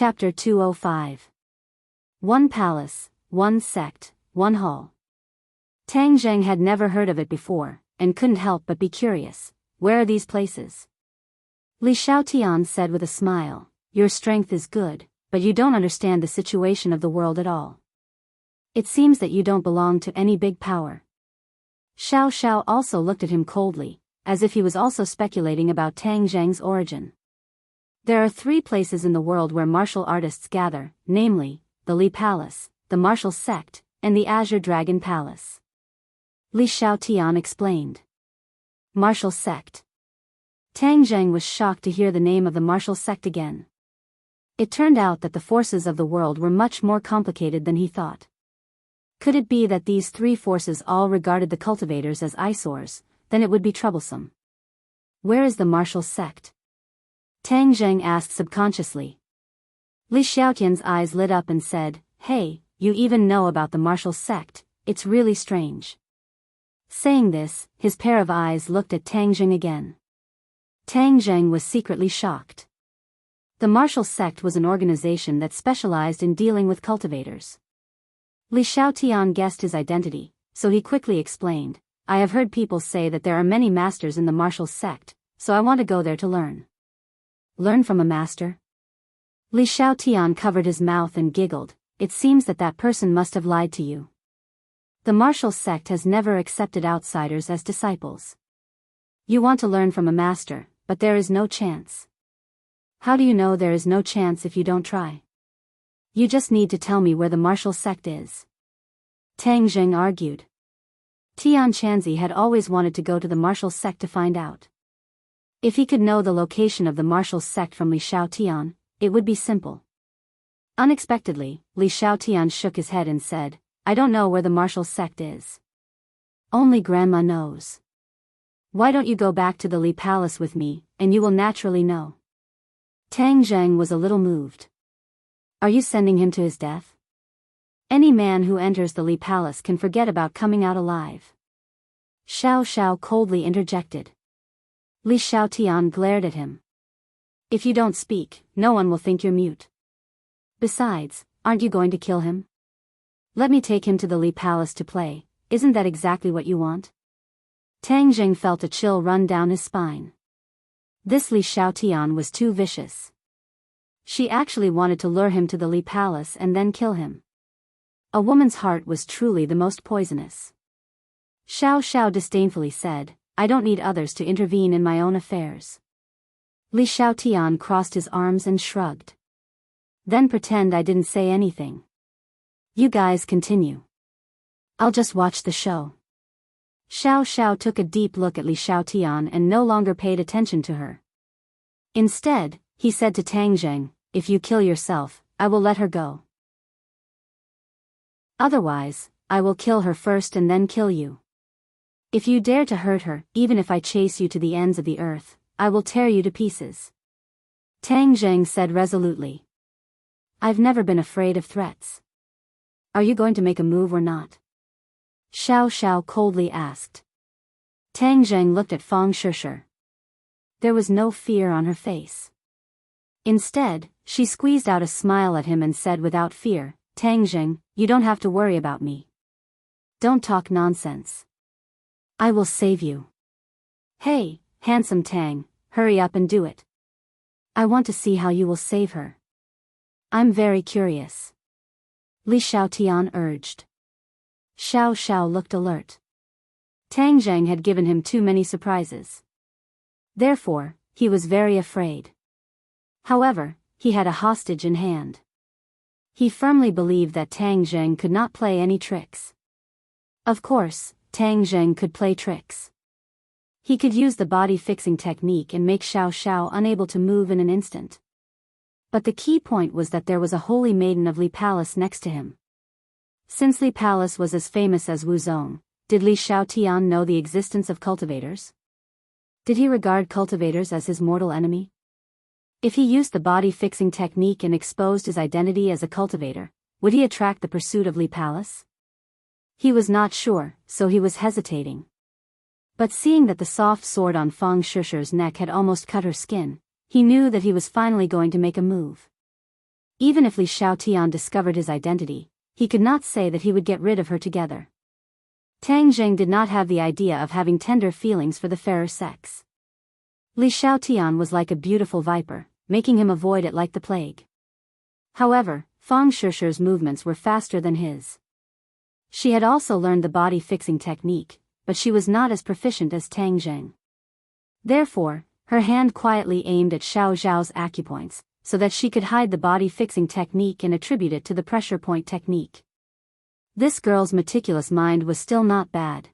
Chapter 205. One Palace, One Sect, One Hall. Tang Zheng had never heard of it before, and couldn't help but be curious. Where are these places? Li Xiaotian said with a smile, your strength is good, but you don't understand the situation of the world at all. It seems that you don't belong to any big power. Xiao Xiao also looked at him coldly, as if he was also speculating about Tang Zheng's origin. There are 3 places in the world where martial artists gather, namely, the Li Palace, the Martial Sect, and the Azure Dragon Palace. Li Xiaotian explained. Martial Sect. Tang Zheng was shocked to hear the name of the Martial Sect again. It turned out that the forces of the world were much more complicated than he thought. Could it be that these 3 forces all regarded the cultivators as eyesores? Then it would be troublesome. Where is the Martial Sect? Tang Zheng asked subconsciously. Li Xiaotian's eyes lit up and said, hey, you even know about the Martial Sect, it's really strange. Saying this, his pair of eyes looked at Tang Zheng again. Tang Zheng was secretly shocked. The Martial Sect was an organization that specialized in dealing with cultivators. Li Xiaotian guessed his identity, so he quickly explained, I have heard people say that there are many masters in the Martial Sect, so I want to go there to learn. Learn from a master? Li Xiaotian covered his mouth and giggled, it seems that that person must have lied to you. The Martial Sect has never accepted outsiders as disciples. You want to learn from a master, but there is no chance. How do you know there is no chance if you don't try? You just need to tell me where the Martial Sect is. Tang Zheng argued. Tian Chanzi had always wanted to go to the Martial Sect to find out. If he could know the location of the Martial Sect from Li Xiaotian, it would be simple. Unexpectedly, Li Xiaotian shook his head and said, I don't know where the Martial Sect is. Only Grandma knows. Why don't you go back to the Li Palace with me, and you will naturally know. Tang Zheng was a little moved. Are you sending him to his death? Any man who enters the Li Palace can forget about coming out alive. Xiao Xiao coldly interjected. Li Xiaotian glared at him. If you don't speak, no one will think you're mute. Besides, aren't you going to kill him? Let me take him to the Li Palace to play, isn't that exactly what you want? Tang Zheng felt a chill run down his spine. This Li Xiaotian was too vicious. She actually wanted to lure him to the Li Palace and then kill him. A woman's heart was truly the most poisonous. Xiao Xiao disdainfully said, I don't need others to intervene in my own affairs. Li Xiaotian crossed his arms and shrugged. Then pretend I didn't say anything. You guys continue. I'll just watch the show. Xiao Xiao took a deep look at Li Xiaotian and no longer paid attention to her. Instead, he said to Tang Zheng, if you kill yourself, I will let her go. Otherwise, I will kill her first and then kill you. If you dare to hurt her, even if I chase you to the ends of the earth, I will tear you to pieces. Tang Zheng said resolutely. I've never been afraid of threats. Are you going to make a move or not? Xiao Xiao coldly asked. Tang Zheng looked at Fang Shishir. There was no fear on her face. Instead, she squeezed out a smile at him and said without fear, Tang Zheng, you don't have to worry about me. Don't talk nonsense. I will save you. Hey, handsome Tang, hurry up and do it. I want to see how you will save her. I'm very curious. Li Xiaotian urged. Xiao Xiao looked alert. Tang Zheng had given him too many surprises. Therefore, he was very afraid. However, he had a hostage in hand. He firmly believed that Tang Zheng could not play any tricks. Of course, Tang Zheng could play tricks. He could use the body-fixing technique and make Xiao Xiao unable to move in an instant. But the key point was that there was a holy maiden of Li Palace next to him. Since Li Palace was as famous as Wuzong, did Li Xiaotian know the existence of cultivators? Did he regard cultivators as his mortal enemy? If he used the body-fixing technique and exposed his identity as a cultivator, would he attract the pursuit of Li Palace? He was not sure, so he was hesitating. But seeing that the soft sword on Fang Shishir's neck had almost cut her skin, he knew that he was finally going to make a move. Even if Li Xiaotian discovered his identity, he could not say that he would get rid of her together. Tang Zheng did not have the idea of having tender feelings for the fairer sex. Li Xiaotian was like a beautiful viper, making him avoid it like the plague. However, Fang Shishi's movements were faster than his. She had also learned the body-fixing technique, but she was not as proficient as Tang Zheng. Therefore, her hand quietly aimed at Xiao Zhao's acupoints, so that she could hide the body-fixing technique and attribute it to the pressure point technique. This girl's meticulous mind was still not bad.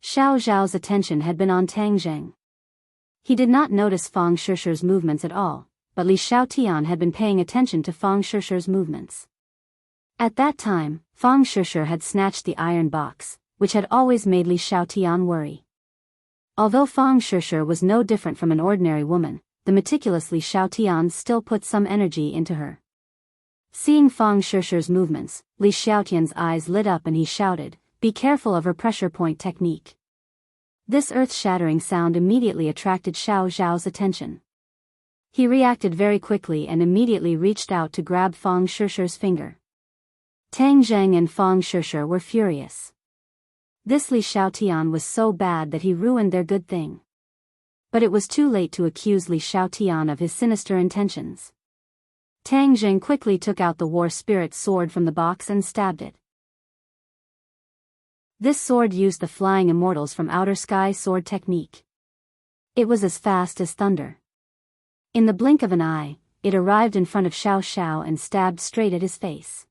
Xiao Zhao's attention had been on Tang Zheng. He did not notice Fang Shishi's movements at all, but Li Xiaotian had been paying attention to Fang Shishi's movements. At that time, Fang Shishi had snatched the iron box, which had always made Li Xiaotian worry. Although Fang Shishi was no different from an ordinary woman, the meticulous Li Xiaotian still put some energy into her. Seeing Fang Shishi's movements, Li Xiaotian's eyes lit up and he shouted, "Be careful of her pressure point technique." This earth-shattering sound immediately attracted Xiao Zhao's attention. He reacted very quickly and immediately reached out to grab Fang Shishi's finger. Tang Zheng and Fang Shishi were furious. This Li Xiaotian was so bad that he ruined their good thing. But it was too late to accuse Li Xiaotian of his sinister intentions. Tang Zheng quickly took out the war spirit sword from the box and stabbed it. This sword used the flying immortals from outer sky sword technique. It was as fast as thunder. In the blink of an eye, it arrived in front of Xiao Xiao and stabbed straight at his face.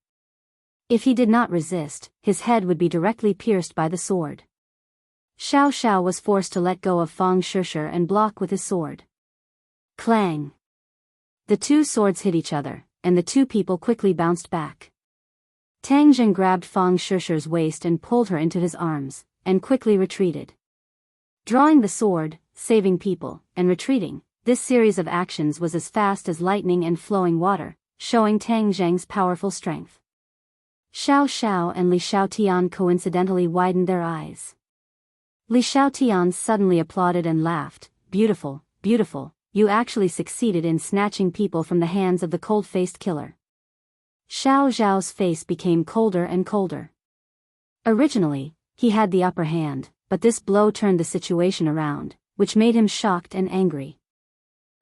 If he did not resist, his head would be directly pierced by the sword. Xiao Xiao was forced to let go of Fang Shishi and block with his sword. Clang! The two swords hit each other, and the two people quickly bounced back. Tang Zheng grabbed Fang Shishi's waist and pulled her into his arms, and quickly retreated. Drawing the sword, saving people, and retreating, this series of actions was as fast as lightning and flowing water, showing Tang Zheng's powerful strength. Xiao Xiao and Li Xiaotian coincidentally widened their eyes. Li Xiaotian suddenly applauded and laughed, "Beautiful, beautiful, you actually succeeded in snatching people from the hands of the cold-faced killer." Xiao Zhao's face became colder and colder. Originally, he had the upper hand, but this blow turned the situation around, which made him shocked and angry.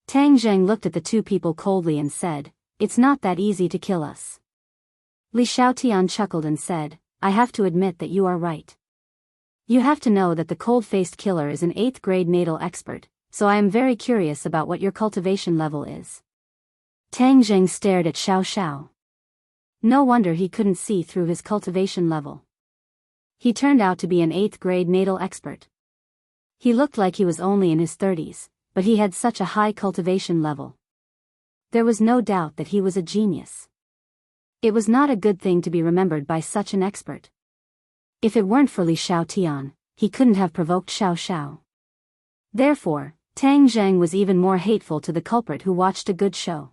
Tang Zheng looked at the two people coldly and said, "It's not that easy to kill us." Li Xiaotian chuckled and said, "I have to admit that you are right. You have to know that the cold-faced killer is an 8th grade natal expert, so I am very curious about what your cultivation level is." Tang Zheng stared at Xiao Xiao. No wonder he couldn't see through his cultivation level. He turned out to be an 8th grade natal expert. He looked like he was only in his 30s, but he had such a high cultivation level. There was no doubt that he was a genius. It was not a good thing to be remembered by such an expert. If it weren't for Li Xiaotian, he couldn't have provoked Xiao Xiao. Therefore, Tang Zheng was even more hateful to the culprit who watched a good show.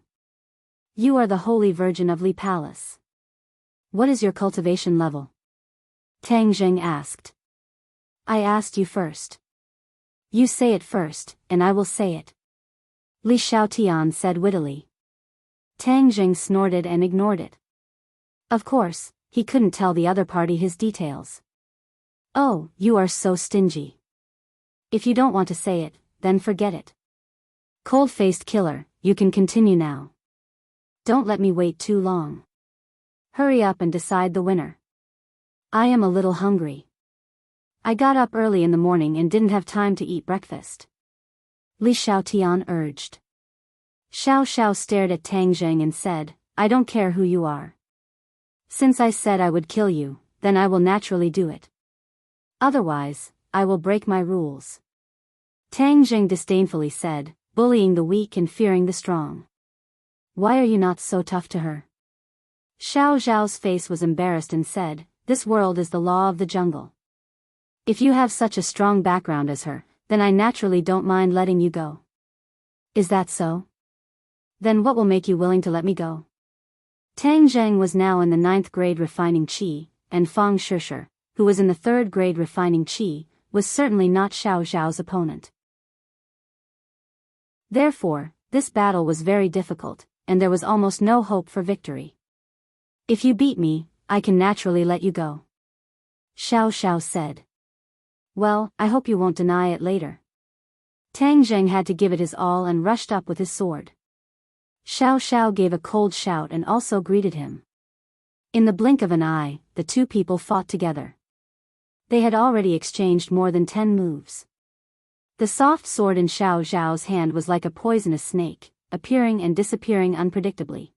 "You are the Holy Virgin of Li Palace. What is your cultivation level?" Tang Zheng asked. "I asked you first." "You say it first, and I will say it," Li Xiaotian said wittily. Tang Zheng snorted and ignored it. Of course, he couldn't tell the other party his details. "Oh, you are so stingy. If you don't want to say it, then forget it. Cold-faced killer, you can continue now. Don't let me wait too long. Hurry up and decide the winner. I am a little hungry. I got up early in the morning and didn't have time to eat breakfast," Li Xiaotian urged. Xiao Xiao stared at Tang Zheng and said, "I don't care who you are. Since I said I would kill you, then I will naturally do it. Otherwise, I will break my rules." Tang Zheng disdainfully said, "Bullying the weak and fearing the strong. Why are you not so tough to her?" Xiao Zhao's face was embarrassed and said, "This world is the law of the jungle. If you have such a strong background as her, then I naturally don't mind letting you go." "Is that so? Then what will make you willing to let me go?" Tang Zheng was now in the 9th grade refining qi, and Fang Shishi, who was in the 3rd grade refining qi, was certainly not Xiao Zhao's opponent. Therefore, this battle was very difficult, and there was almost no hope for victory. If you beat me, I can naturally let you go. Xiao Xiao said. Well, I hope you won't deny it later. Tang Zheng had to give it his all and rushed up with his sword. Xiao Xiao gave a cold shout and also greeted him. In the blink of an eye, the two people fought together. They had already exchanged more than 10 moves. The soft sword in Xiao Xiao's hand was like a poisonous snake, appearing and disappearing unpredictably.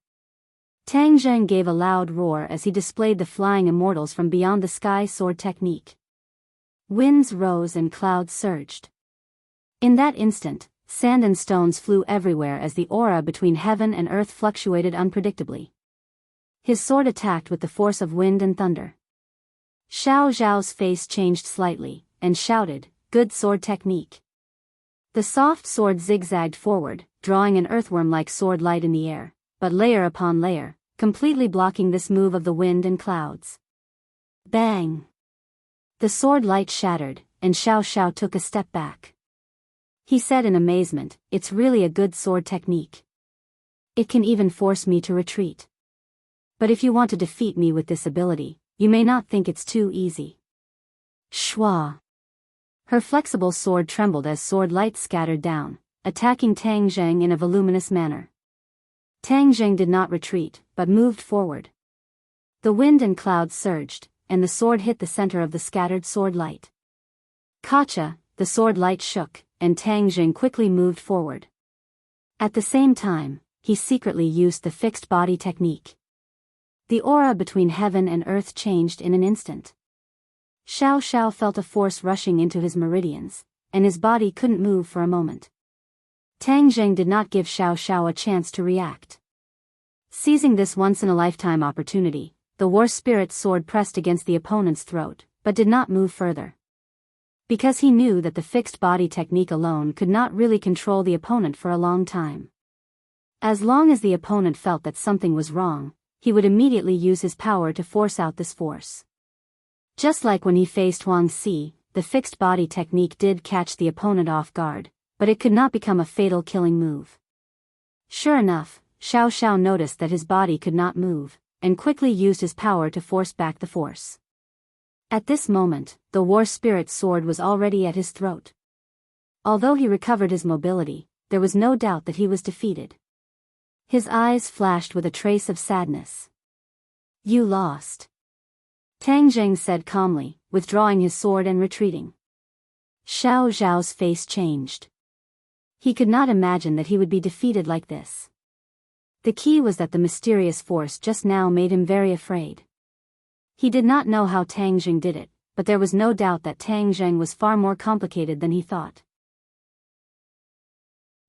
Tang Zheng gave a loud roar as he displayed the flying immortals from beyond the sky sword technique. Winds rose and clouds surged. In that instant, sand and stones flew everywhere as the aura between heaven and earth fluctuated unpredictably. His sword attacked with the force of wind and thunder. Xiao Zhao's face changed slightly, and shouted, "Good sword technique." The soft sword zigzagged forward, drawing an earthworm-like sword light in the air, but layer upon layer, completely blocking this move of the wind and clouds. Bang! The sword light shattered, and Xiao Xiao took a step back. He said in amazement, "It's really a good sword technique. It can even force me to retreat. But if you want to defeat me with this ability, you may not think it's too easy." Shwa! Her flexible sword trembled as sword light scattered down, attacking Tang Zheng in a voluminous manner. Tang Zheng did not retreat, but moved forward. The wind and clouds surged, and the sword hit the center of the scattered sword light. Kacha, the sword light shook, and Tang Zheng quickly moved forward. At the same time, he secretly used the fixed body technique. The aura between heaven and earth changed in an instant. Xiao Xiao felt a force rushing into his meridians, and his body couldn't move for a moment. Tang Zheng did not give Xiao Xiao a chance to react. Seizing this once-in-a-lifetime opportunity, the war spirit's sword pressed against the opponent's throat, but did not move further. Because he knew that the fixed body technique alone could not really control the opponent for a long time. As long as the opponent felt that something was wrong, he would immediately use his power to force out this force. Just like when he faced Huang Si, the fixed body technique did catch the opponent off guard, but it could not become a fatal killing move. Sure enough, Xiao Xiao noticed that his body could not move, and quickly used his power to force back the force. At this moment, the war spirit's sword was already at his throat. Although he recovered his mobility, there was no doubt that he was defeated. His eyes flashed with a trace of sadness. "You lost," Tang Zheng said calmly, withdrawing his sword and retreating. Xiao Zhao's face changed. He could not imagine that he would be defeated like this. The key was that the mysterious force just now made him very afraid. He did not know how Tang Zheng did it, but there was no doubt that Tang Zheng was far more complicated than he thought.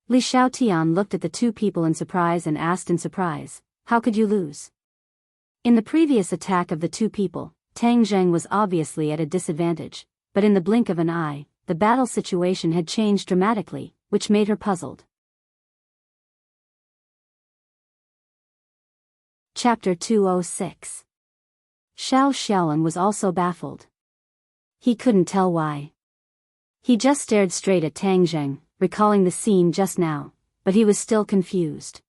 Li Xiaotian looked at the two people in surprise and asked in surprise, "How could you lose?" In the previous attack of the two people, Tang Zheng was obviously at a disadvantage, but in the blink of an eye, the battle situation had changed dramatically, which made her puzzled. Chapter 206. Xiao Xiaolin was also baffled. He couldn't tell why. He just stared straight at Tang Zheng, recalling the scene just now, but he was still confused.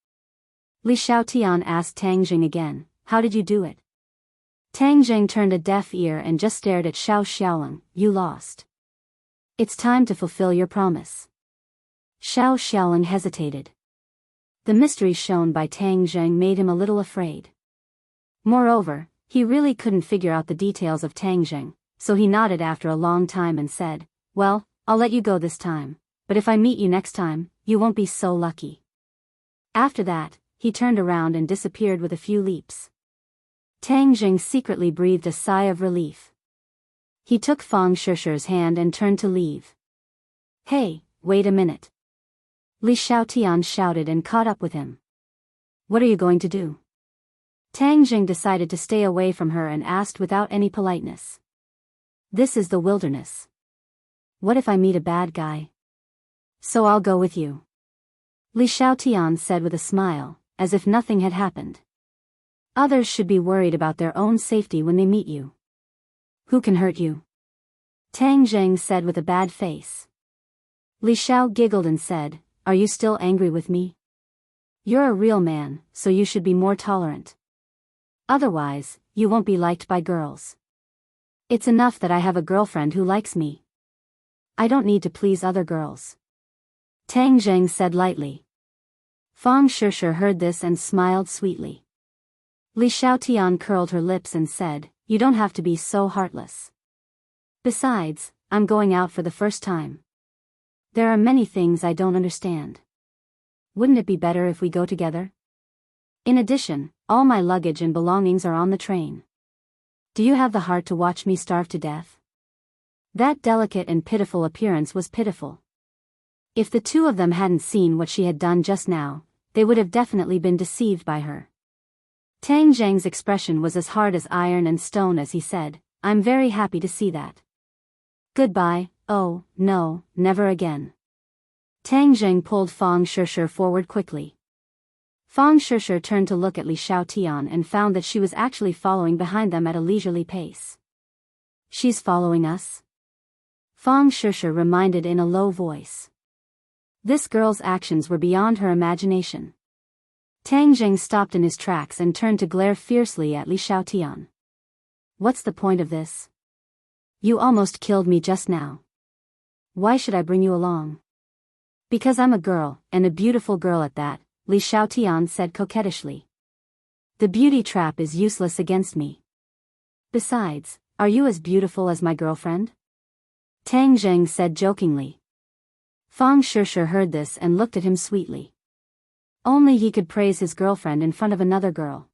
Li Xiaotian asked Tang Zheng again, "How did you do it?" Tang Zheng turned a deaf ear and just stared at Xiao Xiaolin. "You lost. It's time to fulfill your promise." Xiao Xiaolin hesitated. The mystery shown by Tang Zheng made him a little afraid. Moreover, he really couldn't figure out the details of Tang Zheng, so he nodded after a long time and said, "Well, I'll let you go this time, but if I meet you next time, you won't be so lucky." After that, he turned around and disappeared with a few leaps. Tang Zheng secretly breathed a sigh of relief. He took Fang Shishi's hand and turned to leave. "Hey, wait a minute." Li Xiaotian shouted and caught up with him. "What are you going to do?" Tang Zheng decided to stay away from her and asked without any politeness. "This is the wilderness. What if I meet a bad guy? So I'll go with you." Li Xiaotian said with a smile, as if nothing had happened. "Others should be worried about their own safety when they meet you. Who can hurt you?" Tang Zheng said with a bad face. Li Xiao giggled and said, "Are you still angry with me? You're a real man, so you should be more tolerant. Otherwise, you won't be liked by girls. It's enough that I have a girlfriend who likes me. I don't need to please other girls. Tang Zheng said lightly. Fang Shishir heard this and smiled sweetly. Li Xiaotian curled her lips and said, You don't have to be so heartless. Besides, I'm going out for the first time. There are many things I don't understand. Wouldn't it be better if we go together? In addition, all my luggage and belongings are on the train. Do you have the heart to watch me starve to death? That delicate and pitiful appearance was pitiful. If the two of them hadn't seen what she had done just now, they would have definitely been deceived by her. Tang Zheng's expression was as hard as iron and stone as he said, I'm very happy to see that. Goodbye, oh, no, never again. Tang Zheng pulled Fang Shishir forward quickly. Fang Shishir turned to look at Li Xiaotian and found that she was actually following behind them at a leisurely pace. She's following us? Fang Shishir reminded in a low voice. This girl's actions were beyond her imagination. Tang Zheng stopped in his tracks and turned to glare fiercely at Li Xiaotian. What's the point of this? You almost killed me just now. Why should I bring you along? Because I'm a girl, and a beautiful girl at that, Li Xiaotian said coquettishly. The beauty trap is useless against me. Besides, are you as beautiful as my girlfriend? Tang Zheng said jokingly. Fang Shishir heard this and looked at him sweetly. Only he could praise his girlfriend in front of another girl.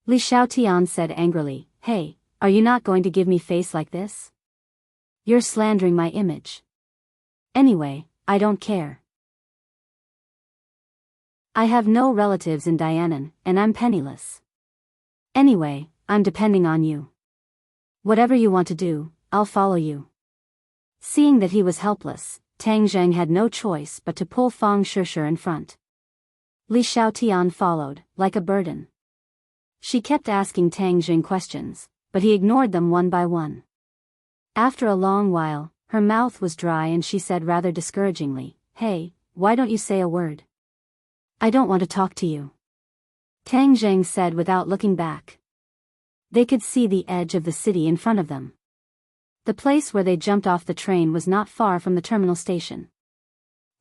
Li Xiaotian said angrily, Hey, are you not going to give me face like this? You're slandering my image. Anyway, I don't care. I have no relatives in Dianan, and I'm penniless. Anyway, I'm depending on you. Whatever you want to do, I'll follow you. Seeing that he was helpless, Tang Zheng had no choice but to pull Fang Shishir in front. Li Xiaotian followed, like a burden. She kept asking Tang Zheng questions, but he ignored them one by one. After a long while, her mouth was dry and she said rather discouragingly, Hey, why don't you say a word? I don't want to talk to you. Tang Zheng said without looking back. They could see the edge of the city in front of them. The place where they jumped off the train was not far from the terminal station.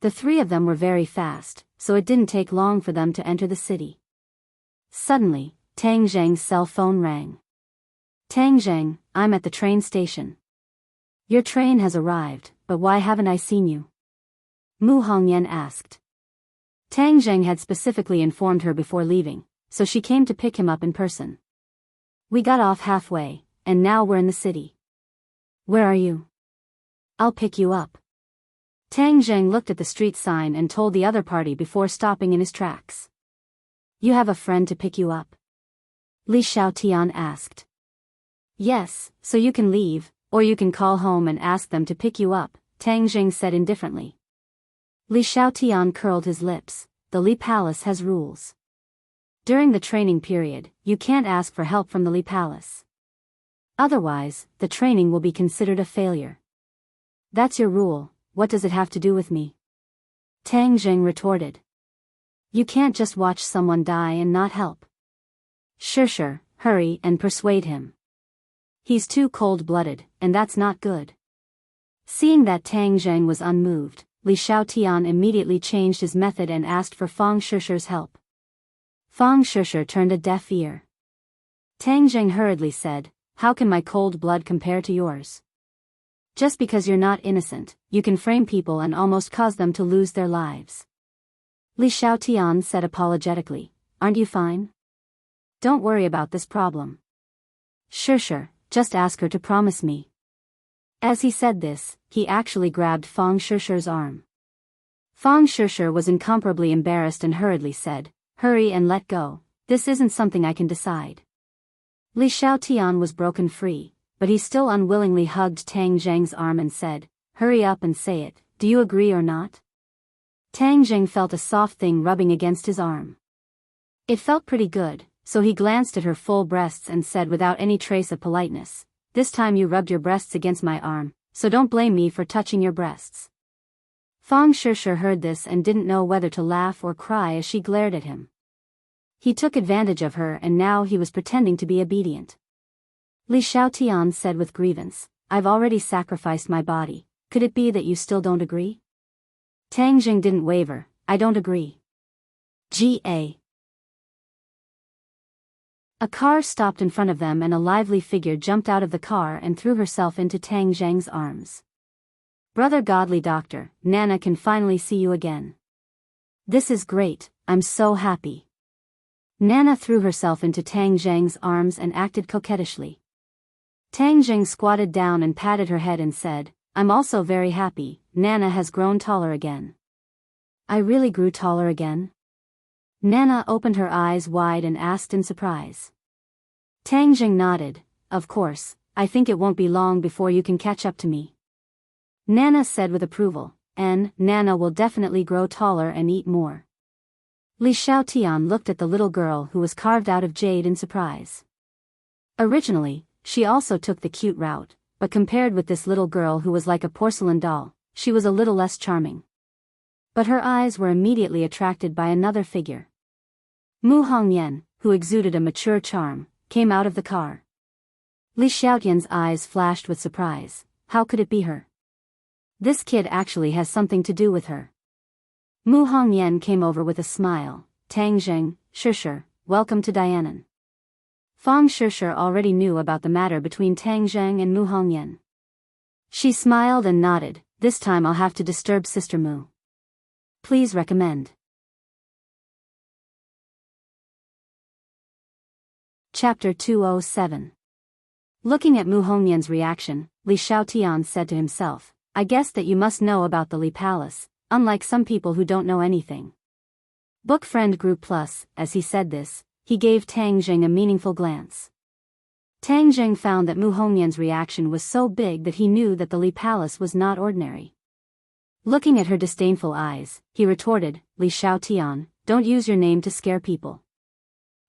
The three of them were very fast, so it didn't take long for them to enter the city. Suddenly, Tang Zheng's cell phone rang. Tang Zheng, I'm at the train station. Your train has arrived, but why haven't I seen you? Mu Hongyan asked. Tang Zheng had specifically informed her before leaving, so she came to pick him up in person. We got off halfway, and now we're in the city. Where are you? I'll pick you up. Tang Zheng looked at the street sign and told the other party before stopping in his tracks. You have a friend to pick you up? Li Xiaotian asked. Yes, so you can leave, or you can call home and ask them to pick you up, Tang Zheng said indifferently. Li Xiaotian curled his lips. The Li Palace has rules. During the training period, you can't ask for help from the Li Palace. Otherwise, the training will be considered a failure. That's your rule, what does it have to do with me? Tang Zheng retorted. You can't just watch someone die and not help. Sure, hurry and persuade him. He's too cold-blooded, and that's not good. Seeing that Tang Zheng was unmoved, Li Xiaotian immediately changed his method and asked for Fang Shishir's help. Fang Shishir turned a deaf ear. Tang Zheng hurriedly said, How can my cold blood compare to yours? Just because you're not innocent, you can frame people and almost cause them to lose their lives. Li Xiaotian said apologetically, Aren't you fine? Don't worry about this problem. Sure, just ask her to promise me. As he said this, he actually grabbed Fang Shishir's arm. Fang Shishir was incomparably embarrassed and hurriedly said, Hurry and let go, this isn't something I can decide. Li Xiaotian was broken free, but he still unwillingly hugged Tang Zheng's arm and said, Hurry up and say it, do you agree or not? Tang Zheng felt a soft thing rubbing against his arm. It felt pretty good, so he glanced at her full breasts and said without any trace of politeness, This time you rubbed your breasts against my arm, so don't blame me for touching your breasts. Fang Shishir heard this and didn't know whether to laugh or cry as she glared at him. He took advantage of her and now he was pretending to be obedient. Li Xiaotian said with grievance, I've already sacrificed my body, could it be that you still don't agree? Tang Jing didn't waver, I don't agree. G.A. A car stopped in front of them and a lively figure jumped out of the car and threw herself into Tang Zhang's arms. Brother Godly Doctor, Nana can finally see you again. This is great, I'm so happy. Nana threw herself into Tang Zhang's arms and acted coquettishly. Tang Zhang squatted down and patted her head and said, I'm also very happy, Nana has grown taller again. I really grew taller again? Nana opened her eyes wide and asked in surprise. Tang Zhang nodded, of course, I think it won't be long before you can catch up to me. Nana said with approval, and Nana will definitely grow taller and eat more. Li Xiaotian looked at the little girl who was carved out of jade in surprise. Originally, she also took the cute route, but compared with this little girl who was like a porcelain doll, she was a little less charming. But her eyes were immediately attracted by another figure. Mu Hongyan, who exuded a mature charm, came out of the car. Li Xiaotian's eyes flashed with surprise, how could it be her? This kid actually has something to do with her. Mu Hongyan came over with a smile, Tang Zheng, Shishir, welcome to Dianan. Fang Shishir already knew about the matter between Tang Zheng and Mu Hongyan. She smiled and nodded, this time I'll have to disturb Sister Mu. Please recommend. Chapter 207. Looking at Mu Hongyan's reaction, Li Xiaotian said to himself, I guess that you must know about the Li Palace, unlike some people who don't know anything. Book friend grew plus, as he said this, he gave Tang Zheng a meaningful glance. Tang Zheng found that Mu Hongyan's reaction was so big that he knew that the Li Palace was not ordinary. Looking at her disdainful eyes, he retorted, Li Xiaotian, don't use your name to scare people.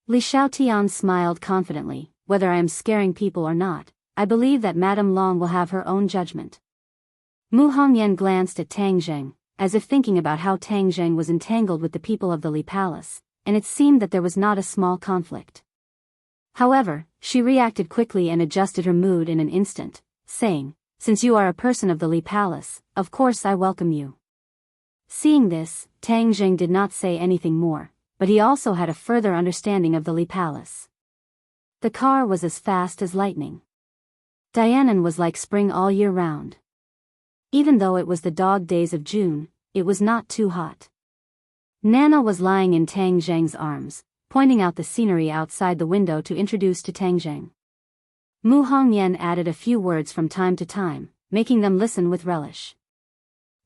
Li Xiaotian smiled confidently, whether I am scaring people or not, I believe that Madame Long will have her own judgment. Mu Hongyan glanced at Tang Zheng, as if thinking about how Tang Zheng was entangled with the people of the Li Palace, and it seemed that there was not a small conflict. However, she reacted quickly and adjusted her mood in an instant, saying, since you are a person of the Li Palace, of course I welcome you. Seeing this, Tang Zheng did not say anything more, but he also had a further understanding of the Li Palace. The car was as fast as lightning. Dianan was like spring all year round. Even though it was the dog days of June, it was not too hot. Nana was lying in Tang Zheng's arms, pointing out the scenery outside the window to introduce to Tang Zheng. Mu Hongyan added a few words from time to time, making them listen with relish.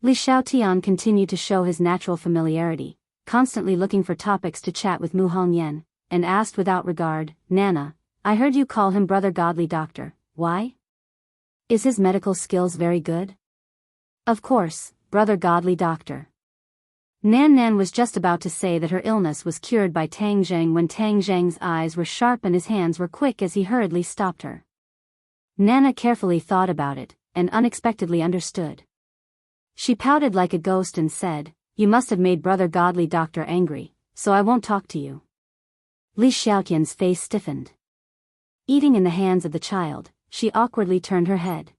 Li Xiaotian continued to show his natural familiarity, constantly looking for topics to chat with Mu Hongyan, and asked without regard, Nana, I heard you call him Brother Godly Doctor, why? Is his medical skills very good? Of course, Brother Godly Doctor. Nan was just about to say that her illness was cured by Tang Zheng when Tang Zheng's eyes were sharp and his hands were quick as he hurriedly stopped her. Nana carefully thought about it, and unexpectedly understood. She pouted like a ghost and said, you must have made Brother Godly Doctor angry, so I won't talk to you. Li Xiaotian's face stiffened. Eating in the hands of the child, she awkwardly turned her head.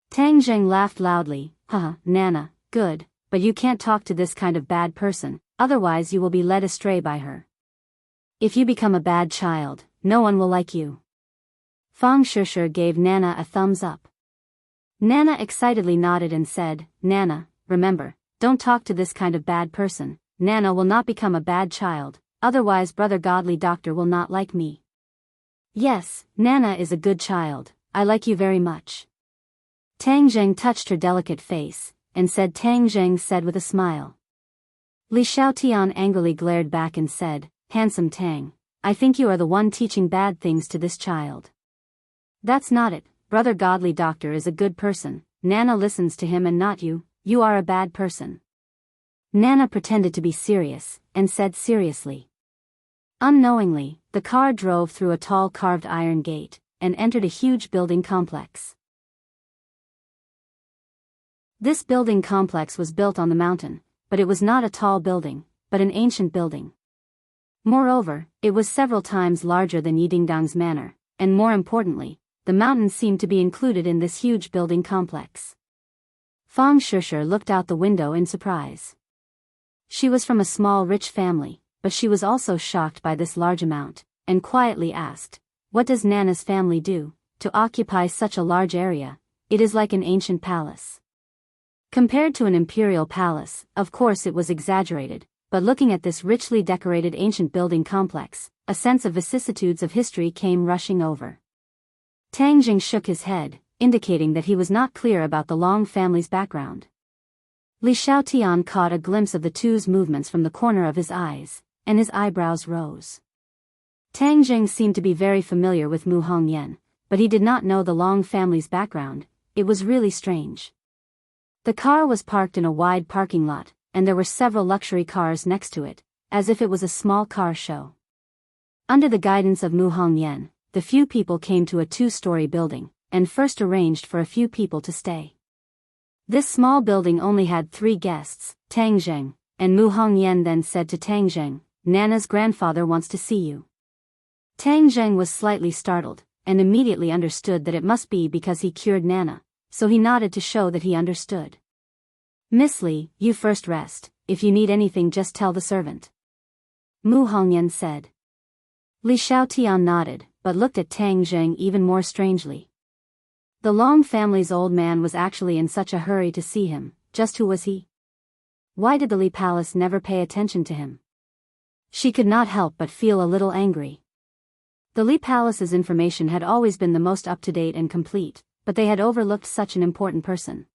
Tang Zheng laughed loudly, haha, Nana, good, but you can't talk to this kind of bad person, otherwise you will be led astray by her. If you become a bad child, no one will like you. Fang Shishir gave Nana a thumbs up. Nana excitedly nodded and said, Nana, remember, don't talk to this kind of bad person, Nana will not become a bad child, otherwise Brother Godly Doctor will not like me. Yes, Nana is a good child, I like you very much. Tang Zheng touched her delicate face, and said Tang Zheng said with a smile. Li Xiaotian angrily glared back and said, handsome Tang, I think you are the one teaching bad things to this child. That's not it, Brother Godly Doctor is a good person, Nana listens to him and not you, you are a bad person. Nana pretended to be serious, and said seriously. Unknowingly, the car drove through a tall carved iron gate, and entered a huge building complex. This building complex was built on the mountain, but it was not a tall building, but an ancient building. Moreover, it was several times larger than Yidingdang's manor, and more importantly, the mountain seemed to be included in this huge building complex. Fang Shishir looked out the window in surprise. She was from a small rich family, but she was also shocked by this large amount, and quietly asked, "What does Nana's family do to occupy such a large area? It is like an ancient palace." Compared to an imperial palace, of course it was exaggerated, but looking at this richly decorated ancient building complex, a sense of vicissitudes of history came rushing over. Tang Jing shook his head, indicating that he was not clear about the Long family's background. Li Xiaotian caught a glimpse of the two's movements from the corner of his eyes, and his eyebrows rose. Tang Jing seemed to be very familiar with Mu Hongyan, but he did not know the Long family's background. It was really strange. The car was parked in a wide parking lot, and there were several luxury cars next to it, as if it was a small car show. Under the guidance of Mu Hongyan, the few people came to a 2-story building, and first arranged for a few people to stay. This small building only had 3 guests, Tang Zheng, and Mu Hongyan then said to Tang Zheng, "Nana's grandfather wants to see you." Tang Zheng was slightly startled, and immediately understood that it must be because he cured Nana, so he nodded to show that he understood. "Miss Li, you first rest, if you need anything just tell the servant," Mu Hongyan said. Li Xiaotian nodded, but looked at Tang Zheng even more strangely. The Long family's old man was actually in such a hurry to see him. Just who was he? Why did the Li Palace never pay attention to him? She could not help but feel a little angry. The Li Palace's information had always been the most up-to-date and complete, but they had overlooked such an important person.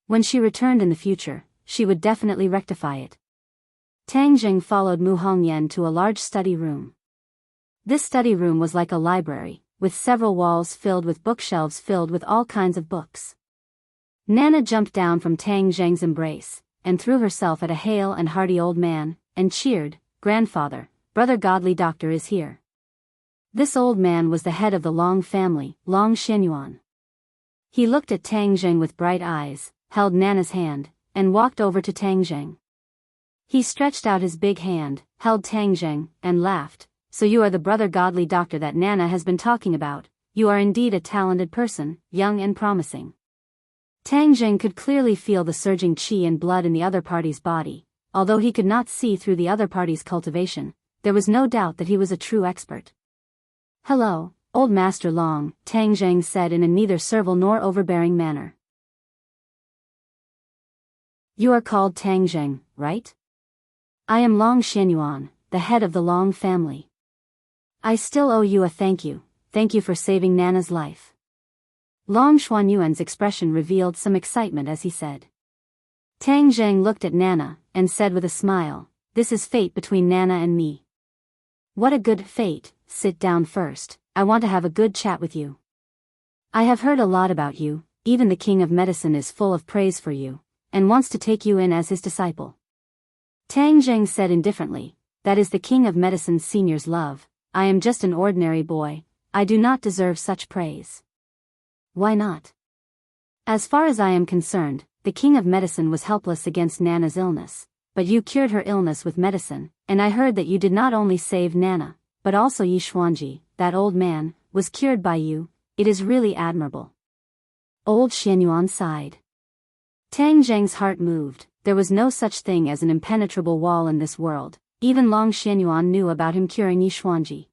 When she returned in the future, she would definitely rectify it. Tang Jing followed Mu Hongyan to a large study room. This study room was like a library, with several walls filled with bookshelves filled with all kinds of books. Nana jumped down from Tang Zheng's embrace, and threw herself at a hale and hearty old man, and cheered, "Grandfather, brother godly doctor is here." This old man was the head of the Long family, Long Xianyuan. He looked at Tang Zheng with bright eyes, held Nana's hand, and walked over to Tang Zheng. He stretched out his big hand, held Tang Zheng, and laughed. "So you are the brother godly doctor that Nana has been talking about. You are indeed a talented person, young and promising." Tang Jing could clearly feel the surging qi and blood in the other party's body. Although he could not see through the other party's cultivation, there was no doubt that he was a true expert. "Hello, old Master Long," Tang Jing said in a neither servile nor overbearing manner. "You are called Tang Jing, right? I am Long Xianyuan, the head of the Long family. I still owe you a thank you for saving Nana's life." Long Xuanyuan's expression revealed some excitement as he said. Tang Zheng looked at Nana, and said with a smile, "This is fate between Nana and me." "What a good fate. Sit down first, I want to have a good chat with you. I have heard a lot about you, even the King of Medicine is full of praise for you, and wants to take you in as his disciple." Tang Zheng said indifferently, "That is the King of Medicine's senior's love. I am just an ordinary boy. I do not deserve such praise." "Why not?" "As far as I am concerned, the King of Medicine was helpless against Nana's illness, but you cured her illness with medicine, and I heard that you did not only save Nana, but also Yi Xuanji, that old man, was cured by you. It is really admirable." Old Xianyuan sighed. Tang Zheng's heart moved. There was no such thing as an impenetrable wall in this world. Even Long Xianyuan knew about him curing Yi Xuanji.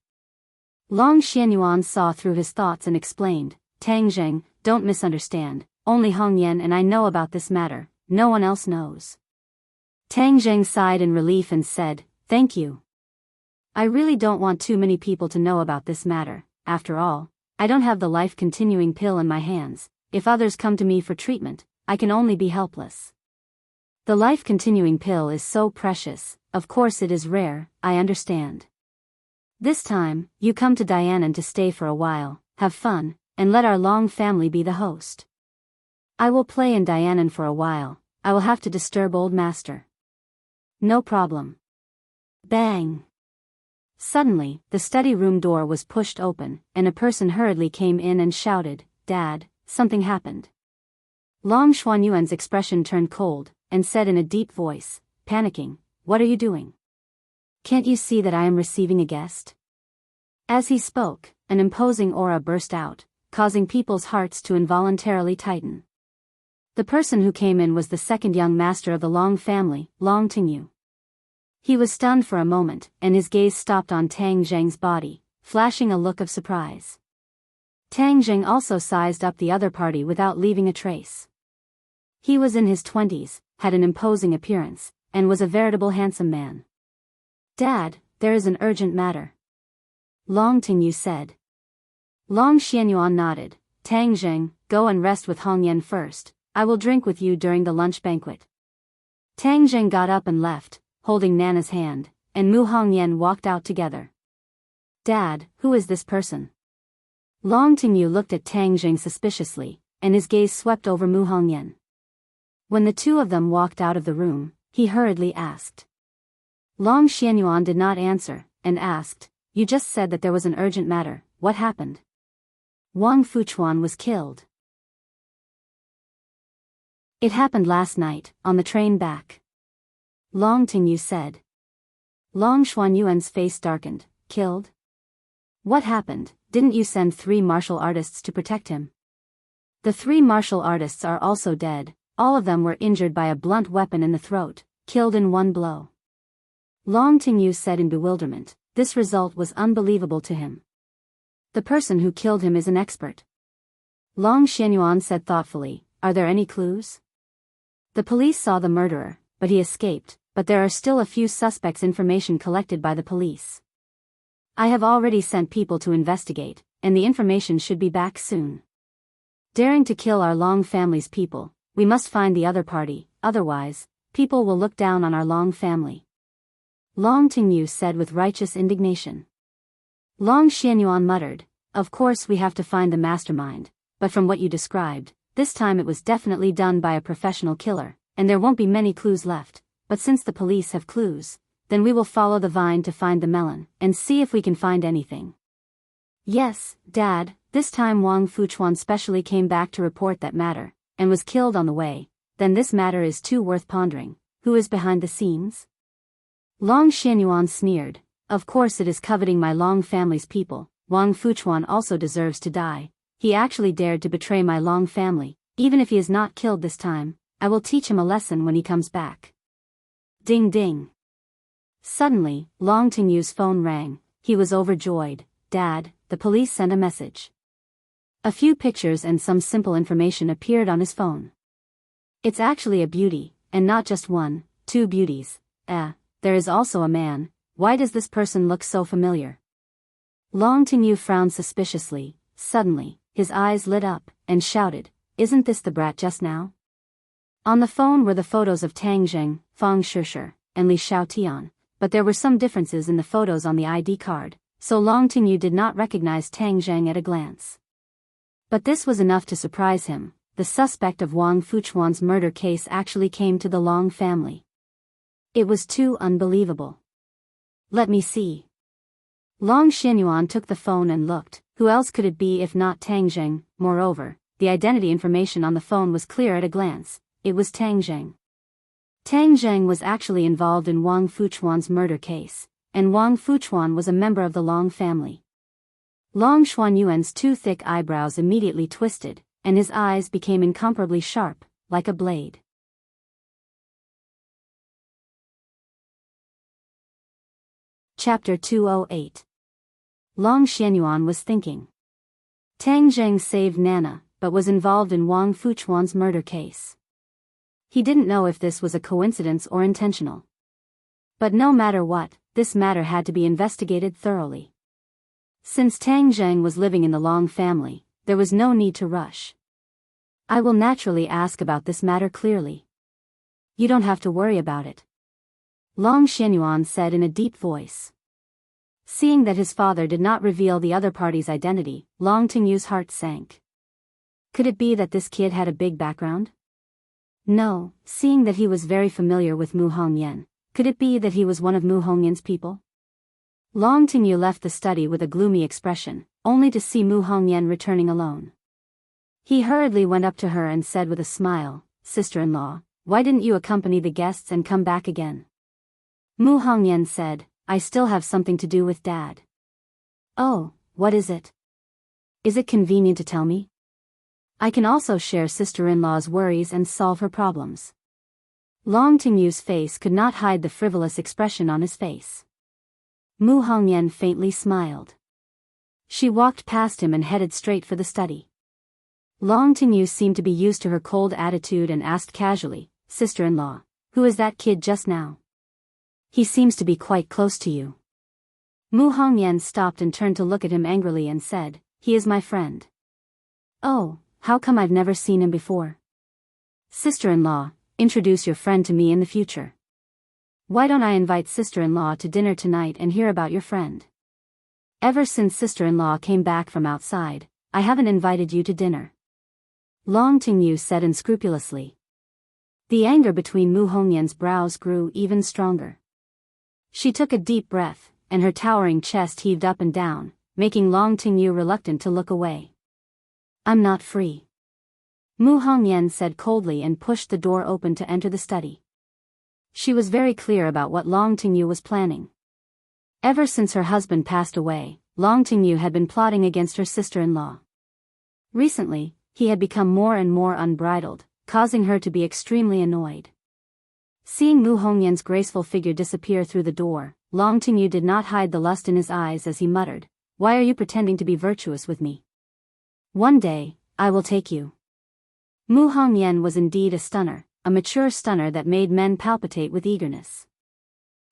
Long Xianyuan saw through his thoughts and explained, "Tang Zheng, don't misunderstand, only Hongyan and I know about this matter, no one else knows." Tang Zheng sighed in relief and said, "Thank you. I really don't want too many people to know about this matter. After all, I don't have the life-continuing pill in my hands. If others come to me for treatment, I can only be helpless. The life-continuing pill is so precious, of course it is rare, I understand. This time, you come to Dianan to stay for a while, have fun, and let our Long family be the host. I will play in Dianan for a while. I will have to disturb old master." "No problem." Bang! Suddenly, the study room door was pushed open, and a person hurriedly came in and shouted, "Dad, something happened." Long Xuanyuan's expression turned cold, and said in a deep voice, panicking, "What are you doing? Can't you see that I am receiving a guest?" As he spoke, an imposing aura burst out, causing people's hearts to involuntarily tighten. The person who came in was the second young master of the Long family, Long Tingyu. He was stunned for a moment, and his gaze stopped on Tang Zheng's body, flashing a look of surprise. Tang Zheng also sized up the other party without leaving a trace. He was in his 20s, had an imposing appearance, and was a veritable handsome man. "Dad, there is an urgent matter," Long Tingyu said. Long Xianyuan nodded. "Tang Zheng, go and rest with Hongyan first. I will drink with you during the lunch banquet." Tang Zheng got up and left, holding Nana's hand, and Mu Hongyan walked out together. "Dad, who is this person?" Long Tingyu looked at Tang Zheng suspiciously, and his gaze swept over Mu Hongyan. When the two of them walked out of the room, he hurriedly asked. Long Xianyuan did not answer, and asked, "You just said that there was an urgent matter, what happened?" "Wang Fuchuan was killed. It happened last night, on the train back," Long Tingyu said. Long Xuanyuan's face darkened. "Killed? What happened? Didn't you send 3 martial artists to protect him?" "The 3 martial artists are also dead, all of them were injured by a blunt weapon in the throat, killed in one blow," Long Tingyu said in bewilderment. This result was unbelievable to him. "The person who killed him is an expert," Long Xianyuan said thoughtfully. "Are there any clues?" "The police saw the murderer, but he escaped, but there are still a few suspects. Information collected by the police. I have already sent people to investigate, and the information should be back soon. Daring to kill our Long family's people, we must find the other party, otherwise, people will look down on our Long family," Long Tingyu said with righteous indignation. Long Xianyuan muttered, "Of course we have to find the mastermind, but from what you described, this time it was definitely done by a professional killer, and there won't be many clues left, but since the police have clues, then we will follow the vine to find the melon, and see if we can find anything." "Yes, Dad, this time Wang Fuchuan specially came back to report that matter, and was killed on the way, then this matter is too worth pondering. Who is behind the scenes?" Long Xianyuan sneered, "Of course it is coveting my Long family's people. Wang Fuchuan also deserves to die. He actually dared to betray my Long family. Even if he is not killed this time, I will teach him a lesson when he comes back." Ding ding. Suddenly, Long Tingyu's phone rang. He was overjoyed. "Dad, the police sent a message." A few pictures and some simple information appeared on his phone. "It's actually a beauty, and not just one, 2 beauties. There is also a man. Why does this person look so familiar?" Long Tingyu frowned suspiciously. Suddenly, his eyes lit up, and shouted, "Isn't this the brat just now?" On the phone were the photos of Tang Zheng, Fang Shishir, and Li Xiaotian, but there were some differences in the photos on the ID card, so Long Tingyu did not recognize Tang Zheng at a glance. But this was enough to surprise him. The suspect of Wang Fuchuan's murder case actually came to the Long family. It was too unbelievable. "Let me see." Long Xianyuan took the phone and looked. Who else could it be if not Tang Zheng? Moreover, the identity information on the phone was clear at a glance. It was Tang Zheng. Tang Zheng was actually involved in Wang Fuchuan's murder case, and Wang Fuchuan was a member of the Long family. Long Xuanyuan's 2 thick eyebrows immediately twisted, and his eyes became incomparably sharp, like a blade. Chapter 208. Long Xianyuan was thinking. Tang Zheng saved Nana, but was involved in Wang Fuchuan's murder case. He didn't know if this was a coincidence or intentional. But no matter what, this matter had to be investigated thoroughly. Since Tang Zheng was living in the Long family, there was no need to rush. "I will naturally ask about this matter clearly. You don't have to worry about it," Long Xianyuan said in a deep voice. Seeing that his father did not reveal the other party's identity, Long Tingyu's heart sank. Could it be that this kid had a big background? No, seeing that he was very familiar with Mu Hongyan, could it be that he was one of Mu Hongyan's people? Long Tingyu left the study with a gloomy expression, only to see Mu Hongyan returning alone. He hurriedly went up to her and said with a smile, "Sister-in-law, why didn't you accompany the guests and come back again?" Mu Hongyan said, "I still have something to do with Dad." "Oh, what is it? Is it convenient to tell me? I can also share sister-in-law's worries and solve her problems." Long Tingyu's face could not hide the frivolous expression on his face. Mu Hongyan faintly smiled. She walked past him and headed straight for the study. Long Tingyu seemed to be used to her cold attitude and asked casually, "Sister-in-law, who is that kid just now? He seems to be quite close to you." Mu Hongyan stopped and turned to look at him angrily and said, "He is my friend." "Oh, how come I've never seen him before?" "Sister-in-law, introduce your friend to me in the future. Why don't I invite sister-in-law to dinner tonight and hear about your friend? Ever since sister-in-law came back from outside, I haven't invited you to dinner." Long Tingyu said unscrupulously. The anger between Mu Hongyan's brows grew even stronger. She took a deep breath, and her towering chest heaved up and down, making Long Tingyu reluctant to look away. "I'm not free," Mu Hongyan said coldly and pushed the door open to enter the study. She was very clear about what Long Tingyu was planning. Ever since her husband passed away, Long Tingyu had been plotting against her sister-in-law. Recently, he had become more and more unbridled, causing her to be extremely annoyed. Seeing Mu Hongyan's graceful figure disappear through the door, Long Tingyu did not hide the lust in his eyes as he muttered, "Why are you pretending to be virtuous with me? One day, I will take you." Mu Hongyan was indeed a stunner, a mature stunner that made men palpitate with eagerness.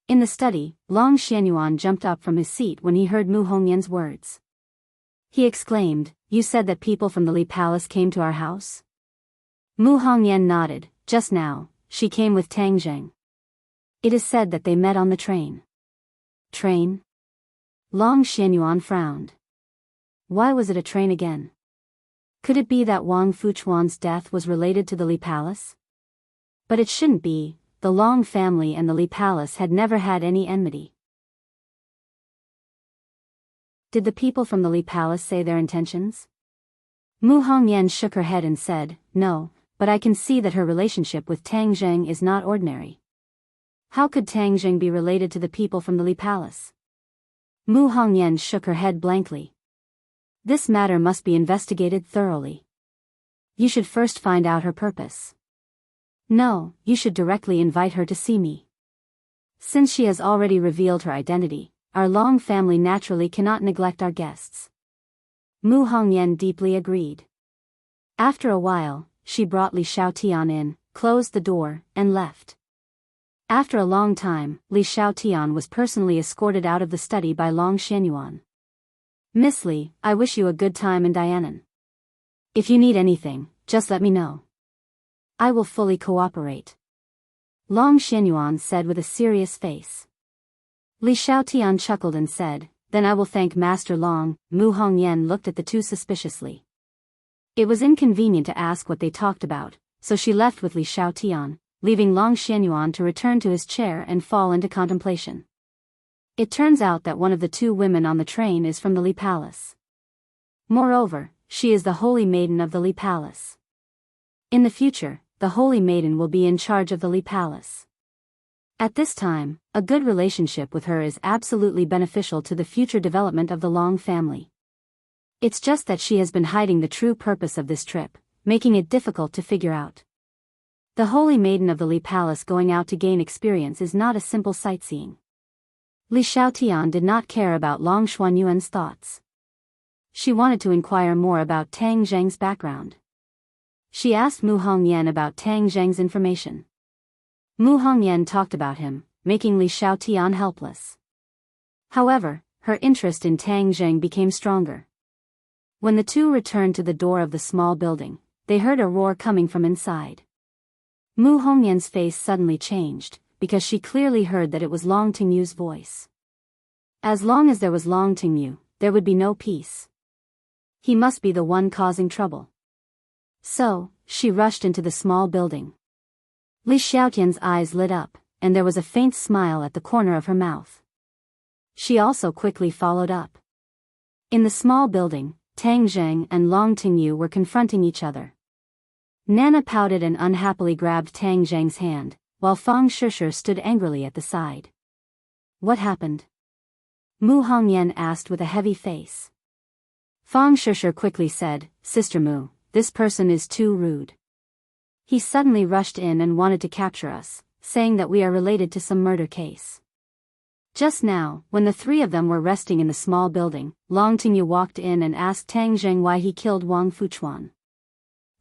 In the study, Long Xianyuan jumped up from his seat when he heard Mu Hongyan's words. He exclaimed, "You said that people from the Li Palace came to our house?" Mu Hongyan nodded. "Just now, she came with Tang Zheng. It is said that they met on the train." "Train?" Long Xianyuan frowned. Why was it a train again? Could it be that Wang Fuchuan's death was related to the Li Palace? But it shouldn't be. The Long family and the Li Palace had never had any enmity. Did the people from the Li Palace say their intentions? Mu Hongyan shook her head and said, "No, but I can see that her relationship with Tang Zheng is not ordinary." How could Tang Zheng be related to the people from the Li Palace? Mu Hongyan shook her head blankly. This matter must be investigated thoroughly. You should first find out her purpose. No, you should directly invite her to see me. Since she has already revealed her identity, our Long family naturally cannot neglect our guests. Mu Hongyan deeply agreed. After a while, she brought Li Xiaotian in, closed the door, and left. After a long time, Li Xiaotian was personally escorted out of the study by Long Xianyuan. "Miss Li, I wish you a good time in Dianan. If you need anything, just let me know. I will fully cooperate," Long Xianyuan said with a serious face. Li Xiaotian chuckled and said, "Then I will thank Master Long." Mu Hongyan looked at the two suspiciously. It was inconvenient to ask what they talked about, so she left with Li Xiaotian, leaving Long Xianyuan to return to his chair and fall into contemplation. It turns out that one of the two women on the train is from the Li Palace. Moreover, she is the Holy Maiden of the Li Palace. In the future, the Holy Maiden will be in charge of the Li Palace. At this time, a good relationship with her is absolutely beneficial to the future development of the Long family. It's just that she has been hiding the true purpose of this trip, making it difficult to figure out. The Holy Maiden of the Li Palace going out to gain experience is not a simple sightseeing. Li Xiaotian did not care about Long Xuanyuan's thoughts. She wanted to inquire more about Tang Zheng's background. She asked Mu Hongyan about Tang Zheng's information. Mu Hongyan talked about him, making Li Xiaotian helpless. However, her interest in Tang Zheng became stronger. When the two returned to the door of the small building, they heard a roar coming from inside. Mu Hongyan's face suddenly changed, because she clearly heard that it was Long Tingyu's voice. As long as there was Long Tingyu, there would be no peace. He must be the one causing trouble. So, she rushed into the small building. Li Xiaotian's eyes lit up, and there was a faint smile at the corner of her mouth. She also quickly followed up. In the small building, Tang Zheng and Long Tingyu were confronting each other. Nana pouted and unhappily grabbed Tang Zheng's hand, while Fang Shishir stood angrily at the side. What happened? Mu Hongyan asked with a heavy face. Fang Shishir quickly said, Sister Mu, this person is too rude. He suddenly rushed in and wanted to capture us, saying that we are related to some murder case. Just now, when the three of them were resting in the small building, Long Tingyu walked in and asked Tang Zheng why he killed Wang Fuchuan.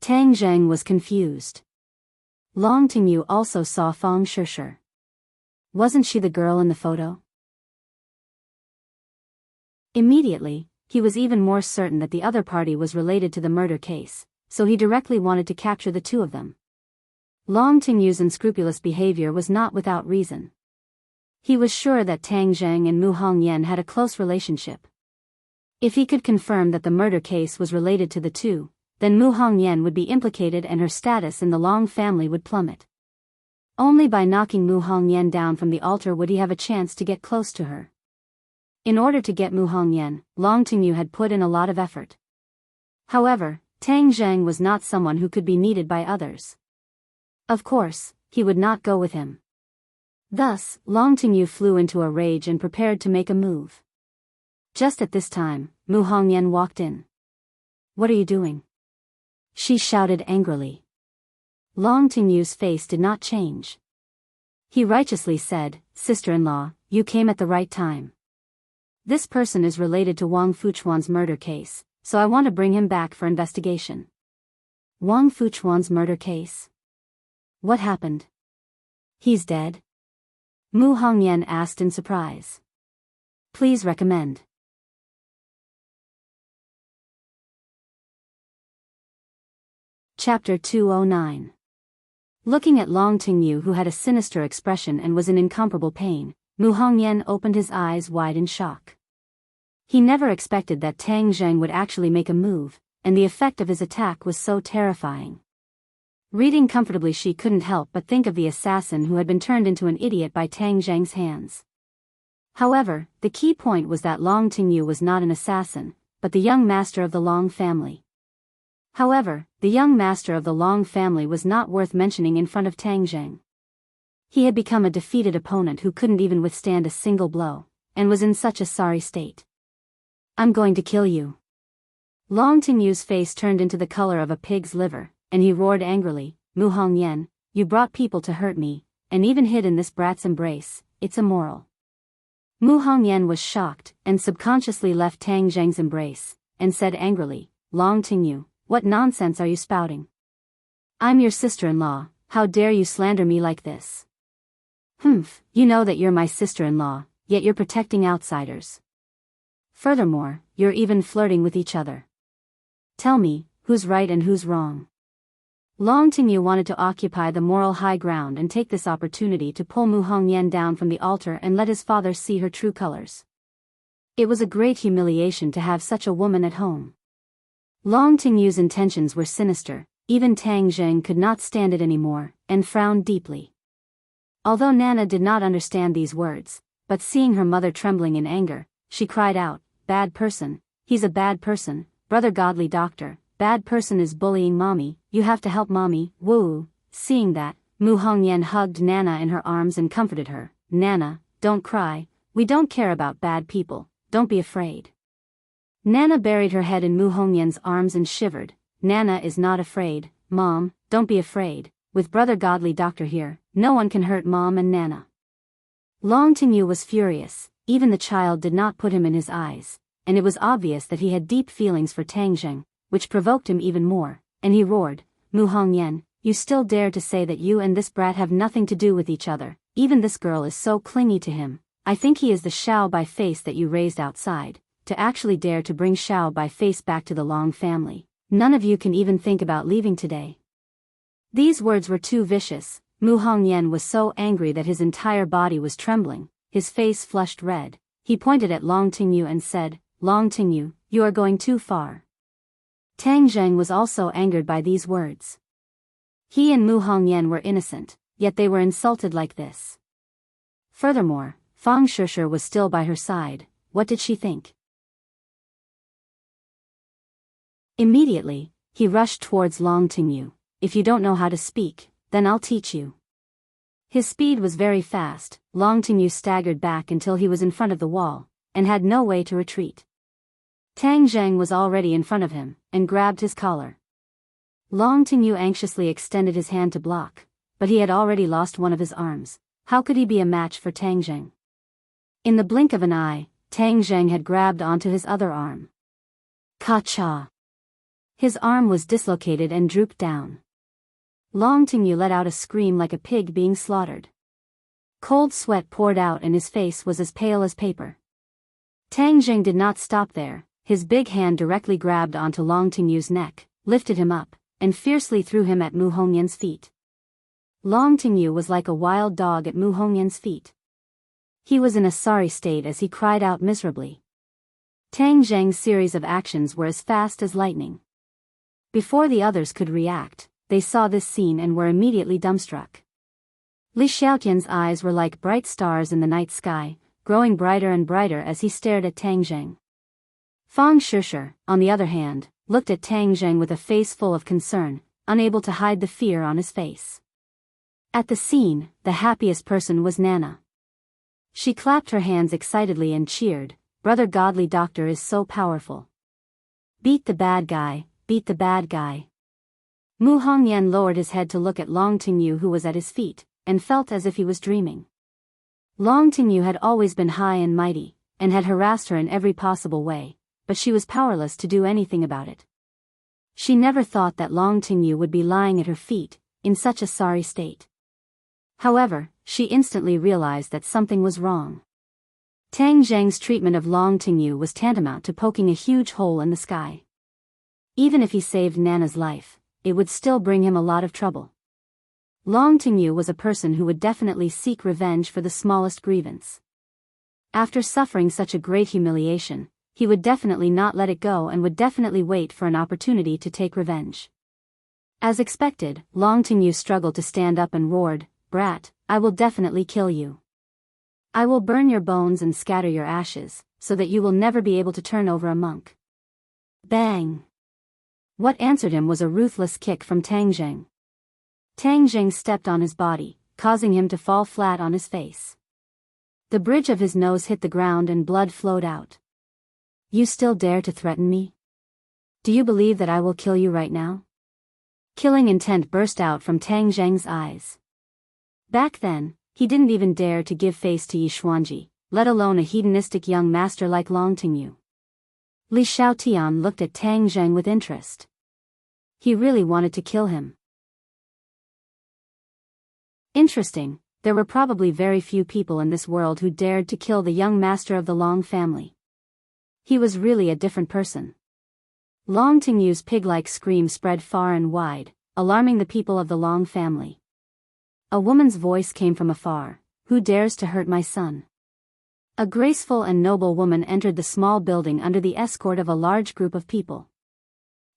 Tang Zheng was confused. Long Tingyu also saw Fang Shishir. Wasn't she the girl in the photo? Immediately, he was even more certain that the other party was related to the murder case, so he directly wanted to capture the two of them. Long Tingyu's unscrupulous behavior was not without reason. He was sure that Tang Zheng and Mu Hongyan had a close relationship. If he could confirm that the murder case was related to the two, then Mu Hongyan would be implicated and her status in the Long family would plummet. Only by knocking Mu Hongyan down from the altar would he have a chance to get close to her. In order to get Mu Hongyan, Long Tingyu had put in a lot of effort. However, Tang Zheng was not someone who could be needed by others. Of course, he would not go with him. Thus, Long Tingyu flew into a rage and prepared to make a move. Just at this time, Mu Hongyan walked in. What are you doing? She shouted angrily. Long Tingyu's face did not change. He righteously said, Sister-in-law, you came at the right time. This person is related to Wang Fuchuan's murder case, so I want to bring him back for investigation. Wang Fuchuan's murder case? What happened? He's dead? Mu Hongyan asked in surprise. Please recommend. Chapter 209. Looking at Long Tingyu, who had a sinister expression and was in incomparable pain, Mu Hongyan opened his eyes wide in shock. He never expected that Tang Zheng would actually make a move, and the effect of his attack was so terrifying. Reading comfortably, she couldn't help but think of the assassin who had been turned into an idiot by Tang Zheng's hands. However, the key point was that Long Tingyu was not an assassin, but the young master of the Long family. However, the young master of the Long family was not worth mentioning in front of Tang Zheng. He had become a defeated opponent who couldn't even withstand a single blow, and was in such a sorry state. I'm going to kill you. Long Tingyu's face turned into the color of a pig's liver, and he roared angrily, Mu Hongyan, you brought people to hurt me, and even hid in this brat's embrace, it's immoral. Mu Hongyan was shocked, and subconsciously left Tang Zheng's embrace, and said angrily, Long Tingyu, what nonsense are you spouting? I'm your sister-in-law, how dare you slander me like this? Humph, you know that you're my sister-in-law, yet you're protecting outsiders. Furthermore, you're even flirting with each other. Tell me, who's right and who's wrong? Long Tingyu wanted to occupy the moral high ground and take this opportunity to pull Mu Hongyan down from the altar and let his father see her true colors. It was a great humiliation to have such a woman at home. Long Tingyu's intentions were sinister, even Tang Zheng could not stand it anymore, and frowned deeply. Although Nana did not understand these words, but seeing her mother trembling in anger, she cried out, Bad person, he's a bad person, brother godly doctor, bad person is bullying mommy, you have to help mommy, woo. Seeing that, Mu Hongyan hugged Nana in her arms and comforted her, Nana, don't cry, we don't care about bad people, don't be afraid. Nana buried her head in Mu Hongyan's arms and shivered, Nana is not afraid, Mom, don't be afraid, with brother godly doctor here, no one can hurt Mom and Nana. Long Tingyu was furious, even the child did not put him in his eyes, and it was obvious that he had deep feelings for Tang Zheng, which provoked him even more, and he roared, Mu Hongyan, you still dare to say that you and this brat have nothing to do with each other, even this girl is so clingy to him, I think he is the Xiao Bai face that you raised outside, to actually dare to bring Xiao Bai face back to the Long family, none of you can even think about leaving today. These words were too vicious. Mu Hongyan was so angry that his entire body was trembling, his face flushed red. He pointed at Long Tingyu and said, Long Tingyu, you are going too far. Tang Zheng was also angered by these words. He and Mu Hongyan were innocent, yet they were insulted like this. Furthermore, Fang Shishir was still by her side. What did she think? Immediately, he rushed towards Long Tingyu. If you don't know how to speak, then I'll teach you. His speed was very fast. Long Tingyu staggered back until he was in front of the wall, and had no way to retreat. Tang Zheng was already in front of him, and grabbed his collar. Long Tingyu anxiously extended his hand to block, but he had already lost one of his arms. How could he be a match for Tang Zheng? In the blink of an eye, Tang Zheng had grabbed onto his other arm. Ka-cha! His arm was dislocated and drooped down. Long Tingyu let out a scream like a pig being slaughtered. Cold sweat poured out and his face was as pale as paper. Tang Zheng did not stop there. His big hand directly grabbed onto Long Tingyu's neck, lifted him up, and fiercely threw him at Mu Hongyan's feet. Long Tingyu was like a wild dog at Mu Hongyan's feet. He was in a sorry state as he cried out miserably. Tang Zheng's series of actions were as fast as lightning. Before the others could react, they saw this scene and were immediately dumbstruck. Li Xiaotian's eyes were like bright stars in the night sky, growing brighter and brighter as he stared at Tang Zheng. Fang Shishir, on the other hand, looked at Tang Zheng with a face full of concern, unable to hide the fear on his face. At the scene, the happiest person was Nana. She clapped her hands excitedly and cheered, "Brother Godly Doctor is so powerful. Beat the bad guy, beat the bad guy." Mu Hongyan lowered his head to look at Long Tingyu who was at his feet, and felt as if he was dreaming. Long Tingyu had always been high and mighty, and had harassed her in every possible way, but she was powerless to do anything about it. She never thought that Long Tingyu would be lying at her feet, in such a sorry state. However, she instantly realized that something was wrong. Tang Zheng's treatment of Long Tingyu was tantamount to poking a huge hole in the sky. Even if he saved Nana's life, it would still bring him a lot of trouble. Long Tingyu was a person who would definitely seek revenge for the smallest grievance. After suffering such a great humiliation, he would definitely not let it go and would definitely wait for an opportunity to take revenge. As expected, Long Tingyu struggled to stand up and roared, "Brat, I will definitely kill you. I will burn your bones and scatter your ashes, so that you will never be able to turn over a monk." Bang! What answered him was a ruthless kick from Tang Zheng. Tang Zheng stepped on his body, causing him to fall flat on his face. The bridge of his nose hit the ground and blood flowed out. "You still dare to threaten me? Do you believe that I will kill you right now?" Killing intent burst out from Tang Zheng's eyes. Back then, he didn't even dare to give face to Yi Xuanji, let alone a hedonistic young master like Long Tingyu. Li Xiaotian looked at Tang Zheng with interest. He really wanted to kill him. Interesting, there were probably very few people in this world who dared to kill the young master of the Long family. He was really a different person. Long Tingyu's pig-like scream spread far and wide, alarming the people of the Long family. A woman's voice came from afar, "Who dares to hurt my son?" A graceful and noble woman entered the small building under the escort of a large group of people.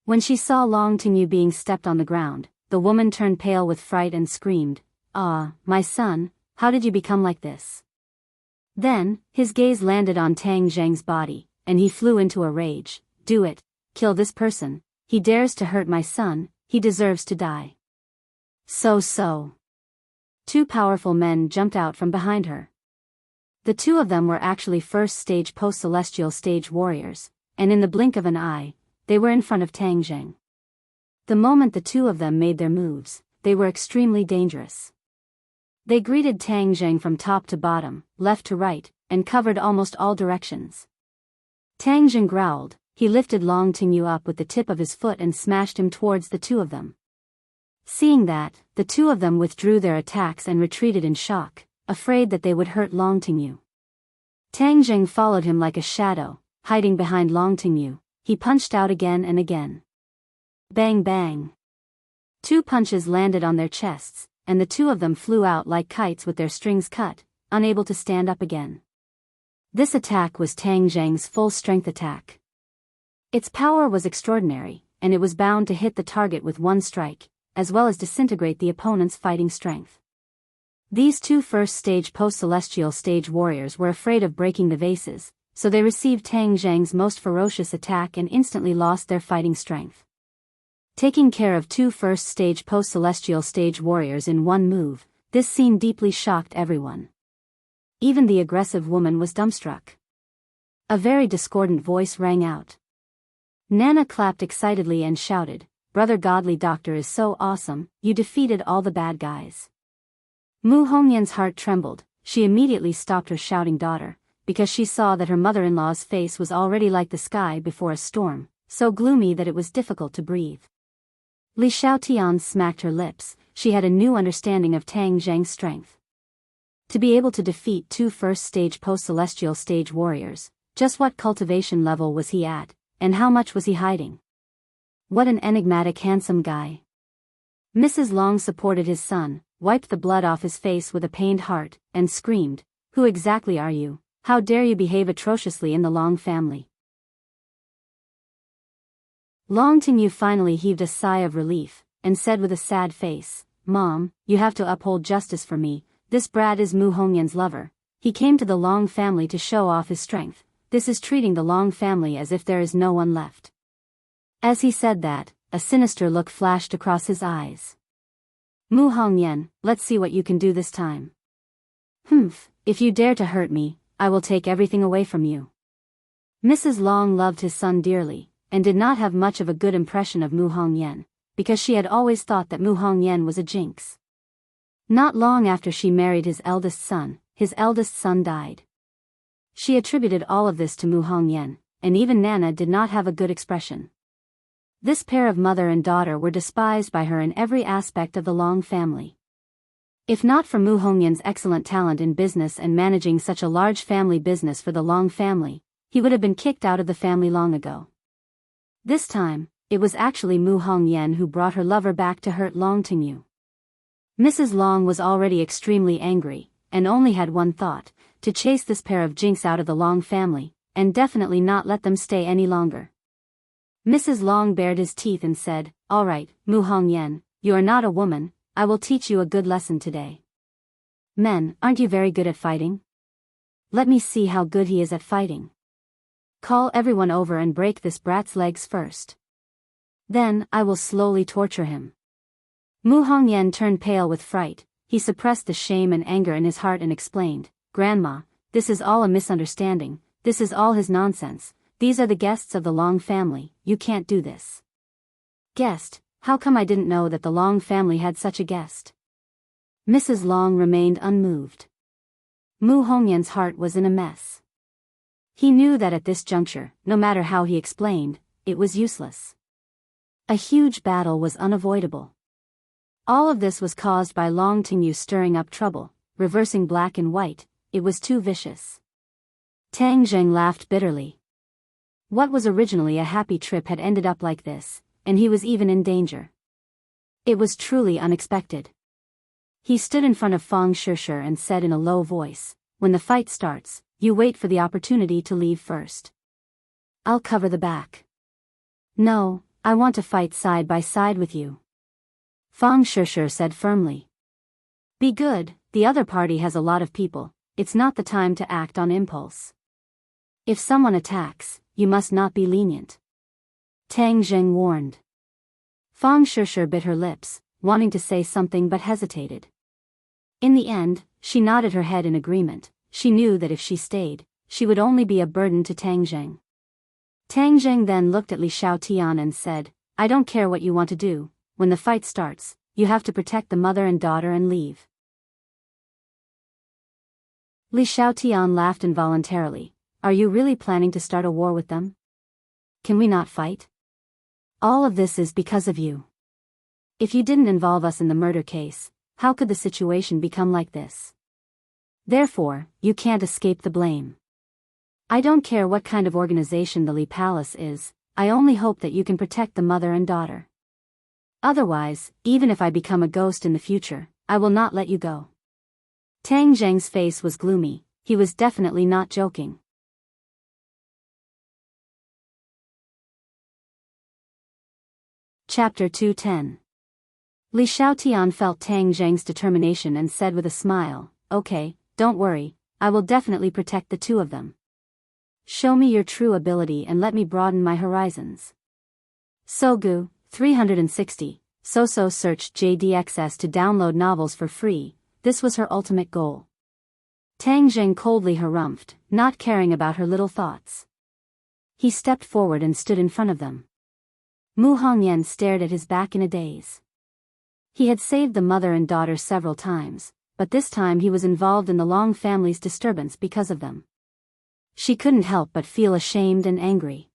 When she saw Long Tingyu being stepped on the ground, the woman turned pale with fright and screamed, "Ah, my son, how did you become like this?" Then, his gaze landed on Tang Zheng's body, and he flew into a rage. "Do it, kill this person, he dares to hurt my son, he deserves to die." So. Two powerful men jumped out from behind her. The two of them were actually first-stage post-celestial stage warriors, and in the blink of an eye, they were in front of Tang Zheng. The moment the two of them made their moves, they were extremely dangerous. They greeted Tang Zheng from top to bottom, left to right, and covered almost all directions. Tang Zheng growled. He lifted Long Tingyu up with the tip of his foot and smashed him towards the two of them. Seeing that, the two of them withdrew their attacks and retreated in shock, afraid that they would hurt Long Tingyu. Tang Zheng followed him like a shadow, hiding behind Long Tingyu. He punched out again and again. Bang bang. Two punches landed on their chests, and the two of them flew out like kites with their strings cut, unable to stand up again. This attack was Tang Zheng's full-strength attack. Its power was extraordinary, and it was bound to hit the target with one strike, as well as disintegrate the opponent's fighting strength. These two first-stage post-celestial stage warriors were afraid of breaking the vases, so they received Tang Zhang's most ferocious attack and instantly lost their fighting strength. Taking care of 2 first-stage post-celestial stage warriors in one move, this scene deeply shocked everyone. Even the aggressive woman was dumbstruck. A very discordant voice rang out. Nana clapped excitedly and shouted, "Brother Godly Doctor is so awesome, you defeated all the bad guys." Mu Hongyan's heart trembled. She immediately stopped her shouting daughter, because she saw that her mother-in-law's face was already like the sky before a storm, so gloomy that it was difficult to breathe. Li Xiaotian smacked her lips. She had a new understanding of Tang Zhang's strength. To be able to defeat 2 first-stage post-celestial stage warriors, just what cultivation level was he at, and how much was he hiding? What an enigmatic handsome guy. Mrs. Long supported his son, wiped the blood off his face with a pained heart, and screamed, "Who exactly are you? How dare you behave atrociously in the Long family?" Long Tingyu finally heaved a sigh of relief, and said with a sad face, "Mom, you have to uphold justice for me. This brat is Mu Hongyan's lover. He came to the Long family to show off his strength. This is treating the Long family as if there is no one left." As he said that, a sinister look flashed across his eyes. "Mu Hongyan, let's see what you can do this time." "Humph, if you dare to hurt me, I will take everything away from you." Mrs. Long loved his son dearly, and did not have much of a good impression of Mu Hongyan, because she had always thought that Mu Hongyan was a jinx. Not long after she married his eldest son died. She attributed all of this to Mu Hongyan, and even Nana did not have a good expression. This pair of mother and daughter were despised by her in every aspect of the Long family. If not for Mu Hongyan's excellent talent in business and managing such a large family business for the Long family, he would have been kicked out of the family long ago. This time, it was actually Mu Hongyan who brought her lover back to hurt Long Tingyu. Mrs. Long was already extremely angry, and only had one thought, to chase this pair of jinx out of the Long family, and definitely not let them stay any longer. Mrs. Long bared his teeth and said, "All right, Mu Hongyan, you are not a woman, I will teach you a good lesson today. Men, aren't you very good at fighting? Let me see how good he is at fighting. Call everyone over and break this brat's legs first. Then, I will slowly torture him." Mu Hongyan turned pale with fright. He suppressed the shame and anger in his heart and explained, "Grandma, this is all a misunderstanding, this is all his nonsense, these are the guests of the Long family, you can't do this." "Guest? How come I didn't know that the Long family had such a guest?" Mrs. Long remained unmoved. Mu Hongyan's heart was in a mess. He knew that at this juncture, no matter how he explained, it was useless. A huge battle was unavoidable. All of this was caused by Long Tingyu stirring up trouble, reversing black and white. It was too vicious. Tang Zheng laughed bitterly. What was originally a happy trip had ended up like this, and he was even in danger. It was truly unexpected. He stood in front of Fang Shishir and said in a low voice, "When the fight starts, you wait for the opportunity to leave first. I'll cover the back." "No, I want to fight side by side with you," Fang Shishir said firmly. "Be good, the other party has a lot of people, it's not the time to act on impulse. If someone attacks, you must not be lenient," Tang Zheng warned. Fang Shishir bit her lips, wanting to say something but hesitated. In the end, she nodded her head in agreement. She knew that if she stayed, she would only be a burden to Tang Zheng. Tang Zheng then looked at Li Xiaotian and said, "I don't care what you want to do, when the fight starts, you have to protect the mother and daughter and leave." Li Xiaotian laughed involuntarily. "Are you really planning to start a war with them? Can we not fight? All of this is because of you. If you didn't involve us in the murder case, how could the situation become like this? Therefore, you can't escape the blame. I don't care what kind of organization the Li Palace is, I only hope that you can protect the mother and daughter. Otherwise, even if I become a ghost in the future, I will not let you go." Tang Zheng's face was gloomy. He was definitely not joking. Chapter 210. Li Xiaotian felt Tang Zheng's determination and said with a smile, "Okay, don't worry, I will definitely protect the two of them." Show me your true ability and let me broaden my horizons. Sogu, 360, So searched JDXS to download novels for free. This was her ultimate goal. Tang Jing coldly harumphed, not caring about her little thoughts. He stepped forward and stood in front of them. Mu Hongyan stared at his back in a daze. He had saved the mother and daughter several times, but this time he was involved in the Long family's disturbance because of them. She couldn't help but feel ashamed and angry.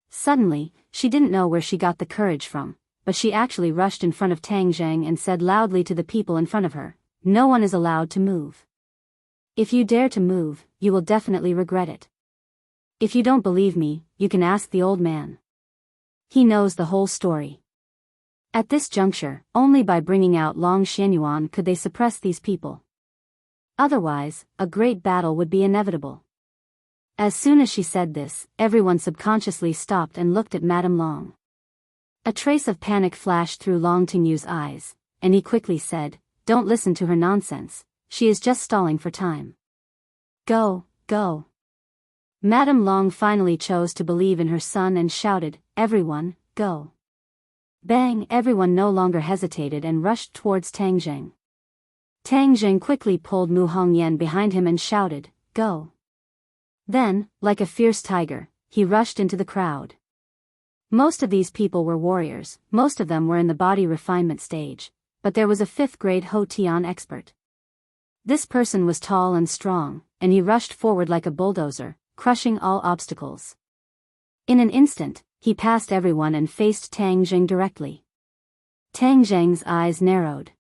Suddenly, she didn't know where she got the courage from, but she actually rushed in front of Tang Zhang and said loudly to the people in front of her, "No one is allowed to move. If you dare to move, you will definitely regret it. If you don't believe me, you can ask the old man. He knows the whole story." At this juncture, only by bringing out Long Xianyuan could they suppress these people. Otherwise, a great battle would be inevitable. As soon as she said this, everyone subconsciously stopped and looked at Madame Long. A trace of panic flashed through Long Tingyu's eyes, and he quickly said, "Don't listen to her nonsense, she is just stalling for time. Go, go." Madame Long finally chose to believe in her son and shouted, "Everyone, go." Bang! Everyone no longer hesitated and rushed towards Tang Zheng. Tang Zheng quickly pulled Mu Hongyan behind him and shouted, "Go." Then, like a fierce tiger, he rushed into the crowd. Most of these people were warriors, most of them were in the body refinement stage, but there was a 5th grade Ho Tian expert. This person was tall and strong, and he rushed forward like a bulldozer, crushing all obstacles. In an instant, he passed everyone and faced Tang Zheng directly. Tang Zheng's eyes narrowed.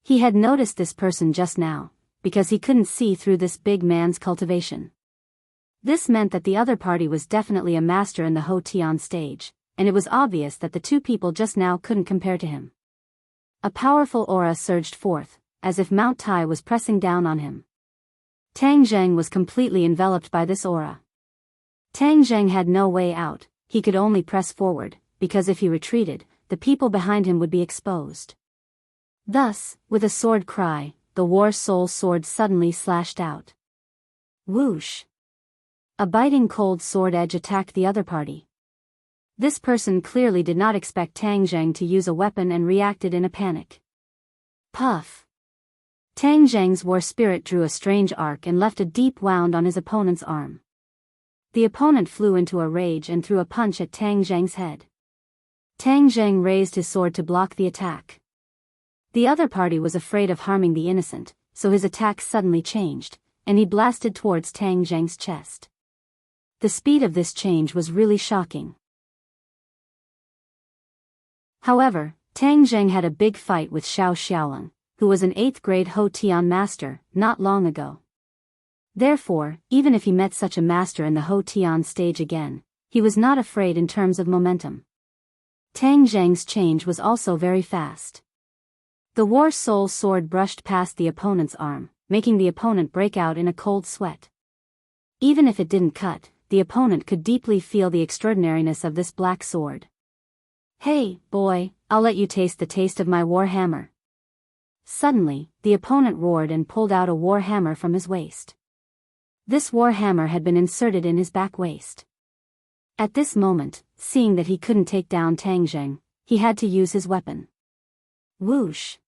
He had noticed this person just now, because he couldn't see through this big man's cultivation. This meant that the other party was definitely a master in the Ho Tian stage, and it was obvious that the two people just now couldn't compare to him. A powerful aura surged forth, as if Mount Tai was pressing down on him. Tang Zheng was completely enveloped by this aura. Tang Zheng had no way out, he could only press forward, because if he retreated, the people behind him would be exposed. Thus, with a sword cry, the War Soul sword suddenly slashed out. Whoosh! A biting cold sword edge attacked the other party. This person clearly did not expect Tang Zheng to use a weapon and reacted in a panic. Puff! Tang Zheng's war spirit drew a strange arc and left a deep wound on his opponent's arm. The opponent flew into a rage and threw a punch at Tang Zheng's head. Tang Zheng raised his sword to block the attack. The other party was afraid of harming the innocent, so his attack suddenly changed, and he blasted towards Tang Zheng's chest. The speed of this change was really shocking. However, Tang Zheng had a big fight with Xiao Xiaolong, who was an 8th grade Ho Tian master, not long ago. Therefore, even if he met such a master in the Ho Tian stage again, he was not afraid in terms of momentum. Tang Zheng's change was also very fast. The War Soul sword brushed past the opponent's arm, making the opponent break out in a cold sweat. Even if it didn't cut, the opponent could deeply feel the extraordinariness of this black sword. "Hey, boy, I'll let you taste the taste of my war hammer." Suddenly, the opponent roared and pulled out a war hammer from his waist. This war hammer had been inserted in his back waist. At this moment, seeing that he couldn't take down Tang Zheng, he had to use his weapon. Whoosh!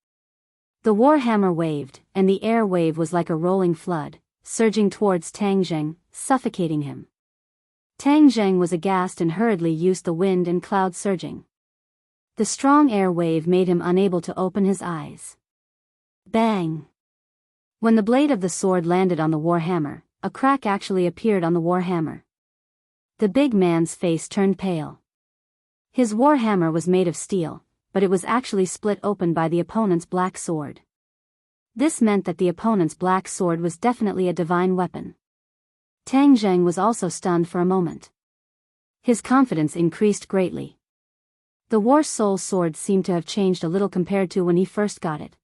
The war hammer waved, and the air wave was like a rolling flood, surging towards Tang Zheng, suffocating him. Tang Zheng was aghast and hurriedly used the wind and cloud surging. The strong air wave made him unable to open his eyes. Bang! When the blade of the sword landed on the war hammer, a crack actually appeared on the war hammer. The big man's face turned pale. His war hammer was made of steel, but it was actually split open by the opponent's black sword. This meant that the opponent's black sword was definitely a divine weapon. Tang Zheng was also stunned for a moment. His confidence increased greatly. The War Soul sword seemed to have changed a little compared to when he first got it.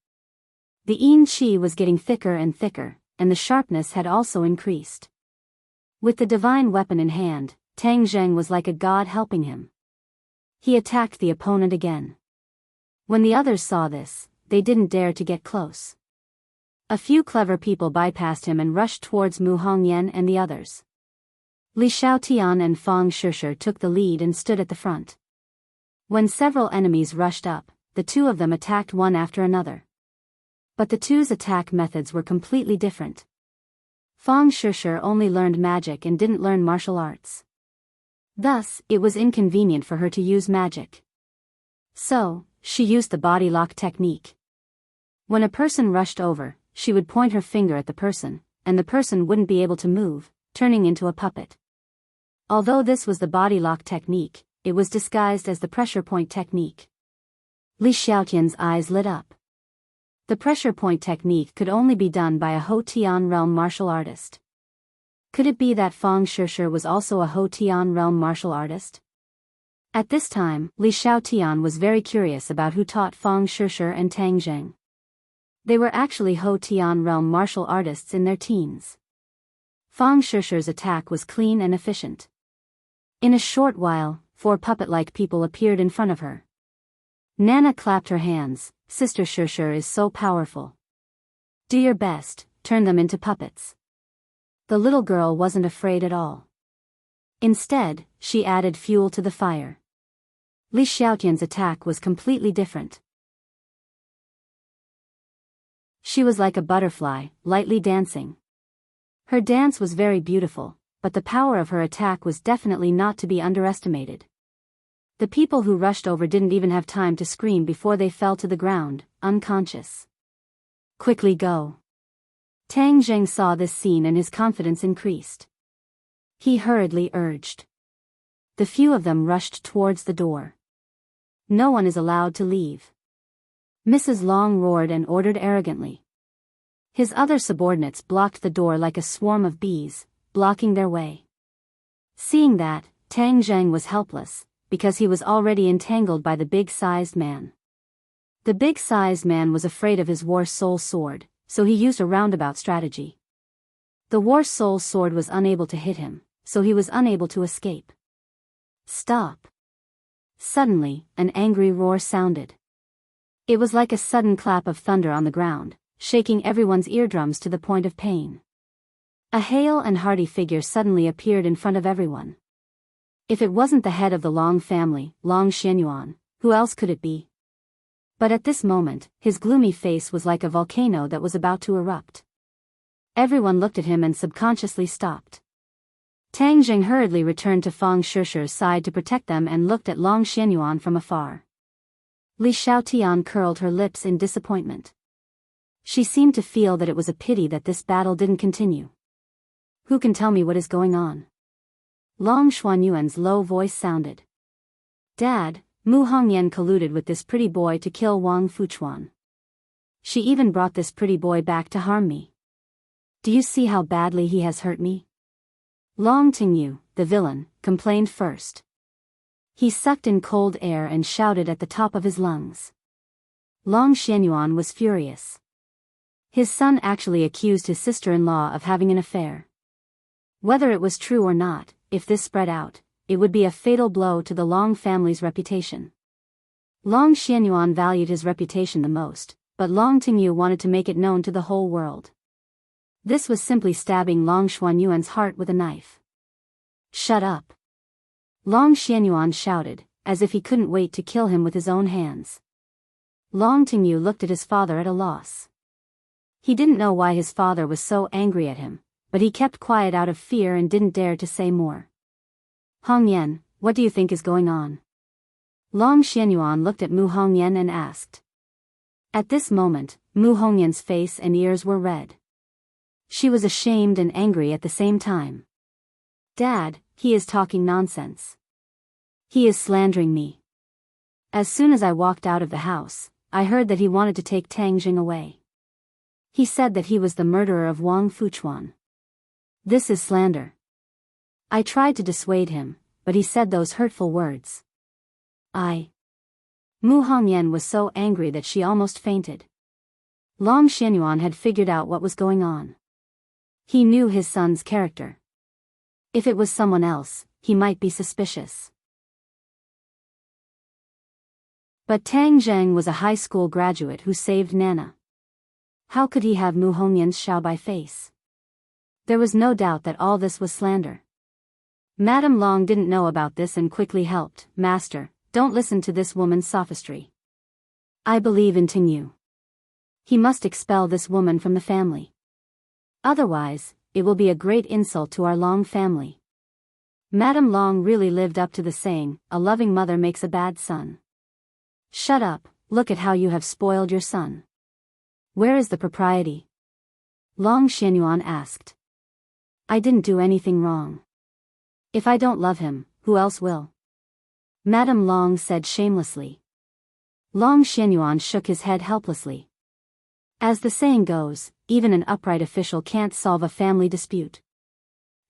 The yin qi was getting thicker and thicker, and the sharpness had also increased. With the divine weapon in hand, Tang Zheng was like a god helping him. He attacked the opponent again. When the others saw this, they didn't dare to get close. A few clever people bypassed him and rushed towards Mu Hongyan and the others. Li Xiaotian and Fang Shishir took the lead and stood at the front. When several enemies rushed up, the two of them attacked one after another. But the two's attack methods were completely different. Fang Shishir only learned magic and didn't learn martial arts. Thus, it was inconvenient for her to use magic. So, she used the body lock technique. When a person rushed over, she would point her finger at the person, and the person wouldn't be able to move, turning into a puppet. Although this was the body lock technique, it was disguised as the pressure point technique. Li Xiaotian's eyes lit up. The pressure point technique could only be done by a Hotian realm martial artist. Could it be that Fang Shishir was also a Hotian realm martial artist? At this time, Li Xiaotian was very curious about who taught Fang Shishir and Tang Zheng. They were actually Hotian realm martial artists in their teens. Fang Shishir's attack was clean and efficient. In a short while, 4 puppet-like people appeared in front of her. Nana clapped her hands. Sister Shishir is so powerful. Do your best, turn them into puppets. The little girl wasn't afraid at all. Instead, she added fuel to the fire. Li Xiaotian's attack was completely different. She was like a butterfly, lightly dancing. Her dance was very beautiful, but the power of her attack was definitely not to be underestimated. The people who rushed over didn't even have time to scream before they fell to the ground, unconscious. Quickly go. Tang Zheng saw this scene and his confidence increased. He hurriedly urged. The few of them rushed towards the door. No one is allowed to leave. Mrs. Long roared and ordered arrogantly. His other subordinates blocked the door like a swarm of bees, blocking their way. Seeing that, Tang Zheng was helpless, because he was already entangled by the big-sized man. The big-sized man was afraid of his war soul sword, so he used a roundabout strategy. The war soul sword was unable to hit him, so he was unable to escape. Stop! Suddenly, an angry roar sounded. It was like a sudden clap of thunder on the ground, shaking everyone's eardrums to the point of pain. A hale and hearty figure suddenly appeared in front of everyone. If it wasn't the head of the Long family, Long Xianyuan, who else could it be? But at this moment, his gloomy face was like a volcano that was about to erupt. Everyone looked at him and subconsciously stopped. Tang Zheng hurriedly returned to Fang Shishir's side to protect them and looked at Long Xianyuan from afar. Li Xiaotian curled her lips in disappointment. She seemed to feel that it was a pity that this battle didn't continue. Who can tell me what is going on? Long Xuanyuan's low voice sounded. Dad, Mu Hongyan colluded with this pretty boy to kill Wang Fuchuan. She even brought this pretty boy back to harm me. Do you see how badly he has hurt me? Long Tingyu, the villain, complained first. He sucked in cold air and shouted at the top of his lungs. Long Xianyuan was furious. His son actually accused his sister-in-law of having an affair. Whether it was true or not, if this spread out, it would be a fatal blow to the Long family's reputation. Long Xianyuan valued his reputation the most, but Long Tingyu wanted to make it known to the whole world. This was simply stabbing Long Xuanyuan's heart with a knife. Shut up! Long Xianyuan shouted, as if he couldn't wait to kill him with his own hands. Long Tingyu looked at his father at a loss. He didn't know why his father was so angry at him, but he kept quiet out of fear and didn't dare to say more. Hongyan, what do you think is going on? Long Xianyuan looked at Mu Hongyan and asked. At this moment, Mu Hongyan's face and ears were red. She was ashamed and angry at the same time. Dad, he is talking nonsense. He is slandering me. As soon as I walked out of the house, I heard that he wanted to take Tang Jing away. He said that he was the murderer of Wang Fuchuan. This is slander. I tried to dissuade him, but he said those hurtful words. Mu Hongyan was so angry that she almost fainted. Long Xianyuan had figured out what was going on. He knew his son's character. If it was someone else, he might be suspicious. But Tang Zheng was a high school graduate who saved Nana. How could he have Mu Hongyan's Xiaobai face? There was no doubt that all this was slander. Madame Long didn't know about this and quickly helped. Master, don't listen to this woman's sophistry. I believe in Tingyu. He must expel this woman from the family. Otherwise, it will be a great insult to our Long family. Madame Long really lived up to the saying, a loving mother makes a bad son. Shut up, look at how you have spoiled your son. Where is the propriety? Long Xianyuan asked. I didn't do anything wrong. If I don't love him, who else will? Madame Long said shamelessly. Long Xianyuan shook his head helplessly. As the saying goes, even an upright official can't solve a family dispute.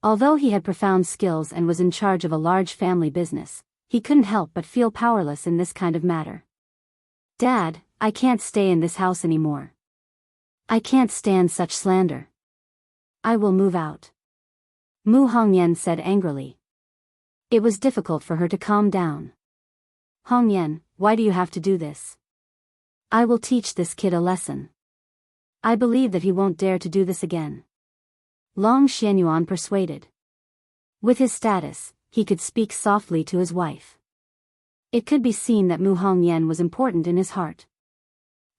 Although he had profound skills and was in charge of a large family business, he couldn't help but feel powerless in this kind of matter. Dad, I can't stay in this house anymore. I can't stand such slander. I will move out. Mu Hongyan said angrily. It was difficult for her to calm down. Hongyan, why do you have to do this? I will teach this kid a lesson. I believe that he won't dare to do this again. Long Xianyuan persuaded. With his status, he could speak softly to his wife. It could be seen that Mu Hongyan was important in his heart.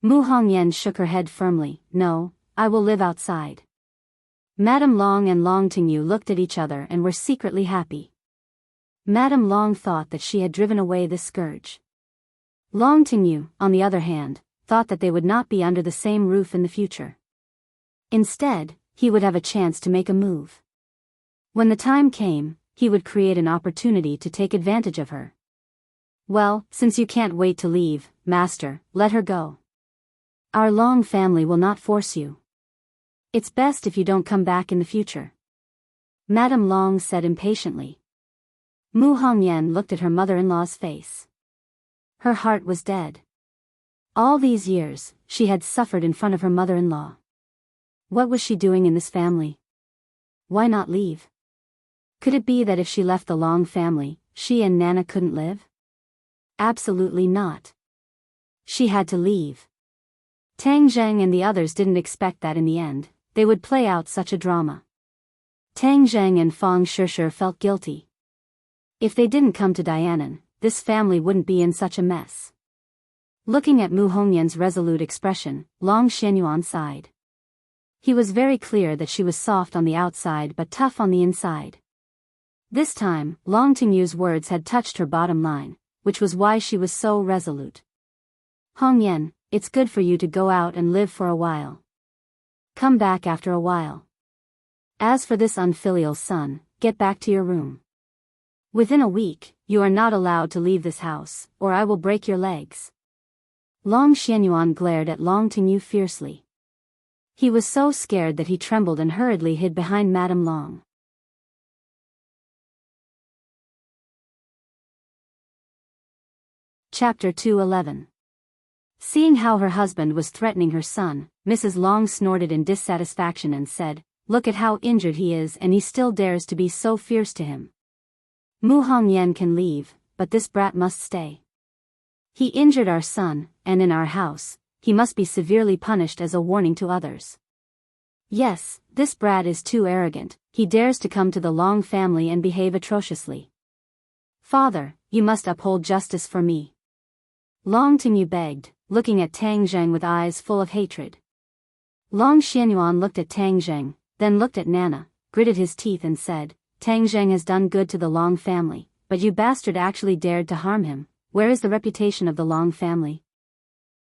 Mu Hongyan shook her head firmly. No, I will live outside. Madame Long and Long Tingyu looked at each other and were secretly happy. Madame Long thought that she had driven away this scourge. Long Tingyu, on the other hand, thought that they would not be under the same roof in the future. Instead, he would have a chance to make a move. When the time came, he would create an opportunity to take advantage of her. Well, since you can't wait to leave, Master, let her go. Our Long family will not force you. It's best if you don't come back in the future. Madame Long said impatiently. Mu Hongyan looked at her mother-in-law's face. Her heart was dead. All these years, she had suffered in front of her mother-in-law. What was she doing in this family? Why not leave? Could it be that if she left the Long family, she and Nana couldn't live? Absolutely not. She had to leave. Tang Zheng and the others didn't expect that in the end, they would play out such a drama. Tang Zheng and Fang Shishir felt guilty. If they didn't come to Dianan, this family wouldn't be in such a mess. Looking at Mu Hongyan's resolute expression, Long Xianyuan sighed. He was very clear that she was soft on the outside but tough on the inside. This time, Long Tingyu's words had touched her bottom line, which was why she was so resolute. Hongyan, it's good for you to go out and live for a while. Come back after a while. As for this unfilial son, get back to your room. Within a week, you are not allowed to leave this house, or I will break your legs. Long Xianyuan glared at Long Tingyu fiercely. He was so scared that he trembled and hurriedly hid behind Madame Long. Chapter 211. Seeing how her husband was threatening her son, Mrs. Long snorted in dissatisfaction and said, "Look at how injured he is and he still dares to be so fierce to him. Mu Hongyan can leave, but this brat must stay. He injured our son, and in our house, he must be severely punished as a warning to others. Yes, this brat is too arrogant, he dares to come to the Long family and behave atrociously. Father, you must uphold justice for me." Long Tingyu begged, looking at Tang Zheng with eyes full of hatred. Long Xianyuan looked at Tang Zheng, then looked at Nana, gritted his teeth and said, "Tang Zheng has done good to the Long family, but you bastard actually dared to harm him. Where is the reputation of the Long family?"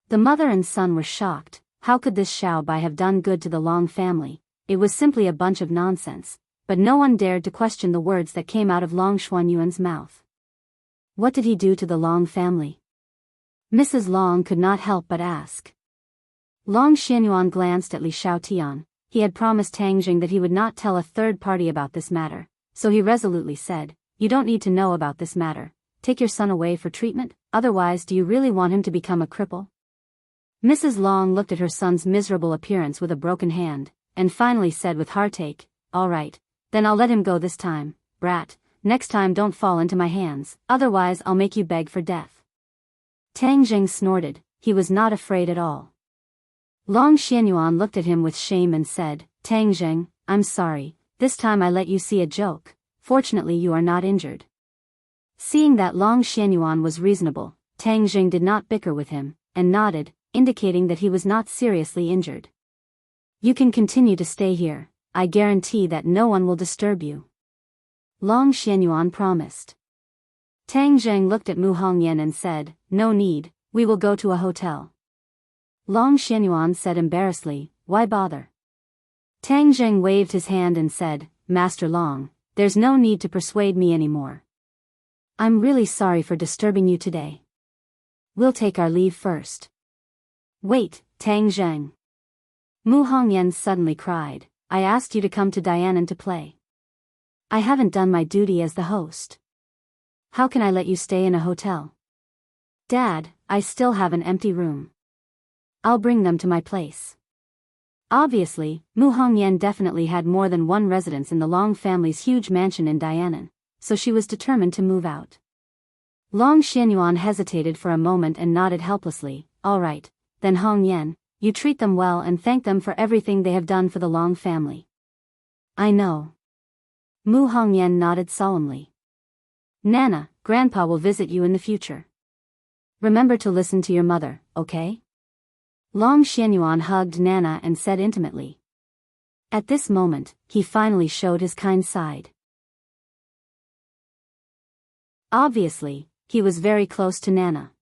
The mother and son were shocked. How could this Xiao Bai have done good to the Long family? It was simply a bunch of nonsense, but no one dared to question the words that came out of Long Xuanyuan's mouth. What did he do to the Long family? Mrs. Long could not help but ask. Long Xianyuan glanced at Li Xiaotian. He had promised Tang Jing that he would not tell a third party about this matter, so he resolutely said, "You don't need to know about this matter. Take your son away for treatment, otherwise do you really want him to become a cripple?" Mrs. Long looked at her son's miserable appearance with a broken hand, and finally said with heartache, "All right, then I'll let him go this time, brat. Next time don't fall into my hands, otherwise I'll make you beg for death." Tang Jing snorted. He was not afraid at all. Long Xianyuan looked at him with shame and said, "Tang Jing, I'm sorry, this time I let you see a joke, Fortunately you are not injured. Seeing that Long Xianyuan was reasonable, Tang Jing did not bicker with him, and nodded, indicating that he was not seriously injured. You can continue to stay here, I guarantee that no one will disturb you. Long Xianyuan promised. Tang Jing looked at Mu Hongyan and said, no need, we will go to a hotel. Long Xianyuan said embarrassedly, why bother? Tang Jing waved his hand and said, Master Long, there's no need to persuade me anymore. I'm really sorry for disturbing you today. We'll take our leave first. Wait, Tang Jing. Mu Hongyan suddenly cried, I asked you to come to Dianan to play. I haven't done my duty as the host. How can I let you stay in a hotel? Dad, I still have an empty room. I'll bring them to my place. Obviously, Mu Hongyan definitely had more than one residence in the Long family's huge mansion in Dianan, so she was determined to move out. Long Xianyuan hesitated for a moment and nodded helplessly, all right, then Hongyan, you treat them well and thank them for everything they have done for the Long family. I know. Mu Hongyan nodded solemnly. Nana, Grandpa will visit you in the future. Remember to listen to your mother, okay? Long Xianyuan hugged Nana and said intimately. At this moment, he finally showed his kind side. Obviously, he was very close to Nana.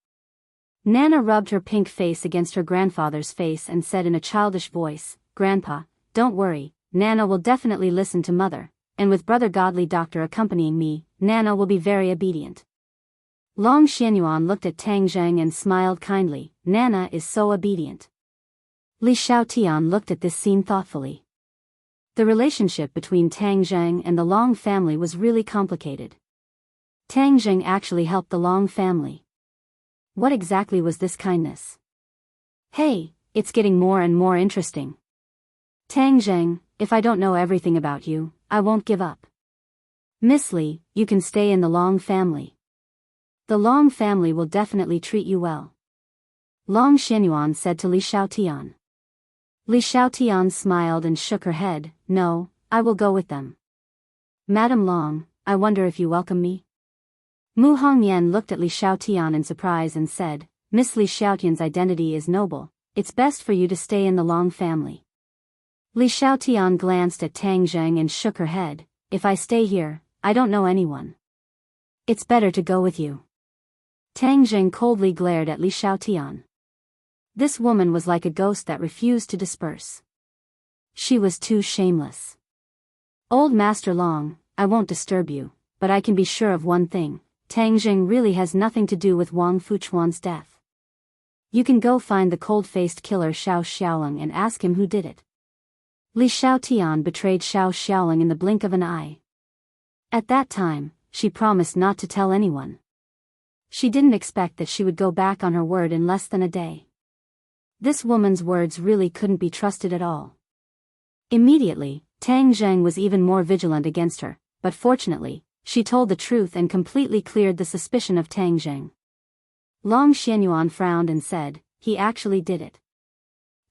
Nana rubbed her pink face against her grandfather's face and said in a childish voice, Grandpa, don't worry, Nana will definitely listen to Mother, and with Brother Godly Doctor accompanying me, Nana will be very obedient. Long Xianyuan looked at Tang Jing and smiled kindly, Nana is so obedient. Li Xiaotian looked at this scene thoughtfully. The relationship between Tang Jing and the Long family was really complicated. Tang Jing actually helped the Long family. What exactly was this kindness? Hey, it's getting more and more interesting. Tang Jing, if I don't know everything about you, I won't give up. Miss Li, you can stay in the Long family. The Long family will definitely treat you well. Long Xianyuan said to Li Xiaotian. Li Xiaotian smiled and shook her head, no, I will go with them. Madam Long, I wonder if you welcome me? Mu Hongyan looked at Li Xiaotian in surprise and said, Miss Li Xiaotian's identity is noble, it's best for you to stay in the Long family. Li Xiaotian glanced at Tang Jing and shook her head, if I stay here, I don't know anyone. It's better to go with you. Tang Jing coldly glared at Li Xiaotian. This woman was like a ghost that refused to disperse. She was too shameless. Old Master Long, I won't disturb you, but I can be sure of one thing, Tang Jing really has nothing to do with Wang Fuchuan's death. You can go find the cold-faced killer Xiao Xiaoling and ask him who did it. Li Xiaotian betrayed Xiao Xiaoling in the blink of an eye. At that time, she promised not to tell anyone. She didn't expect that she would go back on her word in less than a day. This woman's words really couldn't be trusted at all. Immediately, Tang Jing was even more vigilant against her, but fortunately, she told the truth and completely cleared the suspicion of Tang Jing. Long Xianyuan frowned and said, he actually did it.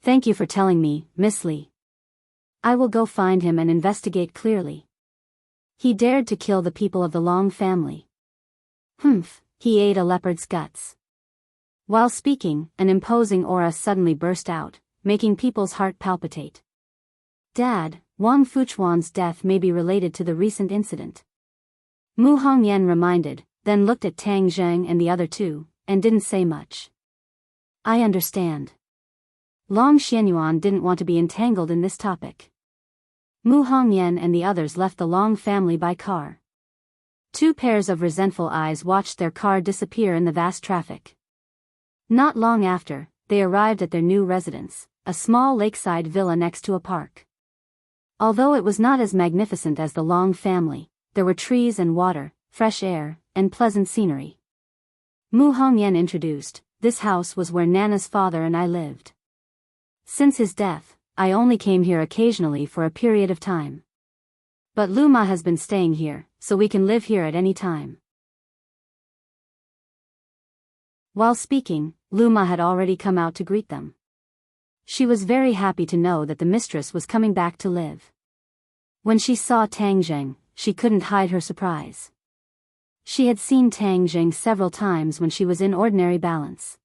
Thank you for telling me, Miss Li. I will go find him and investigate clearly. He dared to kill the people of the Long family. Humph, he ate a leopard's guts. While speaking, an imposing aura suddenly burst out, making people's heart palpitate. Dad, Wang Fuchuan's death may be related to the recent incident. Mu Hongyan reminded, then looked at Tang Jing and the other two, and didn't say much. I understand. Long Xianyuan didn't want to be entangled in this topic. Mu Hongyan and the others left the Long family by car. Two pairs of resentful eyes watched their car disappear in the vast traffic. Not long after, they arrived at their new residence, a small lakeside villa next to a park. Although it was not as magnificent as the Long family, there were trees and water, fresh air, and pleasant scenery. Mu Hongyan introduced, this house was where Nana's father and I lived. Since his death, I only came here occasionally for a period of time. But Luma has been staying here, so we can live here at any time. While speaking, Luma had already come out to greet them. She was very happy to know that the mistress was coming back to live. When she saw Tang Jing, she couldn't hide her surprise. She had seen Tang Jing several times when she was in ordinary balance.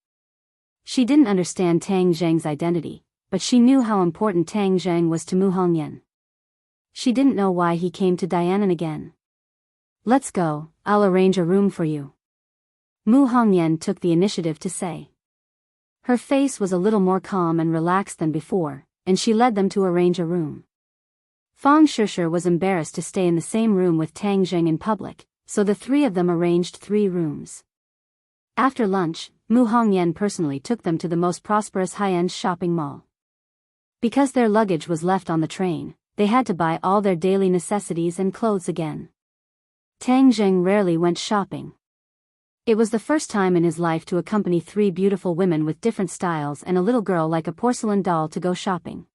She didn't understand Tang Zheng's identity, but she knew how important Tang Zheng was to Mu Hongyan. She didn't know why he came to Dianan again. "Let's go, I'll arrange a room for you," Mu Hongyan took the initiative to say. Her face was a little more calm and relaxed than before, and she led them to arrange a room. Fang Shishir was embarrassed to stay in the same room with Tang Zheng in public, so the three of them arranged 3 rooms. After lunch, Mu Hongyan personally took them to the most prosperous high-end shopping mall. Because their luggage was left on the train, they had to buy all their daily necessities and clothes again. Tang Zheng rarely went shopping. It was the first time in his life to accompany 3 beautiful women with different styles and a little girl like a porcelain doll to go shopping.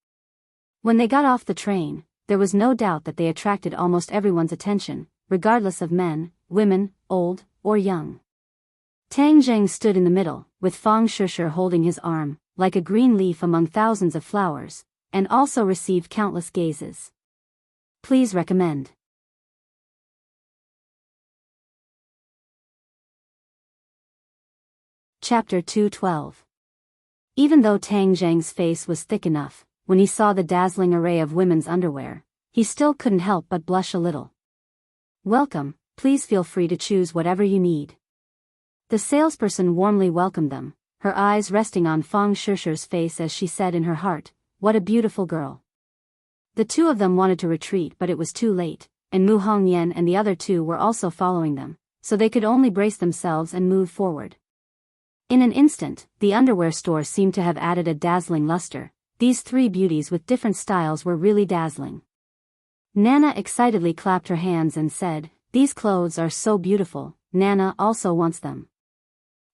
When they got off the train, there was no doubt that they attracted almost everyone's attention, regardless of men, women, old, or young. Tang Zheng stood in the middle, with Fang Shishir holding his arm, like a green leaf among thousands of flowers, and also received countless gazes. Please recommend. Chapter 212. Even though Tang Zheng's face was thick enough, when he saw the dazzling array of women's underwear, he still couldn't help but blush a little. "Welcome, please feel free to choose whatever you need." The salesperson warmly welcomed them, her eyes resting on Fang Shishir's face as she said in her heart, "What a beautiful girl." The 2 of them wanted to retreat, but it was too late, and Mu Hongyan and the other 2 were also following them, so they could only brace themselves and move forward. In an instant, the underwear store seemed to have added a dazzling luster. These 3 beauties with different styles were really dazzling. Nana excitedly clapped her hands and said, "These clothes are so beautiful, Nana also wants them."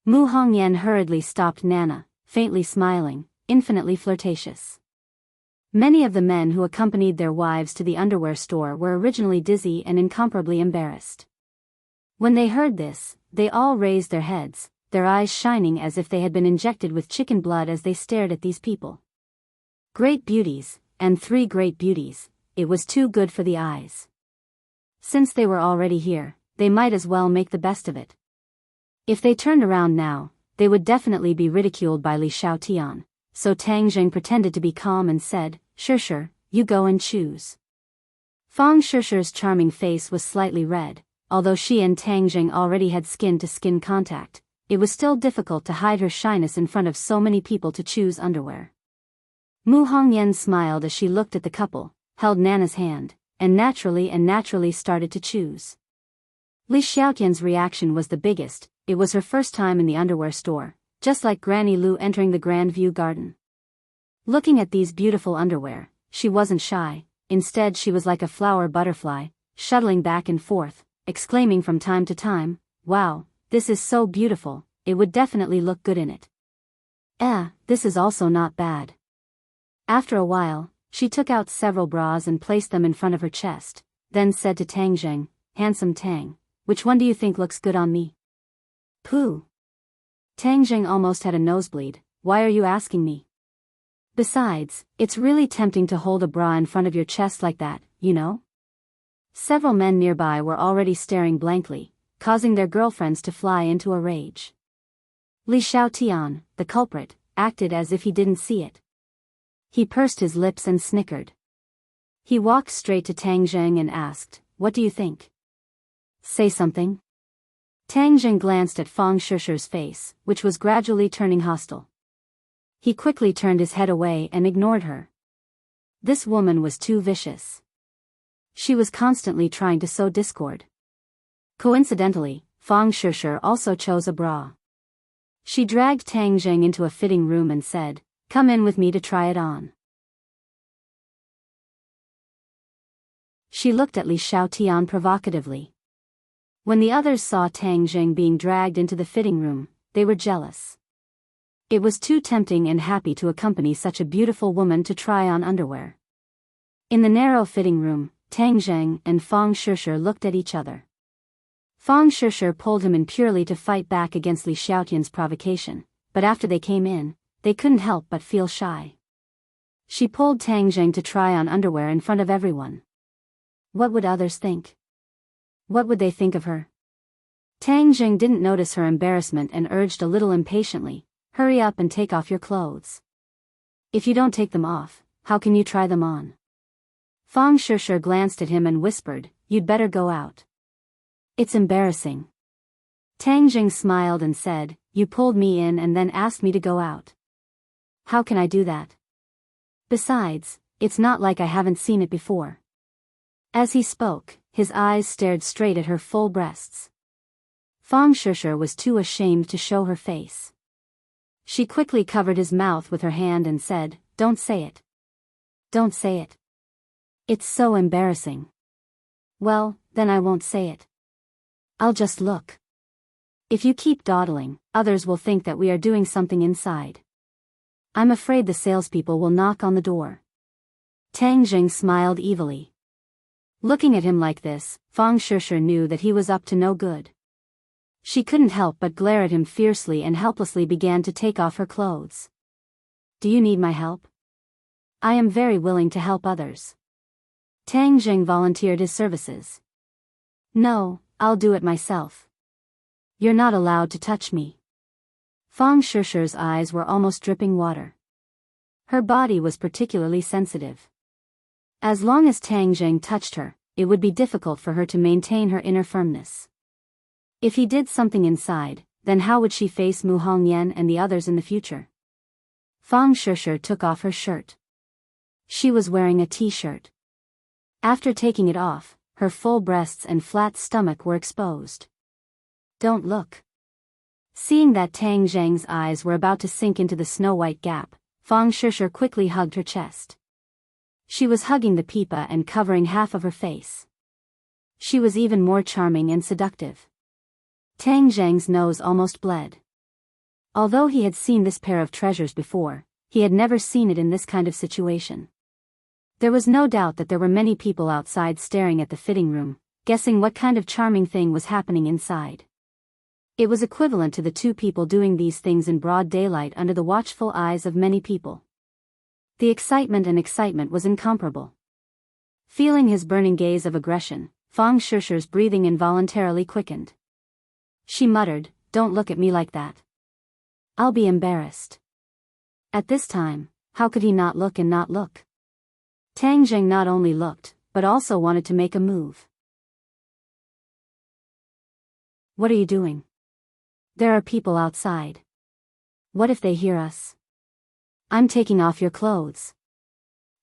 Mu Hongyan hurriedly stopped Nana, faintly smiling, infinitely flirtatious. Many of the men who accompanied their wives to the underwear store were originally dizzy and incomparably embarrassed. When they heard this, they all raised their heads, their eyes shining as if they had been injected with chicken blood as they stared at these people. Great beauties, and 3 great beauties, it was too good for the eyes. Since they were already here, they might as well make the best of it. If they turned around now, they would definitely be ridiculed by Li Xiaotian, so Tang Zheng pretended to be calm and said, "Shishir, you go and choose." Fang Shishir's charming face was slightly red, although she and Tang Zheng already had skin-to-skin contact. It was still difficult to hide her shyness in front of so many people to choose underwear. Mu Hongyan smiled as she looked at the couple, held Nana's hand, and naturally started to choose. Li Xiaotian's reaction was the biggest. It was her first time in the underwear store, just like Granny Lu entering the Grand View Garden. Looking at these beautiful underwear, she wasn't shy. Instead, she was like a flower butterfly, shuttling back and forth, exclaiming from time to time, "Wow, this is so beautiful, it would definitely look good in it. This is also not bad." After a while, she took out several bras and placed them in front of her chest, then said to Tang Zheng, "Handsome Tang, which one do you think looks good on me?" "Pooh." Tang Zheng almost had a nosebleed. "Why are you asking me? Besides, it's really tempting to hold a bra in front of your chest like that, you know?" Several men nearby were already staring blankly, causing their girlfriends to fly into a rage. Li Xiaotian, the culprit, acted as if he didn't see it. He pursed his lips and snickered. He walked straight to Tang Zheng and asked, "What do you think? Say something." Tang Zheng glanced at Fang Shishir's face, which was gradually turning hostile. He quickly turned his head away and ignored her. This woman was too vicious. She was constantly trying to sow discord. Coincidentally, Fang Shishir also chose a bra. She dragged Tang Zheng into a fitting room and said, "Come in with me to try it on." She looked at Li Xiaotian provocatively. When the others saw Tang Zheng being dragged into the fitting room, they were jealous. It was too tempting and happy to accompany such a beautiful woman to try on underwear. In the narrow fitting room, Tang Zheng and Fang Shishir looked at each other. Fang Shishir pulled him in purely to fight back against Li Xiaotian's provocation, but after they came in, they couldn't help but feel shy. She pulled Tang Zheng to try on underwear in front of everyone. What would others think? What would they think of her? Tang Jing didn't notice her embarrassment and urged a little impatiently, hurry up and take off your clothes. If you don't take them off, how can you try them on? Fang Shishir glanced at him and whispered, you'd better go out. It's embarrassing. Tang Jing smiled and said, you pulled me in and then asked me to go out. How can I do that? Besides, it's not like I haven't seen it before. As he spoke, his eyes stared straight at her full breasts. Fang Shishir was too ashamed to show her face. She quickly covered his mouth with her hand and said, don't say it. Don't say it. It's so embarrassing. Well, then I won't say it. I'll just look. If you keep dawdling, others will think that we are doing something inside. I'm afraid the salespeople will knock on the door. Tang Jing smiled evilly. Looking at him like this, Fang Shishir knew that he was up to no good. She couldn't help but glare at him fiercely and helplessly began to take off her clothes. Do you need my help? I am very willing to help others. Tang Jing volunteered his services. No, I'll do it myself. You're not allowed to touch me. Fang Shishir's eyes were almost dripping water. Her body was particularly sensitive. As long as Tang Jing touched her, it would be difficult for her to maintain her inner firmness. If he did something inside, then how would she face Mu Hongyan and the others in the future? Fang Shishir took off her shirt. She was wearing a t-shirt. After taking it off, her full breasts and flat stomach were exposed. Don't look. Seeing that Tang Jing's eyes were about to sink into the snow-white gap, Fang Shishir quickly hugged her chest. She was hugging the pipa and covering half of her face. She was even more charming and seductive. Tang Jing's nose almost bled. Although he had seen this pair of treasures before, he had never seen it in this kind of situation. There was no doubt that there were many people outside staring at the fitting room, guessing what kind of charming thing was happening inside. It was equivalent to the two people doing these things in broad daylight under the watchful eyes of many people. The excitement was incomparable. Feeling his burning gaze of aggression, Fang Shishir's breathing involuntarily quickened. She muttered, don't look at me like that. I'll be embarrassed. At this time, how could he not look and not look? Tang Jing not only looked, but also wanted to make a move. What are you doing? There are people outside. What if they hear us? I'm taking off your clothes.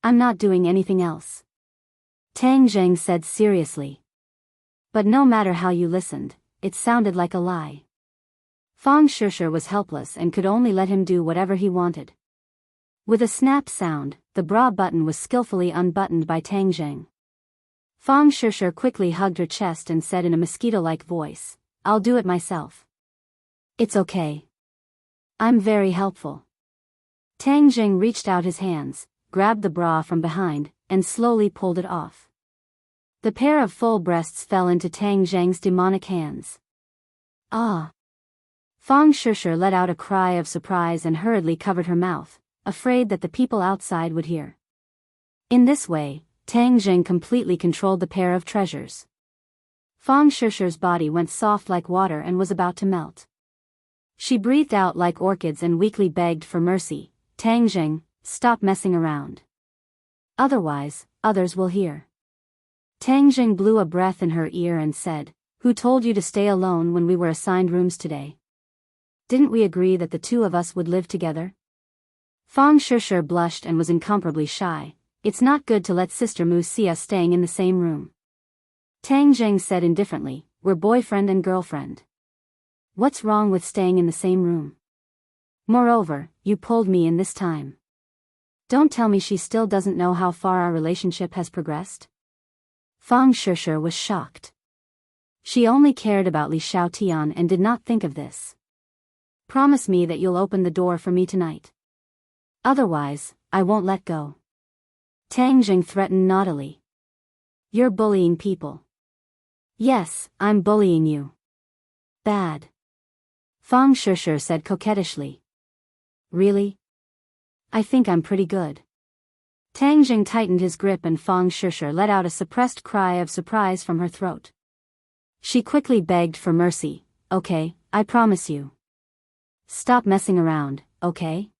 I'm not doing anything else. Tang Jing said seriously. But no matter how you listened, it sounded like a lie. Fang Shishir was helpless and could only let him do whatever he wanted. With a snap sound, the bra button was skillfully unbuttoned by Tang Jing. Fang Shishir quickly hugged her chest and said in a mosquito-like voice, I'll do it myself. It's okay. I'm very helpful. Tang Jing reached out his hands, grabbed the bra from behind, and slowly pulled it off. The pair of full breasts fell into Tang Jing's demonic hands. Ah! Fang Shishir let out a cry of surprise and hurriedly covered her mouth, afraid that the people outside would hear. In this way, Tang Jing completely controlled the pair of treasures. Fang Shishir's body went soft like water and was about to melt. She breathed out like orchids and weakly begged for mercy, Tang Jing, stop messing around. Otherwise, others will hear. Tang Jing blew a breath in her ear and said, who told you to stay alone when we were assigned rooms today? Didn't we agree that the two of us would live together? Fang Shishir blushed and was incomparably shy. It's not good to let Sister Mu see us staying in the same room. Tang Jing said indifferently, we're boyfriend and girlfriend. What's wrong with staying in the same room? Moreover, you pulled me in this time. Don't tell me she still doesn't know how far our relationship has progressed? Fang Shishir was shocked. She only cared about Li Xiaotian and did not think of this. Promise me that you'll open the door for me tonight. Otherwise, I won't let go. Tang Jing threatened naughtily. You're bullying people. Yes, I'm bullying you. Bad. Fang Shishir said coquettishly. Really? I think I'm pretty good. Tang Jing tightened his grip and Fang Shishir let out a suppressed cry of surprise from her throat. She quickly begged for mercy. Okay, I promise you. Stop messing around, okay?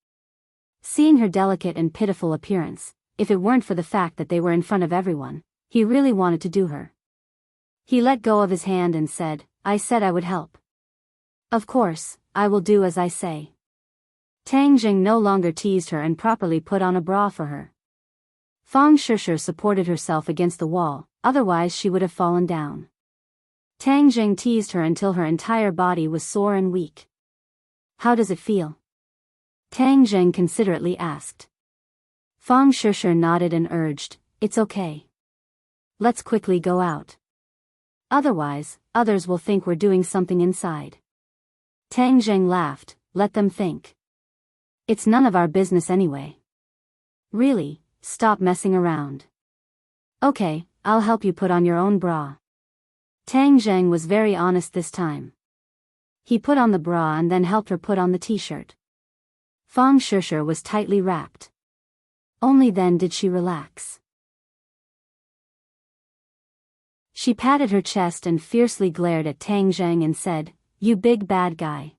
Seeing her delicate and pitiful appearance, if it weren't for the fact that they were in front of everyone, he really wanted to do her. He let go of his hand and said, I said I would help. Of course, I will do as I say. Tang Jing no longer teased her and properly put on a bra for her. Fang Shishir supported herself against the wall, otherwise she would have fallen down. Tang Jing teased her until her entire body was sore and weak. How does it feel? Tang Jing considerately asked. Fang Shishir nodded and urged, it's okay. Let's quickly go out. Otherwise, others will think we're doing something inside. Tang Jing laughed, let them think. It's none of our business anyway. Really, stop messing around. Okay, I'll help you put on your own bra. Tang Jing was very honest this time. He put on the bra and then helped her put on the t-shirt. Fang Shishir was tightly wrapped. Only then did she relax. She patted her chest and fiercely glared at Tang Jing and said, you big bad guy.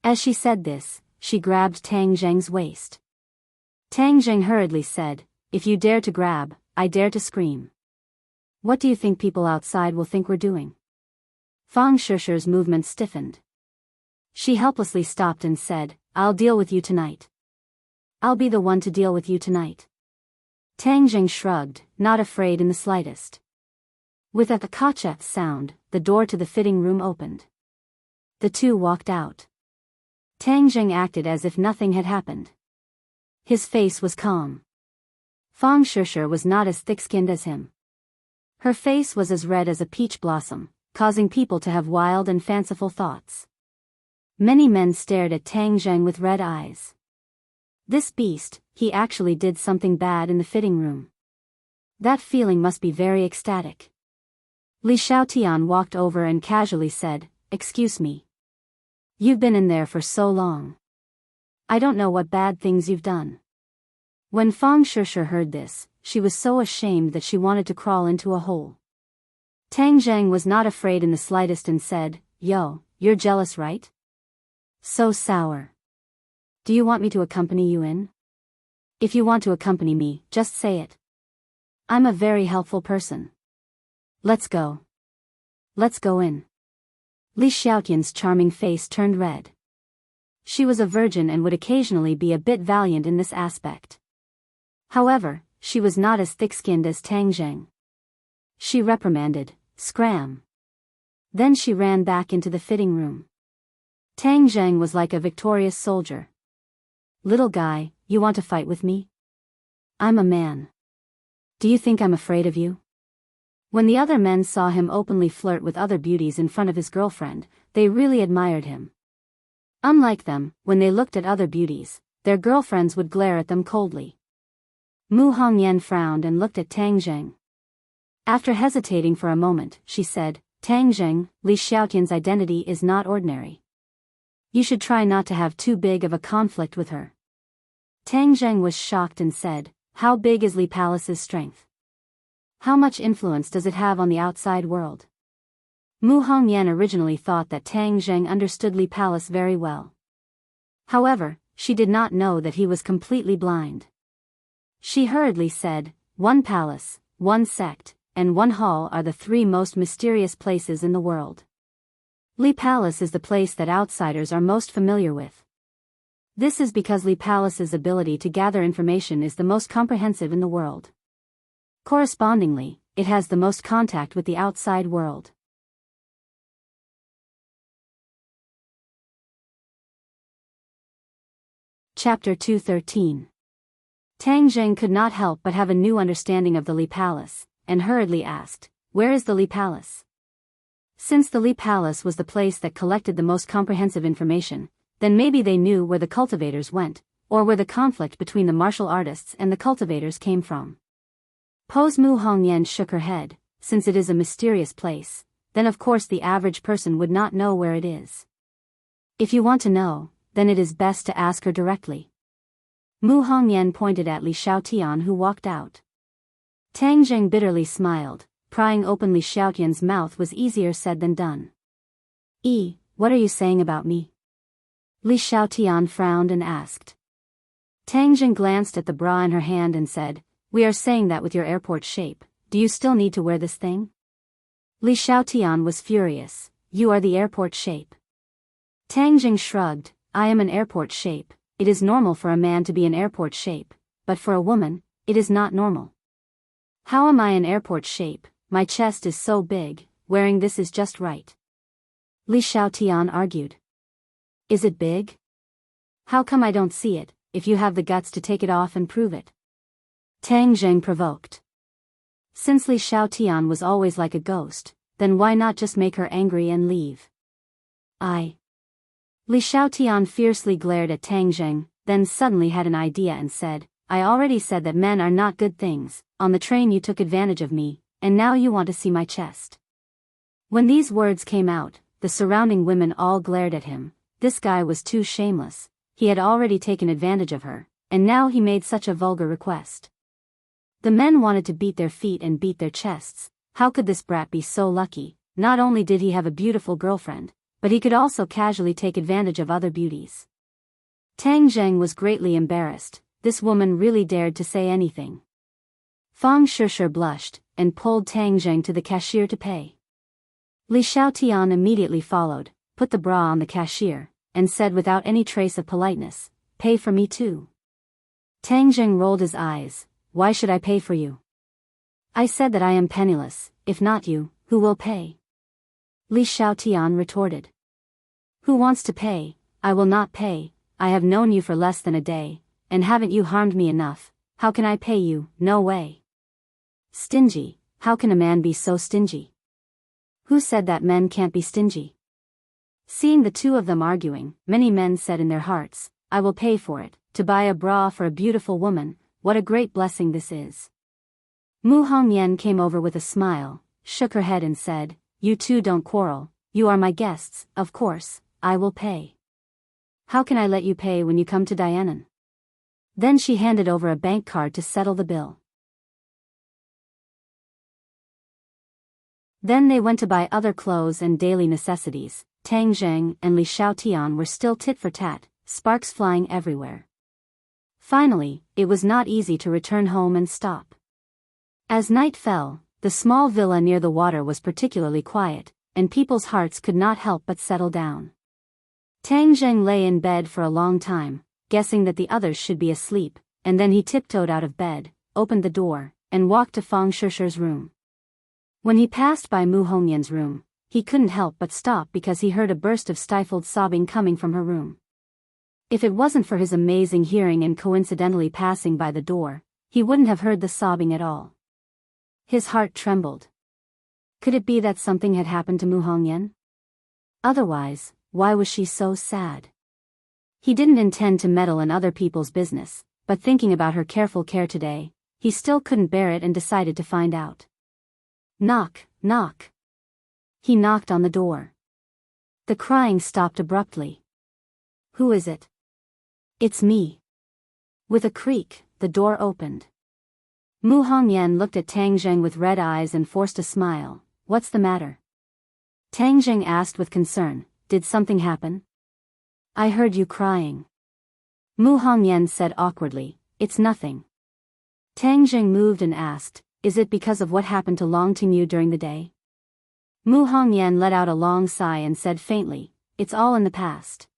As she said this, she grabbed Tang Jing's waist. Tang Jing hurriedly said, if you dare to grab, I dare to scream. What do you think people outside will think we're doing? Fang Shishir's movement stiffened. She helplessly stopped and said, I'll deal with you tonight. I'll be the one to deal with you tonight. Tang Jing shrugged, not afraid in the slightest. With a kacha sound, the door to the fitting room opened. The two walked out. Tang Jing acted as if nothing had happened. His face was calm. Fang Shishir was not as thick-skinned as him. Her face was as red as a peach blossom, causing people to have wild and fanciful thoughts. Many men stared at Tang Jing with red eyes. This beast, he actually did something bad in the fitting room. That feeling must be very ecstatic. Li Xiaotian walked over and casually said, excuse me. You've been in there for so long. I don't know what bad things you've done. When Fang Shishir heard this, she was so ashamed that she wanted to crawl into a hole. Tang Jing was not afraid in the slightest and said, yo, you're jealous, right? So sour. Do you want me to accompany you in? If you want to accompany me, just say it. I'm a very helpful person. Let's go. Let's go in. Li Xiaotian's charming face turned red. She was a virgin and would occasionally be a bit valiant in this aspect. However, she was not as thick-skinned as Tang Jing. She reprimanded, scram. Then she ran back into the fitting room. Tang Jing was like a victorious soldier. Little guy, you want to fight with me? I'm a man. Do you think I'm afraid of you? When the other men saw him openly flirt with other beauties in front of his girlfriend, they really admired him. Unlike them, when they looked at other beauties, their girlfriends would glare at them coldly. Mu Hongyan frowned and looked at Tang Jing. After hesitating for a moment, she said, Tang Jing, Li Xiaotian's identity is not ordinary. You should try not to have too big of a conflict with her. Tang Jing was shocked and said, how big is Li Palace's strength? How much influence does it have on the outside world? Mu Hongyan originally thought that Tang Jing understood Li Palace very well. However, she did not know that he was completely blind. She hurriedly said, one palace, one sect, and one hall are the three most mysterious places in the world. Li Palace is the place that outsiders are most familiar with. This is because Li Palace's ability to gather information is the most comprehensive in the world. Correspondingly, it has the most contact with the outside world. Chapter 213. Tang Jing could not help but have a new understanding of the Li Palace, and hurriedly asked, where is the Li Palace? Since the Li Palace was the place that collected the most comprehensive information, then maybe they knew where the cultivators went, or where the conflict between the martial artists and the cultivators came from. Pose Mu Hongyan shook her head. Since it is a mysterious place, then of course the average person would not know where it is. If you want to know, then it is best to ask her directly. Mu Hongyan pointed at Li Xiaotian who walked out. Tang Jing bitterly smiled. prying open Li Xiaotian's mouth was easier said than done. What are you saying about me? Li Xiaotian frowned and asked. Tang Jing glanced at the bra in her hand and said, we are saying that with your airport shape, do you still need to wear this thing? Li Xiaotian was furious. You are the airport shape. Tang Jing shrugged. I am an airport shape. It is normal for a man to be an airport shape, but for a woman, it is not normal. How am I an airport shape? My chest is so big, wearing this is just right. Li Xiaotian argued. Is it big? How come I don't see it, if you have the guts to take it off and prove it? Tang Jing provoked. Since Li Xiaotian was always like a ghost, then why not just make her angry and leave? Li Xiaotian fiercely glared at Tang Jing, then suddenly had an idea and said, I already said that men are not good things. On the train you took advantage of me, and now you want to see my chest. When these words came out, the surrounding women all glared at him. This guy was too shameless. He had already taken advantage of her, and now he made such a vulgar request. The men wanted to beat their feet and beat their chests. How could this brat be so lucky? Not only did he have a beautiful girlfriend, but he could also casually take advantage of other beauties. Tang Jing was greatly embarrassed. This woman really dared to say anything. Fang Shishir blushed, and pulled Tang Jing to the cashier to pay. Li Xiaotian immediately followed, put the bra on the cashier, and said without any trace of politeness, pay for me too. Tang Jing rolled his eyes. Why should I pay for you? I said that I am penniless. If not you, who will pay? Li Xiaotian retorted. Who wants to pay? I will not pay. I have known you for less than a day, and haven't you harmed me enough? How can I pay you? No way. Stingy. How can a man be so stingy? Who said that men can't be stingy? Seeing the two of them arguing, many men said in their hearts, I will pay for it, to buy a bra for a beautiful woman. What a great blessing this is. Mu Hongyan came over with a smile, shook her head and said, you two don't quarrel, you are my guests, of course, I will pay. How can I let you pay when you come to Dianan? Then she handed over a bank card to settle the bill. Then they went to buy other clothes and daily necessities. Tang Jing and Li Xiaotian were still tit for tat, sparks flying everywhere. Finally, it was not easy to return home and stop. As night fell, the small villa near the water was particularly quiet, and people's hearts could not help but settle down. Tang Jing lay in bed for a long time, guessing that the others should be asleep, and then he tiptoed out of bed, opened the door, and walked to Fang Shishir's room. When he passed by Mu Hongyan's room, he couldn't help but stop because he heard a burst of stifled sobbing coming from her room. If it wasn't for his amazing hearing and coincidentally passing by the door, he wouldn't have heard the sobbing at all. His heart trembled. Could it be that something had happened to Mu Hongyan? Otherwise, why was she so sad? He didn't intend to meddle in other people's business, but thinking about her careful care today, he still couldn't bear it and decided to find out. Knock, knock. He knocked on the door. The crying stopped abruptly. Who is it? It's me. With a creak, the door opened. Mu Hongyan looked at Tang Jing with red eyes and forced a smile. What's the matter? Tang Jing asked with concern. Did something happen? I heard you crying. Mu Hongyan said awkwardly. It's nothing. Tang Jing moved and asked, is it because of what happened to Long Tingyu during the day? Mu Hongyan let out a long sigh and said faintly, it's all in the past.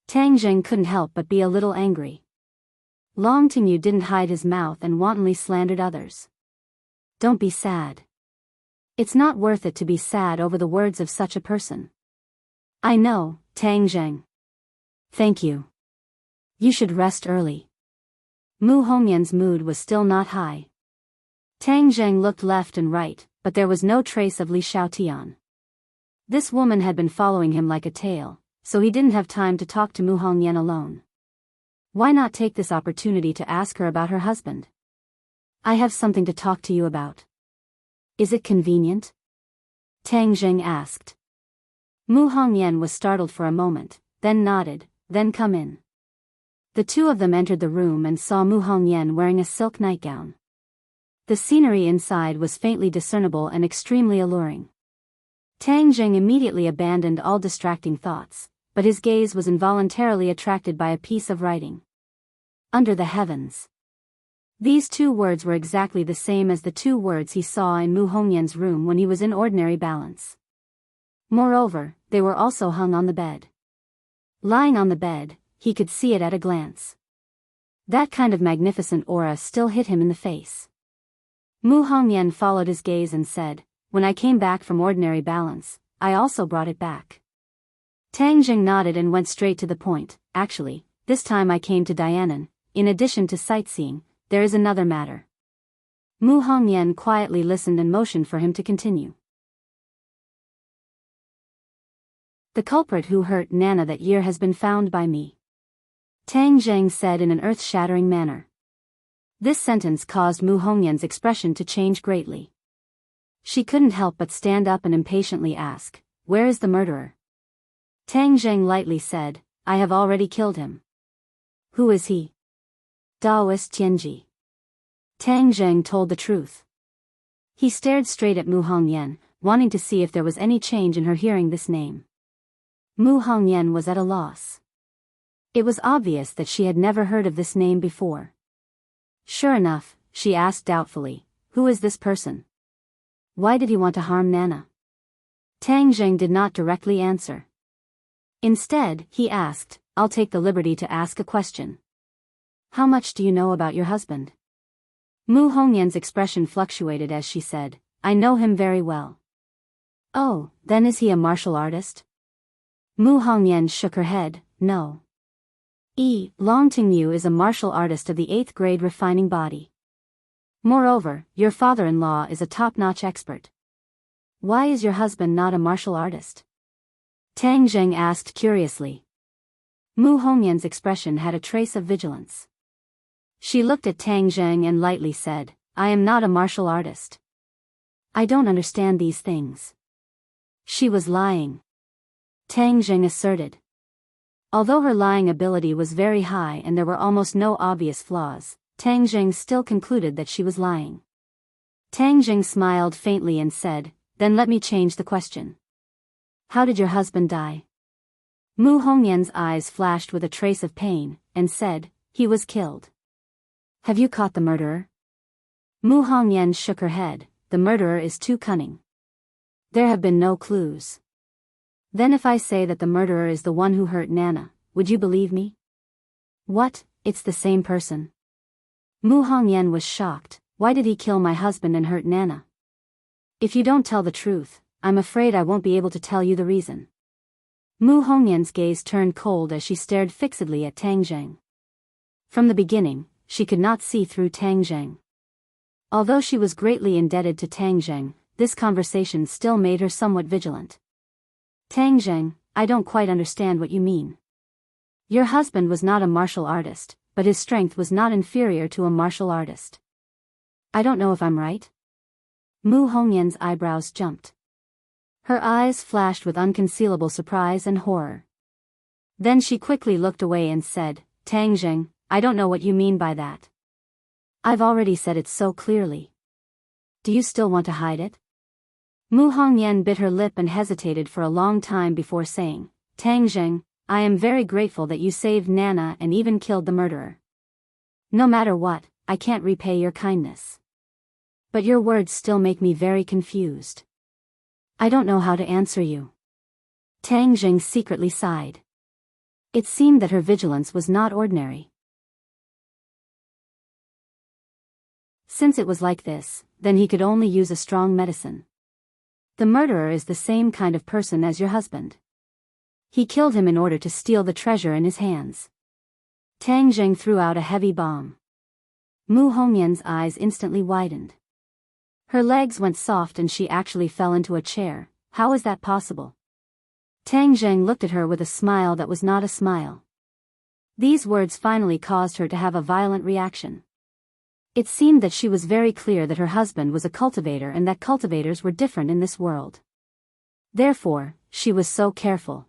Tang Jing couldn't help but be a little angry. Long Tingyu didn't hide his mouth and wantonly slandered others. Don't be sad. It's not worth it to be sad over the words of such a person. I know, Tang Jing. Thank you. You should rest early. Mu Hongyan's mood was still not high. Tang Jing looked left and right, but there was no trace of Li Xiaotian. This woman had been following him like a tail, so he didn't have time to talk to Mu Hongyan alone. Why not take this opportunity to ask her about her husband? I have something to talk to you about. Is it convenient? Tang Jing asked. Mu Hongyan was startled for a moment, then nodded, then come in. The two of them entered the room and saw Mu Hongyan wearing a silk nightgown. The scenery inside was faintly discernible and extremely alluring. Tang Jing immediately abandoned all distracting thoughts, but his gaze was involuntarily attracted by a piece of writing. Under the heavens. These 2 words were exactly the same as the 2 words he saw in Mu Hongyan's room when he was in ordinary balance. Moreover, they were also hung on the bed. Lying on the bed, he could see it at a glance. That kind of magnificent aura still hit him in the face. Mu Hongyan followed his gaze and said, "When I came back from ordinary balance, I also brought it back." Tang Jing nodded and went straight to the point. "Actually, this time I came to Dianan. In addition to sightseeing, there is another matter." Mu Hongyan quietly listened and motioned for him to continue. "The culprit who hurt Nana that year has been found by me," Tang Jing said in an earth-shattering manner. This sentence caused Mu Hongyan's expression to change greatly. She couldn't help but stand up and impatiently ask, "Where is the murderer?" Tang Jing lightly said, "I have already killed him." "Who is he?" "Daoist Tianji." Tang Jing told the truth. He stared straight at Mu Hongyan, wanting to see if there was any change in her hearing this name. Mu Hongyan was at a loss. It was obvious that she had never heard of this name before. Sure enough, she asked doubtfully, "Who is this person? Why did he want to harm Nana?" Tang Jing did not directly answer. Instead, he asked, "I'll take the liberty to ask a question. How much do you know about your husband?" Mu Hongyan's expression fluctuated as she said, "I know him very well." "Oh, then is he a martial artist?" Mu Hongyan shook her head, "No. Long Tingyu is a martial artist of the 8th grade refining body. Moreover, your father-in-law is a top-notch expert. Why is your husband not a martial artist?" Tang Jing asked curiously. Mu Hongyan's expression had a trace of vigilance. She looked at Tang Jing and lightly said, "I am not a martial artist. I don't understand these things." She was lying, Tang Jing asserted. Although her lying ability was very high and there were almost no obvious flaws, Tang Jing still concluded that she was lying. Tang Jing smiled faintly and said, "Then let me change the question. How did your husband die?" Mu Hongyan's eyes flashed with a trace of pain, and said, "He was killed." "Have you caught the murderer?" Mu Hongyan shook her head, "The murderer is too cunning. There have been no clues." "Then if I say that the murderer is the one who hurt Nana, would you believe me?" "What, it's the same person?" Mu Hongyan was shocked. "Why did he kill my husband and hurt Nana?" "If you don't tell the truth, I'm afraid I won't be able to tell you the reason." Mu Hongyan's gaze turned cold as she stared fixedly at Tang Jing. From the beginning, she could not see through Tang Jing. Although she was greatly indebted to Tang Jing, this conversation still made her somewhat vigilant. "Tang Jing, I don't quite understand what you mean. Your husband was not a martial artist, but his strength was not inferior to a martial artist. I don't know if I'm right?" Mu Hongyan's eyebrows jumped. Her eyes flashed with unconcealable surprise and horror. Then she quickly looked away and said, "Tang Jing, I don't know what you mean by that. I've already said it so clearly. Do you still want to hide it?" Mu Hongyan bit her lip and hesitated for a long time before saying, "Tang Jing, I am very grateful that you saved Nana and even killed the murderer. No matter what, I can't repay your kindness. But your words still make me very confused. I don't know how to answer you." Tang Jing secretly sighed. It seemed that her vigilance was not ordinary. Since it was like this, then he could only use a strong medicine. The murderer is the same kind of person as your husband. He killed him in order to steal the treasure in his hands. Tang Jing threw out a heavy bomb. Mu Hongyan's eyes instantly widened. Her legs went soft and she actually fell into a chair. How is that possible? Tang Jing looked at her with a smile that was not a smile. These words finally caused her to have a violent reaction. It seemed that she was very clear that her husband was a cultivator and that cultivators were different in this world. Therefore, she was so careful.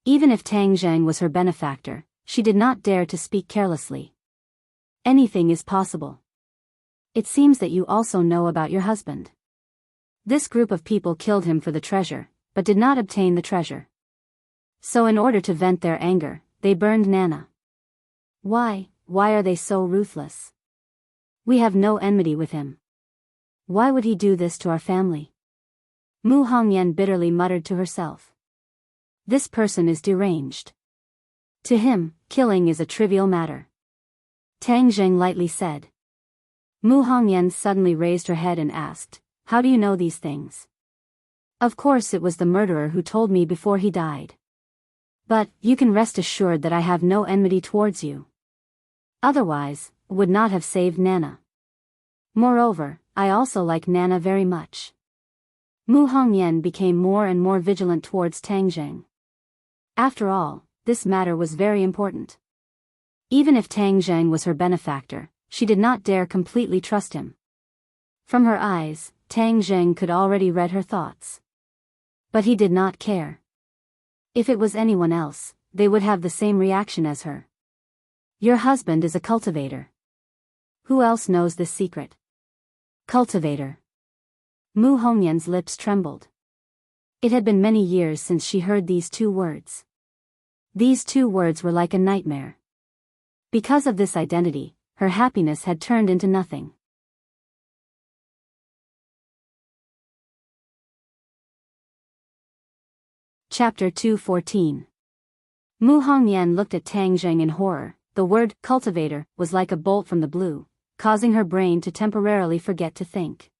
Even if Tang Jing was her benefactor, she did not dare to speak carelessly. Anything is possible. It seems that you also know about your husband. This group of people killed him for the treasure, but did not obtain the treasure. So in order to vent their anger, they burned Nana. Why are they so ruthless? We have no enmity with him. Why would he do this to our family? Mu Hongyan bitterly muttered to herself. This person is deranged. To him, killing is a trivial matter. Tang Zheng lightly said. Mu Hongyan suddenly raised her head and asked, how do you know these things? Of course it was the murderer who told me before he died. But, you can rest assured that I have no enmity towards you. Otherwise, would not have saved Nana. Moreover, I also like Nana very much. Mu Hongyan became more and more vigilant towards Tang Zheng. After all, this matter was very important. Even if Tang Zheng was her benefactor, she did not dare completely trust him. From her eyes, Tang Zheng could already read her thoughts. But he did not care. If it was anyone else, they would have the same reaction as her. Your husband is a cultivator. Who else knows this secret? Cultivator. Mu Hongyan's lips trembled. It had been many years since she heard these two words. These two words were like a nightmare. Because of this identity, her happiness had turned into nothing. Chapter 214. Mu Hongyan looked at Tang Zheng in horror. The word cultivator was like a bolt from the blue, causing her brain to temporarily forget to think.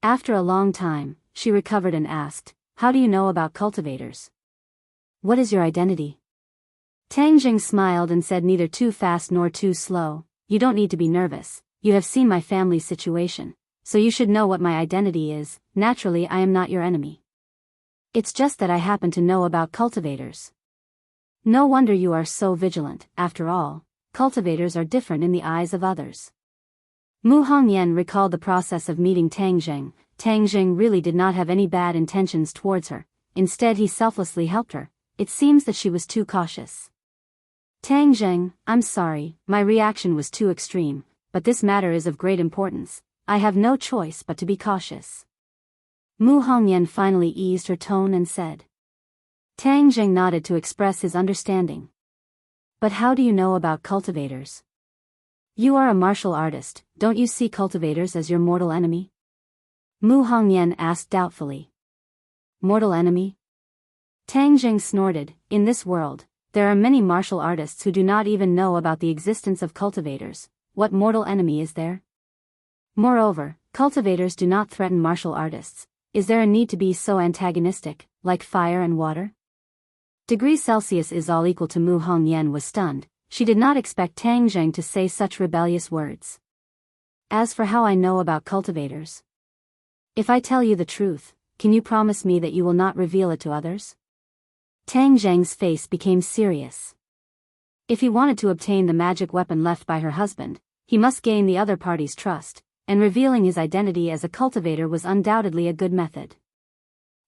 After a long time, she recovered and asked, how do you know about cultivators? What is your identity? Tang Zheng smiled and said, neither too fast nor too slow. You don't need to be nervous. You have seen my family's situation, so you should know what my identity is. Naturally, I am not your enemy. It's just that I happen to know about cultivators. No wonder you are so vigilant. After all, cultivators are different in the eyes of others. Mu Hongyan recalled the process of meeting Tang Zheng. Tang Zheng really did not have any bad intentions towards her. Instead, he selflessly helped her. It seems that she was too cautious. Tang Zheng, I'm sorry, my reaction was too extreme, but this matter is of great importance. I have no choice but to be cautious. Mu Hongyan finally eased her tone and said. Tang Zheng nodded to express his understanding. But how do you know about cultivators? You are a martial artist, don't you see cultivators as your mortal enemy? Mu Hongyan asked doubtfully. Mortal enemy? Tang Zheng snorted. In this world, there are many martial artists who do not even know about the existence of cultivators. What mortal enemy is there? Moreover, cultivators do not threaten martial artists. Is there a need to be so antagonistic, like fire and water? Degree Celsius is all equal to Mu Hongyan was stunned. She did not expect Tang Zheng to say such rebellious words. As for how I know about cultivators. If I tell you the truth, can you promise me that you will not reveal it to others? Tang Zheng's face became serious. If he wanted to obtain the magic weapon left by her husband, he must gain the other party's trust, and revealing his identity as a cultivator was undoubtedly a good method.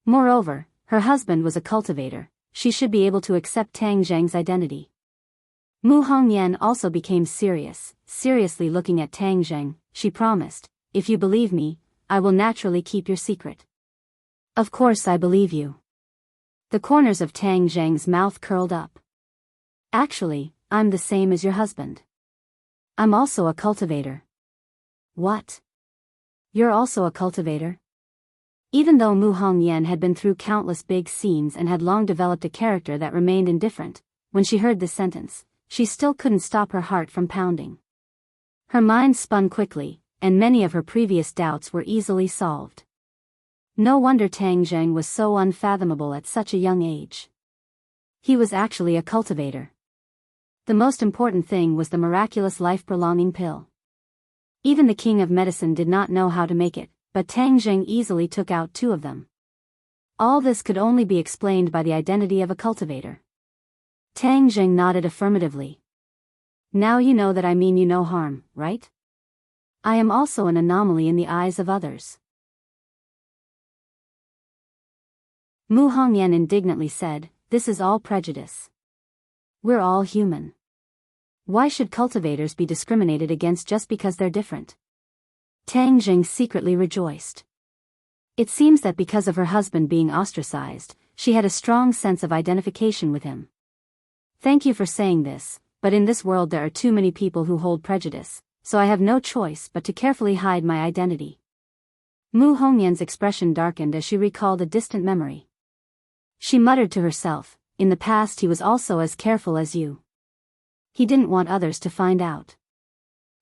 Moreover, her husband was a cultivator. She should be able to accept Tang Zheng's identity. Mu Hongyan also became serious, seriously looking at Tang Zheng. She promised, if you believe me, I will naturally keep your secret. Of course I believe you. The corners of Tang Zheng's mouth curled up. Actually, I'm the same as your husband. I'm also a cultivator. What? You're also a cultivator? Even though Mu Hongyan had been through countless big scenes and had long developed a character that remained indifferent, when she heard this sentence, she still couldn't stop her heart from pounding. Her mind spun quickly, and many of her previous doubts were easily solved. No wonder Tang Zheng was so unfathomable at such a young age. He was actually a cultivator. The most important thing was the miraculous life-prolonging pill. Even the king of medicine did not know how to make it, but Tang Zheng easily took out 2 of them. All this could only be explained by the identity of a cultivator. Tang Zheng nodded affirmatively. Now you know that I mean you no harm, right? I am also an anomaly in the eyes of others. Mu Hongyan indignantly said, this is all prejudice. We're all human. Why should cultivators be discriminated against just because they're different? Tang Jing secretly rejoiced. It seems that because of her husband being ostracized, she had a strong sense of identification with him. Thank you for saying this, but in this world there are too many people who hold prejudice, so I have no choice but to carefully hide my identity. Mu Hongyan's expression darkened as she recalled a distant memory. She muttered to herself, in the past he was also as careful as you. He didn't want others to find out.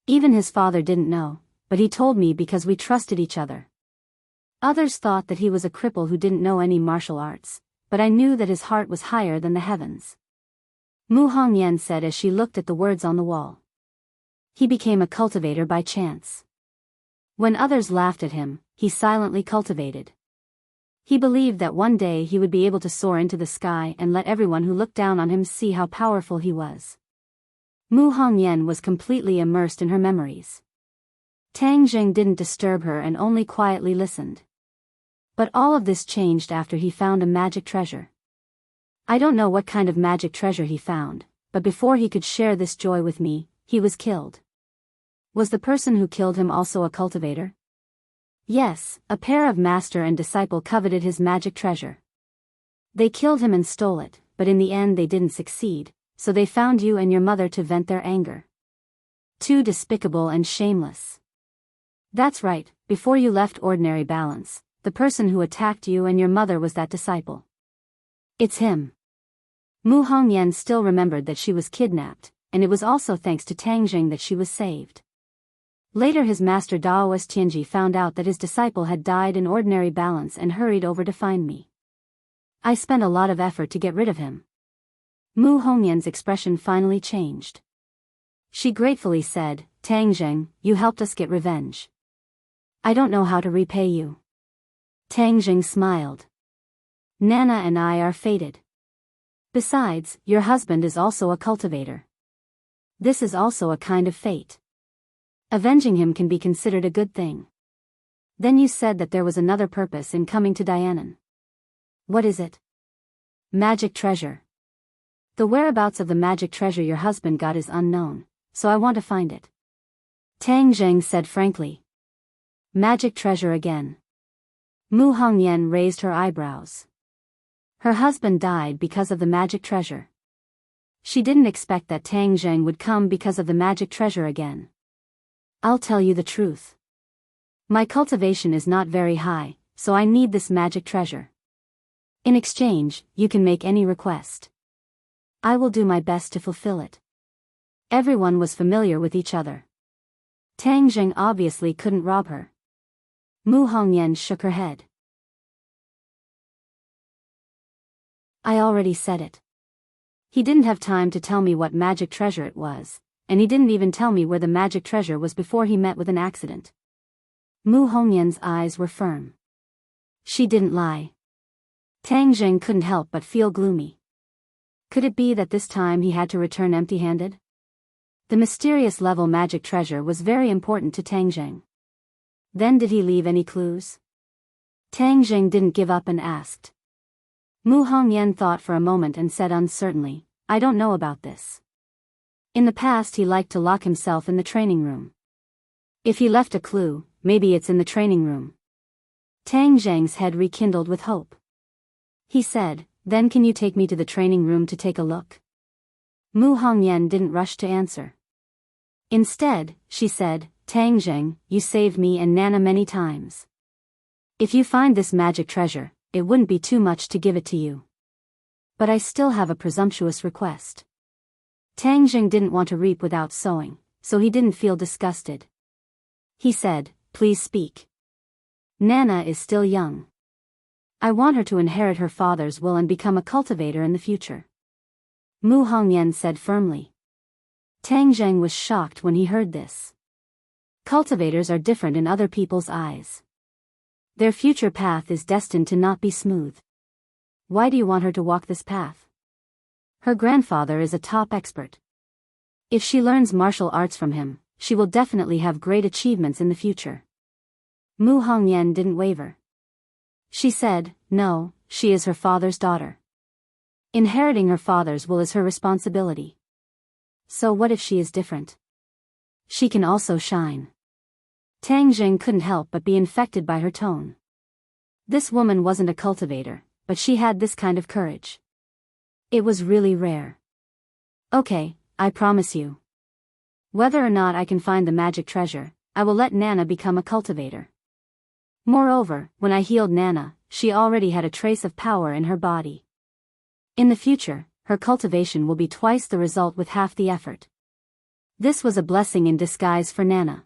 Even his father didn't know, but he told me because we trusted each other. Others thought that he was a cripple who didn't know any martial arts, but I knew that his heart was higher than the heavens. Mu Hongyan said as she looked at the words on the wall. He became a cultivator by chance. When others laughed at him, he silently cultivated. He believed that one day he would be able to soar into the sky and let everyone who looked down on him see how powerful he was. Mu Hongyan was completely immersed in her memories. Tang Jing didn't disturb her and only quietly listened. But all of this changed after he found a magic treasure. I don't know what kind of magic treasure he found, but before he could share this joy with me, he was killed. Was the person who killed him also a cultivator? Yes, a pair of master and disciple coveted his magic treasure. They killed him and stole it, but in the end they didn't succeed, so they found you and your mother to vent their anger. Too despicable and shameless. That's right, before you left Ordinary Balance, the person who attacked you and your mother was that disciple. It's him. Mu Hongyan still remembered that she was kidnapped, and it was also thanks to Tang Jing that she was saved. Later his master Daoist Tianji found out that his disciple had died in Ordinary Balance and hurried over to find me. I spent a lot of effort to get rid of him. Mu Hongyan's expression finally changed. She gratefully said, Tang Jing, you helped us get revenge. I don't know how to repay you. Tang Jing smiled. Nana and I are fated. Besides, your husband is also a cultivator. This is also a kind of fate. Avenging him can be considered a good thing. Then you said that there was another purpose in coming to Dianan. What is it? Magic treasure. The whereabouts of the magic treasure your husband got is unknown, so I want to find it. Tang Jing said frankly. Magic treasure again. Mu Hongyan raised her eyebrows. Her husband died because of the magic treasure. She didn't expect that Tang Jing would come because of the magic treasure again. I'll tell you the truth. My cultivation is not very high, so I need this magic treasure. In exchange, you can make any request. I will do my best to fulfill it. Everyone was familiar with each other. Tang Jing obviously couldn't rob her. Mu Hongyan shook her head. I already said it. He didn't have time to tell me what magic treasure it was, and he didn't even tell me where the magic treasure was before he met with an accident. Mu Hongyan's eyes were firm. She didn't lie. Tang Jing couldn't help but feel gloomy. Could it be that this time he had to return empty-handed? The mysterious level magic treasure was very important to Tang Jing. Then did he leave any clues? Tang Jing didn't give up and asked. Mu Hongyan thought for a moment and said uncertainly, I don't know about this. In the past he liked to lock himself in the training room. If he left a clue, maybe it's in the training room. Tang Jing's head rekindled with hope. He said, then can you take me to the training room to take a look? Mu Hongyan didn't rush to answer. Instead, she said, Tang Jing, you saved me and Nana many times. If you find this magic treasure, it wouldn't be too much to give it to you. But I still have a presumptuous request. Tang Jing didn't want to reap without sowing, so he didn't feel disgusted. He said, please speak. Nana is still young. I want her to inherit her father's will and become a cultivator in the future. Mu Hongyan said firmly. Tang Jing was shocked when he heard this. Cultivators are different in other people's eyes. Their future path is destined to not be smooth. Why do you want her to walk this path? Her grandfather is a top expert. If she learns martial arts from him, she will definitely have great achievements in the future. Mu Hongyan didn't waver. She said, no, she is her father's daughter. Inheriting her father's will is her responsibility. So what if she is different? She can also shine. Tang Jing couldn't help but be infected by her tone. This woman wasn't a cultivator, but she had this kind of courage. It was really rare. Okay, I promise you. Whether or not I can find the magic treasure, I will let Nana become a cultivator. Moreover, when I healed Nana, she already had a trace of power in her body. In the future, her cultivation will be twice the result with half the effort. This was a blessing in disguise for Nana.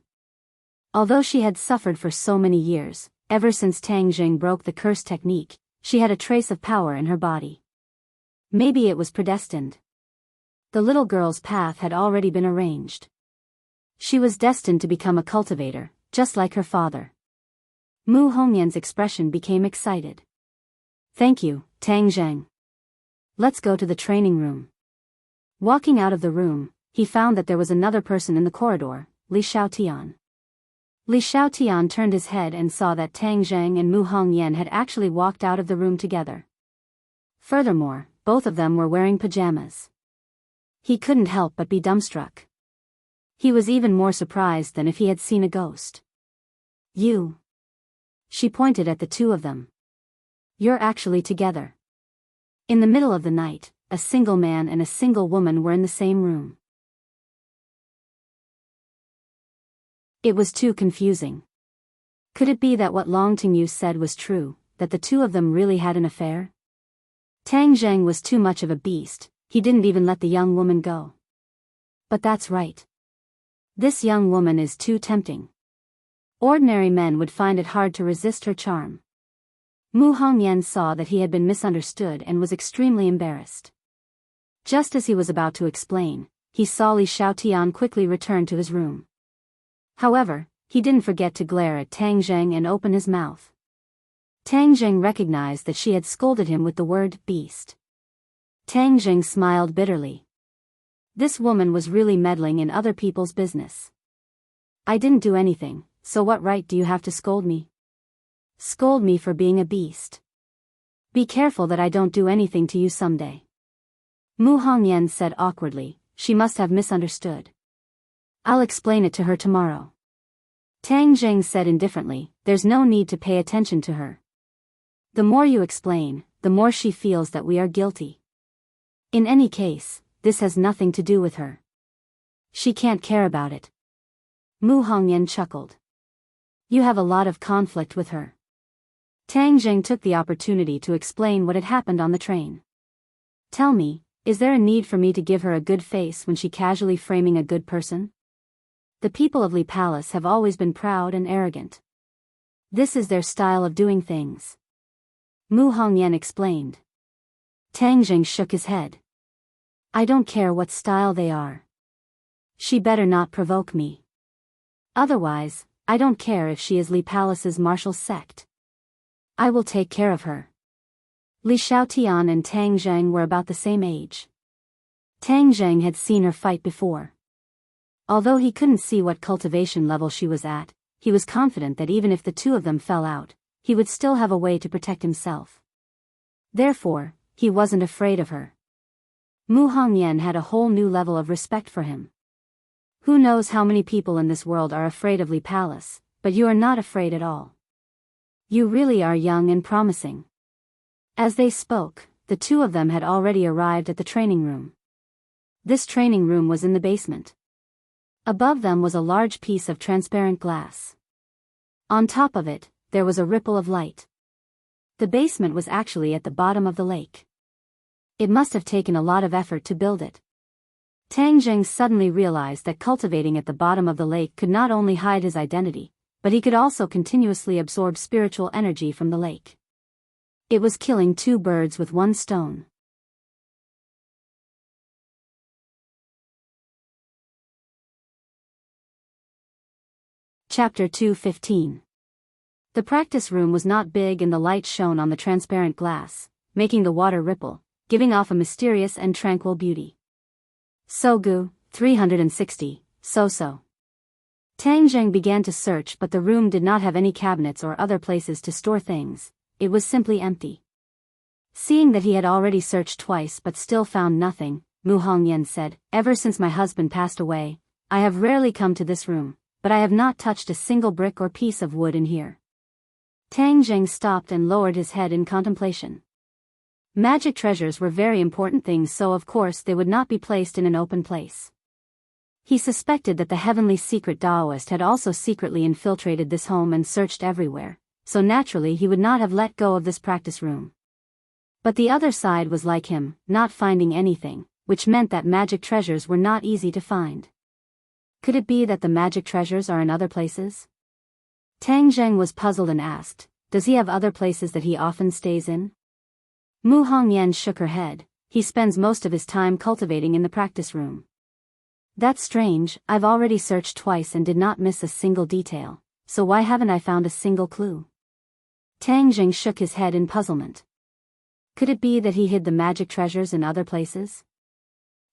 Although she had suffered for so many years, ever since Tang Jing broke the curse technique, she had a trace of power in her body. Maybe it was predestined. The little girl's path had already been arranged. She was destined to become a cultivator, just like her father. Mu Hongyan's expression became excited. Thank you, Tang Jing. Let's go to the training room. Walking out of the room, he found that there was another person in the corridor, Li Xiaotian. Li Xiaotian turned his head and saw that Tang Zhang and Mu Hongyan had actually walked out of the room together. Furthermore, both of them were wearing pajamas. He couldn't help but be dumbstruck. He was even more surprised than if he had seen a ghost. You. She pointed at the two of them. You're actually together. In the middle of the night, a single man and a single woman were in the same room. It was too confusing. Could it be that what Long Tingyu said was true, that the two of them really had an affair? Tang Zheng was too much of a beast, he didn't even let the young woman go. But that's right. This young woman is too tempting. Ordinary men would find it hard to resist her charm. Mu Hongyan saw that he had been misunderstood and was extremely embarrassed. Just as he was about to explain, he saw Li Xiaotian quickly return to his room. However, he didn't forget to glare at Tang Zheng and open his mouth. Tang Zheng recognized that she had scolded him with the word beast. Tang Zheng smiled bitterly. This woman was really meddling in other people's business. I didn't do anything, so what right do you have to scold me? Scold me for being a beast. Be careful that I don't do anything to you someday. Mu Hongyan said awkwardly, she must have misunderstood. I'll explain it to her tomorrow. Tang Zheng said indifferently, there's no need to pay attention to her. The more you explain, the more she feels that we are guilty. In any case, this has nothing to do with her. She can't care about it. Mu Hongyan chuckled. You have a lot of conflict with her. Tang Zheng took the opportunity to explain what had happened on the train. Tell me, is there a need for me to give her a good face when she casually framing a good person? The people of Li Palace have always been proud and arrogant. This is their style of doing things. Mu Hongyan explained. Tang Zheng shook his head. I don't care what style they are. She better not provoke me. Otherwise, I don't care if she is Li Palace's martial sect. I will take care of her. Li Xiaotian and Tang Zheng were about the same age. Tang Zheng had seen her fight before. Although he couldn't see what cultivation level she was at, he was confident that even if the two of them fell out, he would still have a way to protect himself. Therefore, he wasn't afraid of her. Mu Hongyan had a whole new level of respect for him. Who knows how many people in this world are afraid of Li Palace, but you are not afraid at all. You really are young and promising. As they spoke, the two of them had already arrived at the training room. This training room was in the basement. Above them was a large piece of transparent glass. On top of it, there was a ripple of light. The basement was actually at the bottom of the lake. It must have taken a lot of effort to build it. Tang Zheng suddenly realized that cultivating at the bottom of the lake could not only hide his identity, but he could also continuously absorb spiritual energy from the lake. It was killing two birds with one stone. Chapter 2:15. The practice room was not big and the light shone on the transparent glass, making the water ripple, giving off a mysterious and tranquil beauty. Sogu, 360, so. Tang Zheng began to search, but the room did not have any cabinets or other places to store things, it was simply empty. Seeing that he had already searched twice but still found nothing, Mu Hongyan said, ever since my husband passed away, I have rarely come to this room, but I have not touched a single brick or piece of wood in here. Tang Zheng stopped and lowered his head in contemplation. Magic treasures were very important things, so of course they would not be placed in an open place. He suspected that the heavenly secret Taoist had also secretly infiltrated this home and searched everywhere, so naturally he would not have let go of this practice room. But the other side was like him, not finding anything, which meant that magic treasures were not easy to find. Could it be that the magic treasures are in other places? Tang Zheng was puzzled and asked, "Does he have other places that he often stays in?" Mu Hongyan shook her head. "He spends most of his time cultivating in the practice room." "That's strange. I've already searched twice and did not miss a single detail, so why haven't I found a single clue?" Tang Zheng shook his head in puzzlement. Could it be that he hid the magic treasures in other places?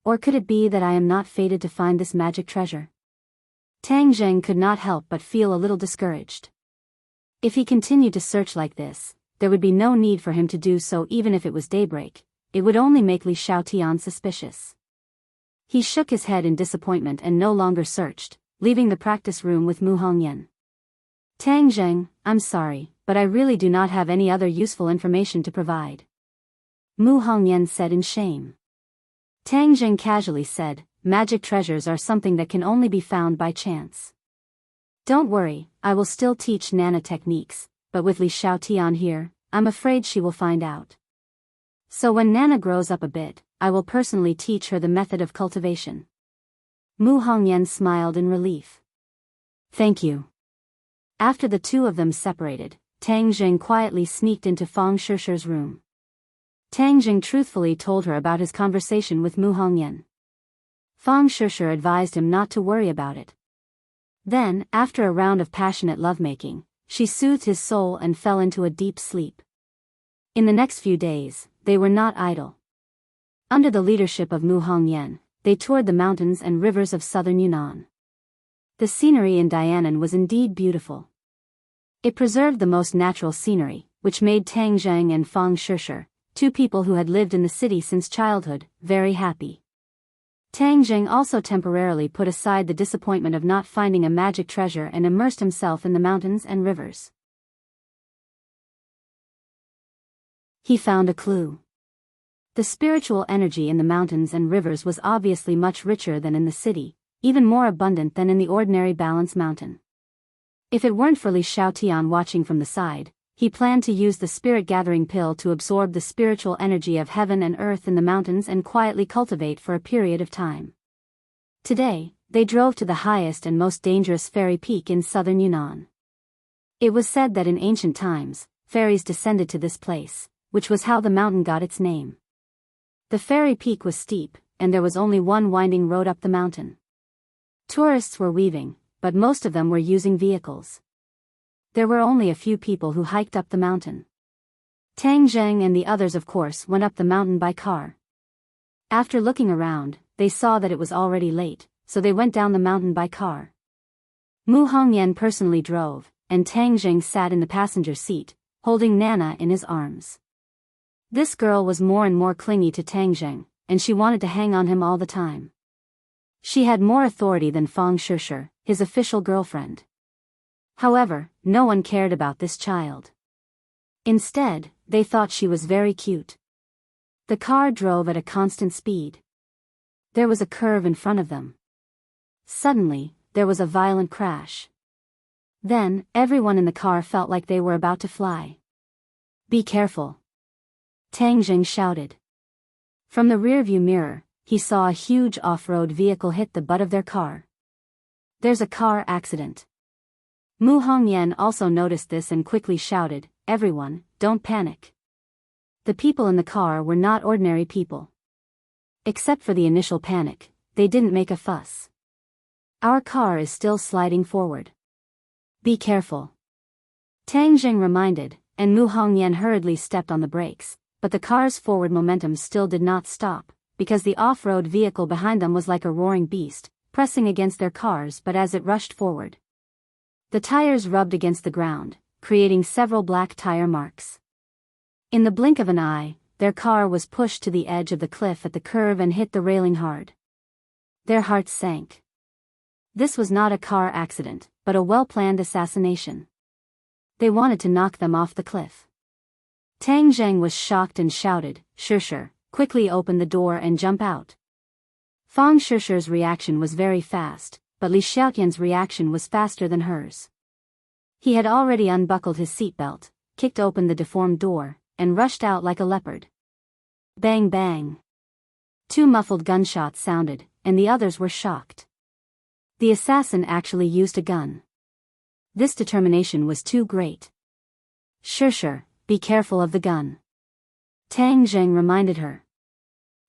Or could it be that I am not fated to find this magic treasure? Tang Zheng could not help but feel a little discouraged. If he continued to search like this, there would be no need for him to do so even if it was daybreak. It would only make Li Xiaotian suspicious. He shook his head in disappointment and no longer searched, leaving the practice room with Mu Hongyan. "Tang Zheng, I'm sorry, but I really do not have any other useful information to provide," Mu Hongyan said in shame. Tang Zheng casually said, "Magic treasures are something that can only be found by chance. Don't worry, I will still teach Nana techniques, but with Li Xiaotian here, I'm afraid she will find out. So when Nana grows up a bit, I will personally teach her the method of cultivation." Mu Hongyan smiled in relief. "Thank you." After the two of them separated, Tang Zheng quietly sneaked into Fang Shishi's room. Tang Zheng truthfully told her about his conversation with Mu Hongyan. Fang Shishi advised him not to worry about it. Then, after a round of passionate lovemaking, she soothed his soul and fell into a deep sleep. In the next few days, they were not idle. Under the leadership of Mu Hongyan, they toured the mountains and rivers of southern Yunnan. The scenery in Dianan was indeed beautiful. It preserved the most natural scenery, which made Tang Zheng and Fang Shishi, two people who had lived in the city since childhood, very happy. Tang Zheng also temporarily put aside the disappointment of not finding a magic treasure and immersed himself in the mountains and rivers. He found a clue. The spiritual energy in the mountains and rivers was obviously much richer than in the city, even more abundant than in the ordinary Balance Mountain. If it weren't for Li Xiaotian watching from the side, he planned to use the spirit-gathering pill to absorb the spiritual energy of heaven and earth in the mountains and quietly cultivate for a period of time. Today, they drove to the highest and most dangerous fairy peak in southern Yunnan. It was said that in ancient times, fairies descended to this place, which was how the mountain got its name. The fairy peak was steep, and there was only one winding road up the mountain. Tourists were weaving, but most of them were using vehicles. There were only a few people who hiked up the mountain. Tang Zheng and the others of course went up the mountain by car. After looking around, they saw that it was already late, so they went down the mountain by car. Mu Hongyan personally drove, and Tang Zheng sat in the passenger seat, holding Nana in his arms. This girl was more and more clingy to Tang Zheng, and she wanted to hang on him all the time. She had more authority than Fang Shishi, his official girlfriend. However, no one cared about this child. Instead, they thought she was very cute. The car drove at a constant speed. There was a curve in front of them. Suddenly, there was a violent crash. Then, everyone in the car felt like they were about to fly. "Be careful," Tang Zheng shouted. From the rearview mirror, he saw a huge off-road vehicle hit the butt of their car. "There's a car accident." Mu Hongyan also noticed this and quickly shouted, "Everyone, don't panic." The people in the car were not ordinary people. Except for the initial panic, they didn't make a fuss. "Our car is still sliding forward. Be careful," Tang Zheng reminded, and Mu Hongyan hurriedly stepped on the brakes, but the car's forward momentum still did not stop, because the off-road vehicle behind them was like a roaring beast, pressing against their cars but as it rushed forward. The tires rubbed against the ground, creating several black tire marks. In the blink of an eye, their car was pushed to the edge of the cliff at the curve and hit the railing hard. Their hearts sank. This was not a car accident, but a well-planned assassination. They wanted to knock them off the cliff. Tang Zheng was shocked and shouted, "Shusher, quickly open the door and jump out." Fang Shusher's reaction was very fast, but Li Xiaotian's reaction was faster than hers. He had already unbuckled his seatbelt, kicked open the deformed door, and rushed out like a leopard. Bang bang. 2 muffled gunshots sounded, and the others were shocked. The assassin actually used a gun. This determination was too great. "Shusher, be careful of the gun," Tang Zheng reminded her.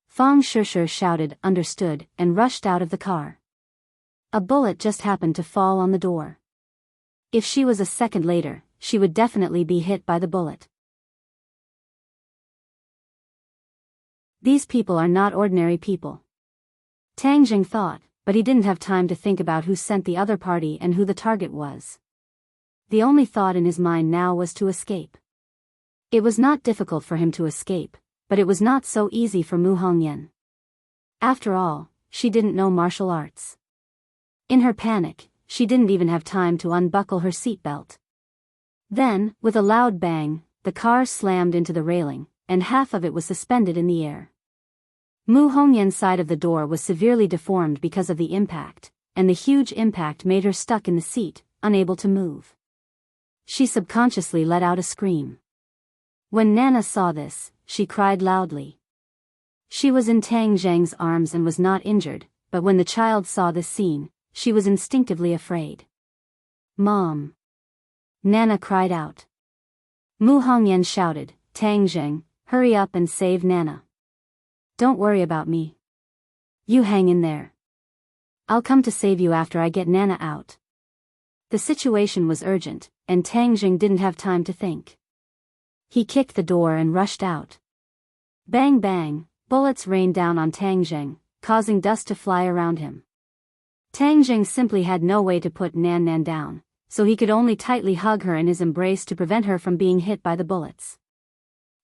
Fang Shusher shouted, "Understood," and rushed out of the car. A bullet just happened to fall on the door. If she was a second later, she would definitely be hit by the bullet. These people are not ordinary people, Tang Zheng thought, but he didn't have time to think about who sent the other party and who the target was. The only thought in his mind now was to escape. It was not difficult for him to escape, but it was not so easy for Mu Hongyan. After all, she didn't know martial arts. In her panic, she didn't even have time to unbuckle her seatbelt. Then, with a loud bang, the car slammed into the railing, and half of it was suspended in the air. Mu Hongyan's side of the door was severely deformed because of the impact, and the huge impact made her stuck in the seat, unable to move. She subconsciously let out a scream. When Nana saw this, she cried loudly. She was in Tang Zheng's arms and was not injured, but when the child saw this scene, she was instinctively afraid. "Mom!" Nana cried out. Mu Hongyan shouted, "Tang Zheng, hurry up and save Nana. Don't worry about me. You hang in there. I'll come to save you after I get Nana out." The situation was urgent, and Tang Zheng didn't have time to think. He kicked the door and rushed out. Bang bang, bullets rained down on Tang Zheng, causing dust to fly around him. Tang Zheng simply had no way to put Nan Nan down, so he could only tightly hug her in his embrace to prevent her from being hit by the bullets.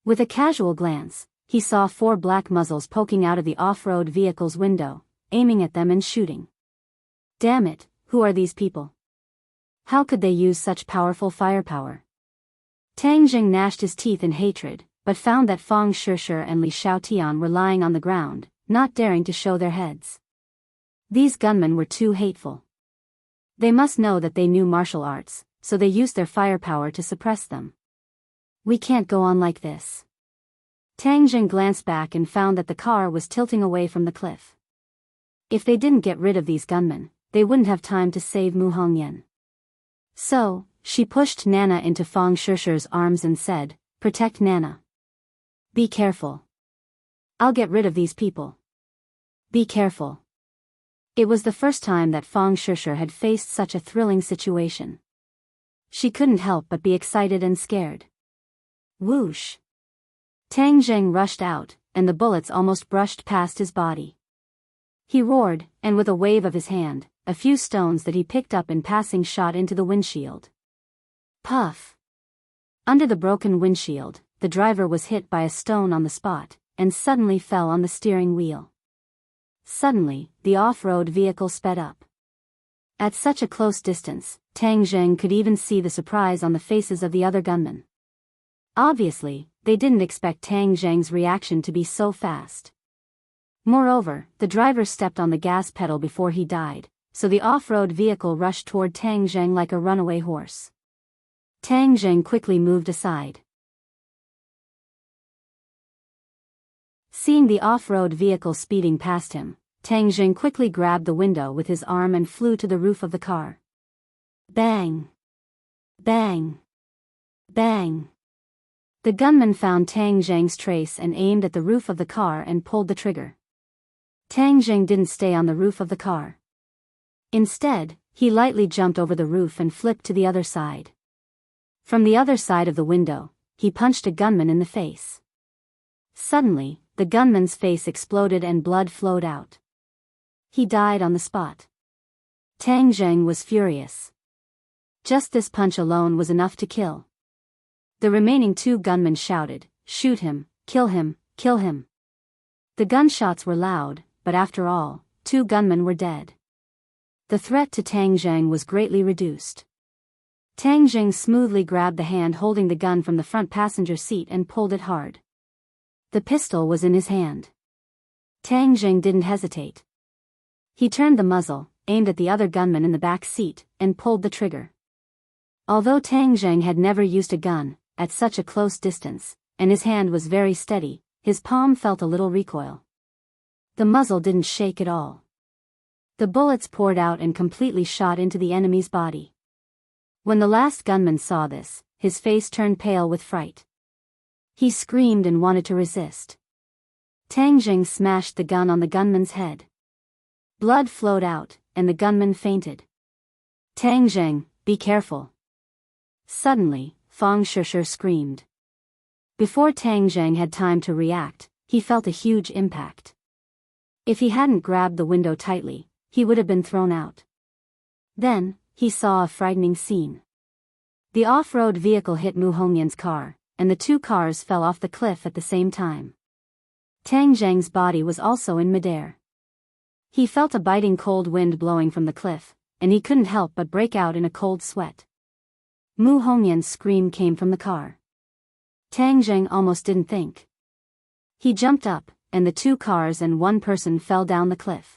With a casual glance, he saw 4 black muzzles poking out of the off-road vehicle's window, aiming at them and shooting. Damn it, who are these people? How could they use such powerful firepower? Tang Zheng gnashed his teeth in hatred, but found that Fang Shusher and Li Xiaotian were lying on the ground, not daring to show their heads. These gunmen were too hateful. They must know that they knew martial arts, so they used their firepower to suppress them. "We can't go on like this." Tang Zheng glanced back and found that the car was tilting away from the cliff. If they didn't get rid of these gunmen, they wouldn't have time to save Mu Hongyan. So, she pushed Nana into Fang Shusher's arms and said, "Protect Nana. Be careful. I'll get rid of these people. Be careful." It was the first time that Fang Shusher had faced such a thrilling situation. She couldn't help but be excited and scared. Whoosh! Tang Zheng rushed out, and the bullets almost brushed past his body. He roared, and with a wave of his hand, a few stones that he picked up in passing shot into the windshield. Puff! Under the broken windshield, the driver was hit by a stone on the spot, and suddenly fell on the steering wheel. Suddenly, the off-road vehicle sped up. At such a close distance, Tang Zheng could even see the surprise on the faces of the other gunmen. Obviously, they didn't expect Tang Zheng's reaction to be so fast. Moreover, the driver stepped on the gas pedal before he died, so the off-road vehicle rushed toward Tang Zheng like a runaway horse. Tang Zheng quickly moved aside. Seeing the off-road vehicle speeding past him, Tang Zheng quickly grabbed the window with his arm and flew to the roof of the car. Bang! Bang! Bang! The gunman found Tang Zheng's trace and aimed at the roof of the car and pulled the trigger. Tang Zheng didn't stay on the roof of the car. Instead, he lightly jumped over the roof and flipped to the other side. From the other side of the window, he punched a gunman in the face. Suddenly, the gunman's face exploded and blood flowed out. He died on the spot. Tang Zheng was furious. Just this punch alone was enough to kill. The remaining 2 gunmen shouted, "Shoot him, kill him, kill him." The gunshots were loud, but after all, 2 gunmen were dead. The threat to Tang Zheng was greatly reduced. Tang Zheng smoothly grabbed the hand holding the gun from the front passenger seat and pulled it hard. The pistol was in his hand. Tang Zheng didn't hesitate. He turned the muzzle, aimed at the other gunman in the back seat, and pulled the trigger. Although Tang Zheng had never used a gun at such a close distance, and his hand was very steady, his palm felt a little recoil. The muzzle didn't shake at all. The bullets poured out and completely shot into the enemy's body. When the last gunman saw this, his face turned pale with fright. He screamed and wanted to resist. Tang Zheng smashed the gun on the gunman's head. Blood flowed out, and the gunman fainted. Tang Zheng, be careful. Suddenly, Fang Shishir screamed. Before Tang Zheng had time to react, he felt a huge impact. If he hadn't grabbed the window tightly, he would have been thrown out. Then, he saw a frightening scene. The off-road vehicle hit Mu Hongyan's car, and the two cars fell off the cliff at the same time. Tang Zheng's body was also in midair. He felt a biting cold wind blowing from the cliff, and he couldn't help but break out in a cold sweat. Mu Hongyan's scream came from the car. Tang Zheng almost didn't think. He jumped up, and the two cars and one person fell down the cliff.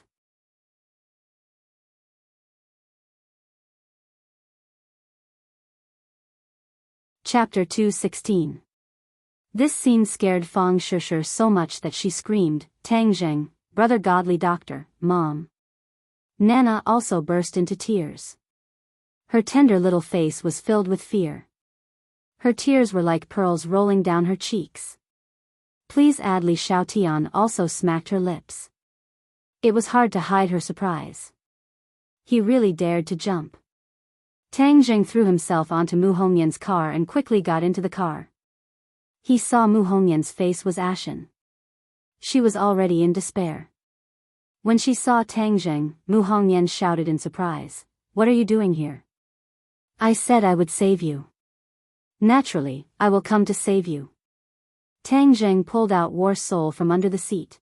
Chapter 2:16. This scene scared Fang Shishir so much that she screamed, "Tang Zheng, brother godly doctor, mom." Nana also burst into tears. Her tender little face was filled with fear. Her tears were like pearls rolling down her cheeks. Please Adli Xiaotian also smacked her lips. It was hard to hide her surprise. He really dared to jump. Tang Zheng threw himself onto Mu Hongyan's car and quickly got into the car. He saw Mu Hongyan's face was ashen. She was already in despair. When she saw Tang Zheng, Mu Hongyan shouted in surprise, "What are you doing here?" "I said I would save you." "Naturally, I will come to save you." Tang Zheng pulled out War Soul from under the seat.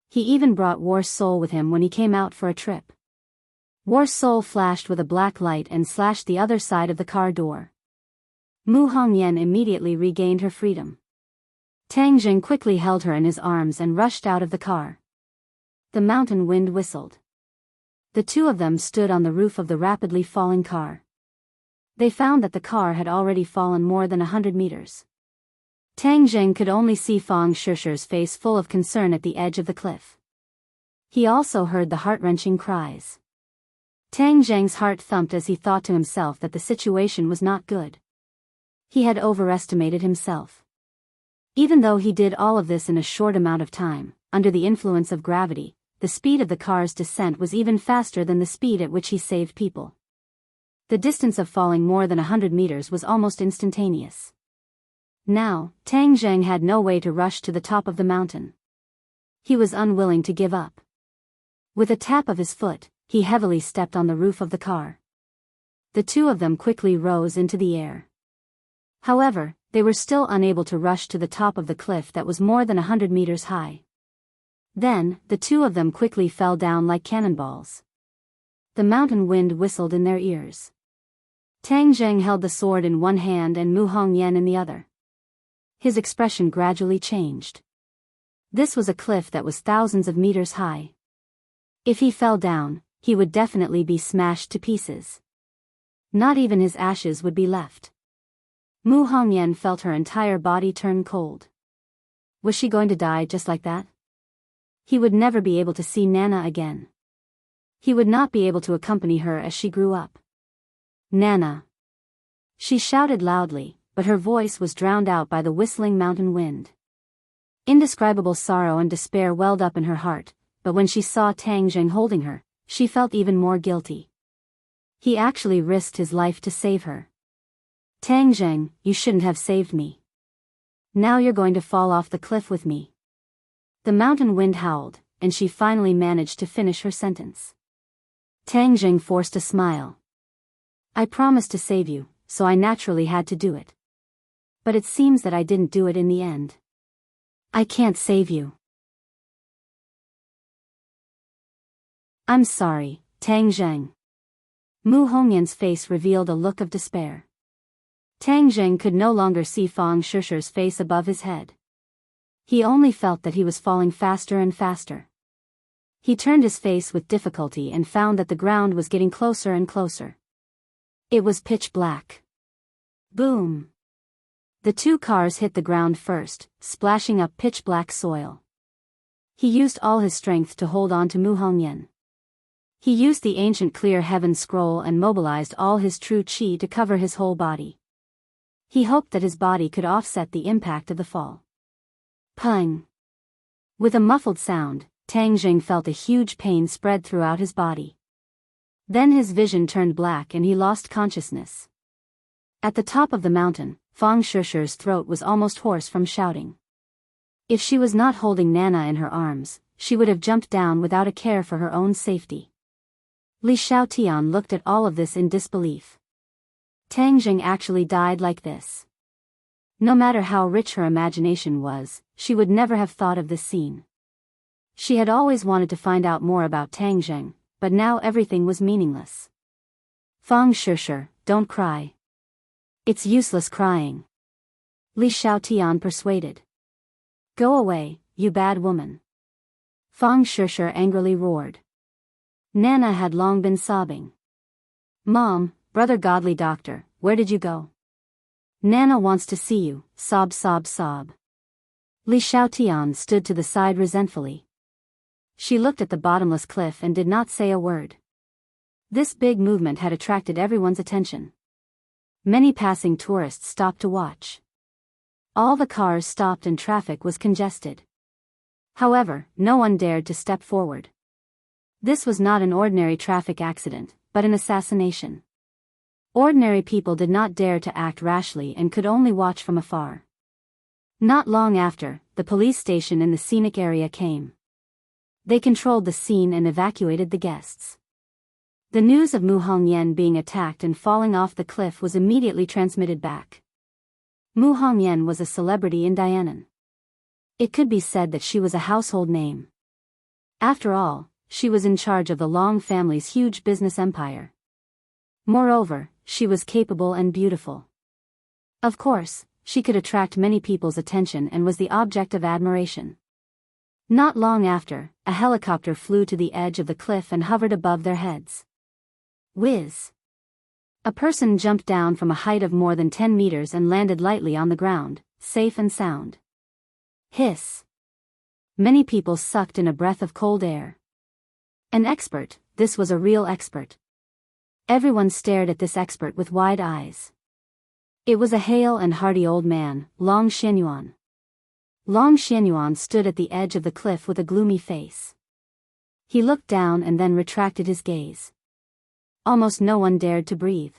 He even brought War Soul with him when he came out for a trip. War Soul flashed with a black light and slashed the other side of the car door. Mu Hongyan immediately regained her freedom. Tang Zheng quickly held her in his arms and rushed out of the car. The mountain wind whistled. The two of them stood on the roof of the rapidly falling car. They found that the car had already fallen more than 100 meters. Tang Zheng could only see Fang Shishir's face full of concern at the edge of the cliff. He also heard the heart-wrenching cries. Tang Zheng's heart thumped as he thought to himself that the situation was not good. He had overestimated himself. Even though he did all of this in a short amount of time, under the influence of gravity, the speed of the car's descent was even faster than the speed at which he saved people. The distance of falling more than 100 meters was almost instantaneous. Now, Tang Zheng had no way to rush to the top of the mountain. He was unwilling to give up. With a tap of his foot, he heavily stepped on the roof of the car. The two of them quickly rose into the air. However, they were still unable to rush to the top of the cliff that was more than 100 meters high. Then, the two of them quickly fell down like cannonballs. The mountain wind whistled in their ears. Tang Zheng held the sword in one hand and Mu Hongyan in the other. His expression gradually changed. This was a cliff that was thousands of meters high. If he fell down, he would definitely be smashed to pieces. Not even his ashes would be left. Mu Hongyan felt her entire body turn cold. Was she going to die just like that? He would never be able to see Nana again. He would not be able to accompany her as she grew up. "Nana!" She shouted loudly, but her voice was drowned out by the whistling mountain wind. Indescribable sorrow and despair welled up in her heart, but when she saw Tang Zheng holding her, she felt even more guilty. He actually risked his life to save her. "Tang Zheng, you shouldn't have saved me. Now you're going to fall off the cliff with me." The mountain wind howled, and she finally managed to finish her sentence. Tang Zheng forced a smile. "I promised to save you, so I naturally had to do it. But it seems that I didn't do it in the end. I can't save you." "I'm sorry, Tang Zheng. Mu Hongyan's face revealed a look of despair. Tang Zheng could no longer see Fang Shishi's face above his head. He only felt that he was falling faster and faster. He turned his face with difficulty and found that the ground was getting closer and closer. It was pitch black. Boom! The two cars hit the ground first, splashing up pitch black soil. He used all his strength to hold on to Mu Hongyan. He used the ancient clear heaven scroll and mobilized all his true qi to cover his whole body. He hoped that his body could offset the impact of the fall. Pung! With a muffled sound, Tang Zheng felt a huge pain spread throughout his body. Then his vision turned black and he lost consciousness. At the top of the mountain, Fang Shishi's throat was almost hoarse from shouting. If she was not holding Nana in her arms, she would have jumped down without a care for her own safety. Li Xiaotian looked at all of this in disbelief. Tang Zheng actually died like this. No matter how rich her imagination was, she would never have thought of this scene. She had always wanted to find out more about Tang Zheng, but now everything was meaningless. Fang Shishi, don't cry. It's useless crying. Li Xiaotian persuaded. Go away, you bad woman. Fang Shishi angrily roared. Nana had long been sobbing. Mom, brother godly doctor, where did you go? Nana wants to see you, sob sob sob. Li Xiaotian stood to the side resentfully. She looked at the bottomless cliff and did not say a word. This big movement had attracted everyone's attention. Many passing tourists stopped to watch. All the cars stopped and traffic was congested. However, no one dared to step forward. This was not an ordinary traffic accident, but an assassination. Ordinary people did not dare to act rashly and could only watch from afar. Not long after, the police station in the scenic area came. They controlled the scene and evacuated the guests. The news of Mu Hongyan being attacked and falling off the cliff was immediately transmitted back. Mu Hongyan was a celebrity in Dianan. It could be said that she was a household name. After all, she was in charge of the Long family's huge business empire. Moreover, she was capable and beautiful. Of course, she could attract many people's attention and was the object of admiration. Not long after, a helicopter flew to the edge of the cliff and hovered above their heads. Whiz! A person jumped down from a height of more than 10 meters and landed lightly on the ground, safe and sound. Hiss! Many people sucked in a breath of cold air. An expert, this was a real expert. Everyone stared at this expert with wide eyes. It was a hale and hearty old man, Long Xianyuan. Long Xianyuan stood at the edge of the cliff with a gloomy face. He looked down and then retracted his gaze. Almost no one dared to breathe.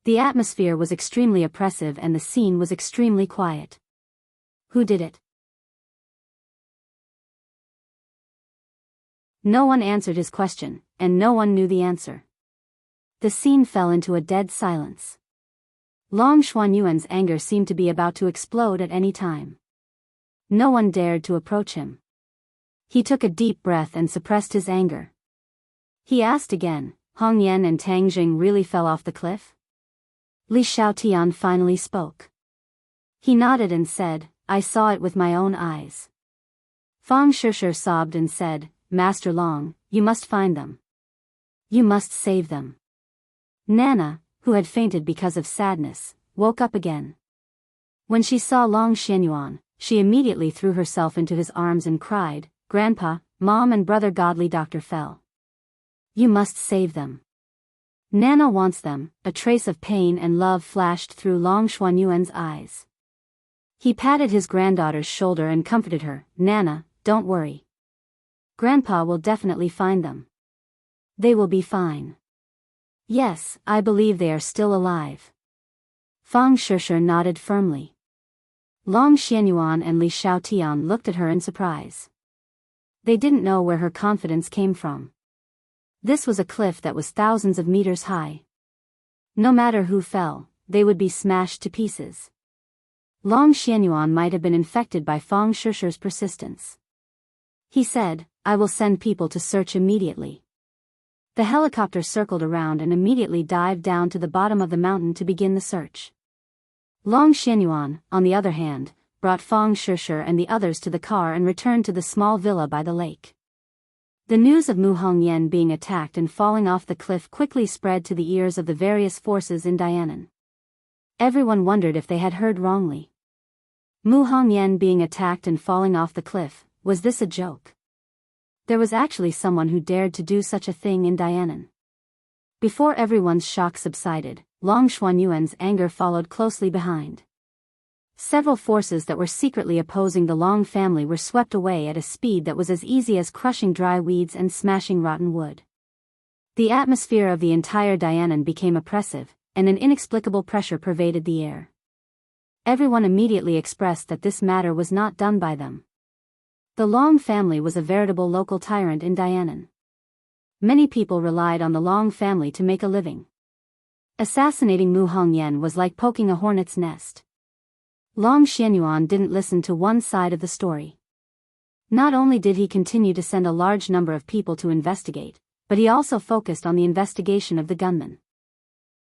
The atmosphere was extremely oppressive and the scene was extremely quiet. Who did it? No one answered his question, and no one knew the answer. The scene fell into a dead silence. Long Xuanyuan's anger seemed to be about to explode at any time. No one dared to approach him. He took a deep breath and suppressed his anger. He asked again, Hongyan and Tang Zheng really fell off the cliff? Li Xiaotian finally spoke. He nodded and said, I saw it with my own eyes. Fang Shishi sobbed and said, Master Long, you must find them. You must save them. Nana, who had fainted because of sadness, woke up again. When she saw Long Xianyuan, she immediately threw herself into his arms and cried, Grandpa, Mom and brother godly doctor fell. You must save them. Nana wants them. A trace of pain and love flashed through Long Xuanyuan's eyes. He patted his granddaughter's shoulder and comforted her, Nana, don't worry. Grandpa will definitely find them. They will be fine. Yes, I believe they are still alive. Fang Shishi nodded firmly. Long Xianyuan and Li Xiaotian looked at her in surprise. They didn't know where her confidence came from. This was a cliff that was thousands of meters high. No matter who fell, they would be smashed to pieces. Long Xianyuan might have been infected by Fang Shishi's persistence. He said, I will send people to search immediately. The helicopter circled around and immediately dived down to the bottom of the mountain to begin the search. Long Xianyuan, on the other hand, brought Fang Shishir and the others to the car and returned to the small villa by the lake. The news of Mu Hongyan being attacked and falling off the cliff quickly spread to the ears of the various forces in Dianan. Everyone wondered if they had heard wrongly. Mu Hongyan being attacked and falling off the cliff, was this a joke? There was actually someone who dared to do such a thing in Dianan. Before everyone's shock subsided, Long Xuanyuan's anger followed closely behind. Several forces that were secretly opposing the Long family were swept away at a speed that was as easy as crushing dry weeds and smashing rotten wood. The atmosphere of the entire Dianan became oppressive, and an inexplicable pressure pervaded the air. Everyone immediately expressed that this matter was not done by them. The Long family was a veritable local tyrant in Dianan. Many people relied on the Long family to make a living. Assassinating Mu Hongyan was like poking a hornet's nest. Long Xianyuan didn't listen to one side of the story. Not only did he continue to send a large number of people to investigate, but he also focused on the investigation of the gunmen.